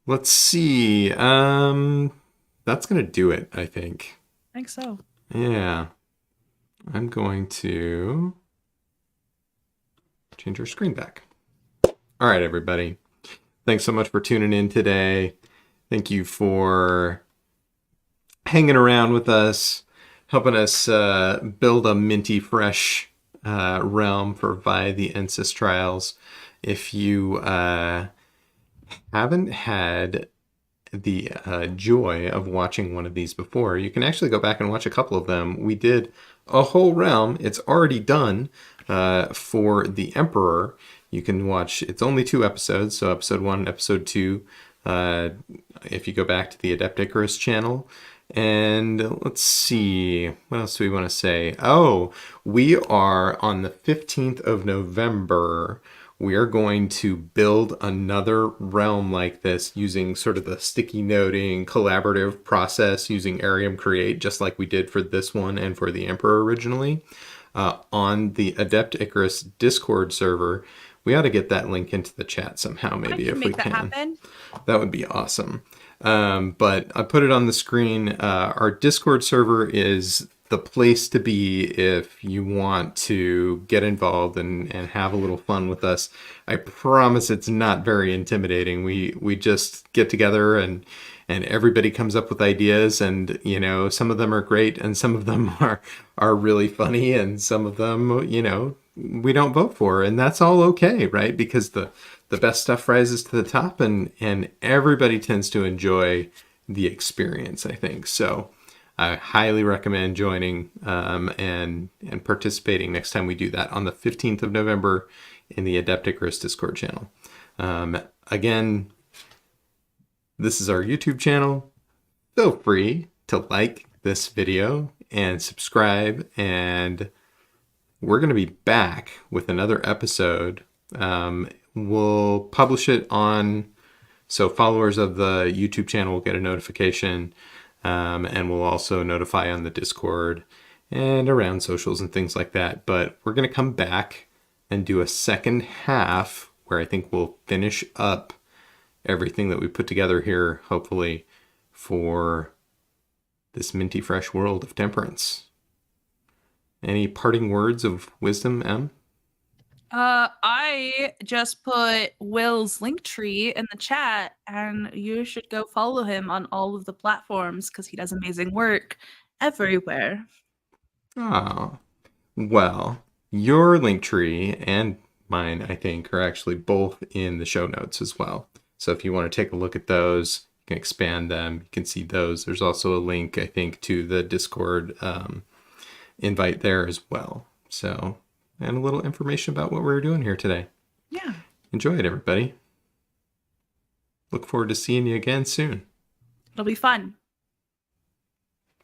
let's see. That's gonna do it, I think. I think so. Yeah. I'm going to change our screen back. All right, everybody. Thanks so much for tuning in today. Thank you for hanging around with us, helping us build a minty fresh realm for via the Ensis Trials. If you haven't had the joy of watching one of these before, you can actually go back and watch a couple of them. We did a whole realm. It's already done for the Emperor. You can watch, it's only 2 episodes, so episode 1 and episode 2, if you go back to the Adept Icarus channel. And let's see, what else do we want to say? Oh, we are on the 15th of November. We are going to build another realm like this using sort of the sticky noting collaborative process using Arium Create, just like we did for this one and for the Emperor originally, on the Adept Icarus Discord server. We ought to get that link into the chat somehow, maybe, if we Make that can. happen. That would be awesome. But I put it on the screen. Our Discord server is the place to be if you want to get involved and have a little fun with us. I promise it's not very intimidating. We just get together and everybody comes up with ideas, and some of them are great and some of them are really funny, and some of them we don't vote for, and that's all okay, right? Because the the best stuff rises to the top, and everybody tends to enjoy the experience, I think. So I highly recommend joining and participating next time we do that on the 15th of November in the Adept Icarus Discord channel. Again, this is our YouTube channel. Feel free to like this video and subscribe, and we're going to be back with another episode. We'll publish it so followers of the YouTube channel will get a notification, and we'll also notify on the Discord and around socials and things like that. But we're going to come back and do a second half where I think we'll finish up everything that we put together here, hopefully, for this minty fresh world of Temperance. Any parting words of wisdom, Em? I just put Will's link tree in the chat, and you should go follow him on all of the platforms because he does amazing work everywhere. Oh, well, your link tree and mine, I think, are actually both in the show notes as well. So if you want to take a look at those, you can expand them. You can see those. There's also a link, I think, to the Discord invite there as well. So, and a little information about what we're doing here today. Yeah. Enjoy it, everybody. Look forward to seeing you again soon. It'll be fun.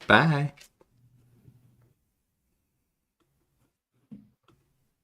Bye.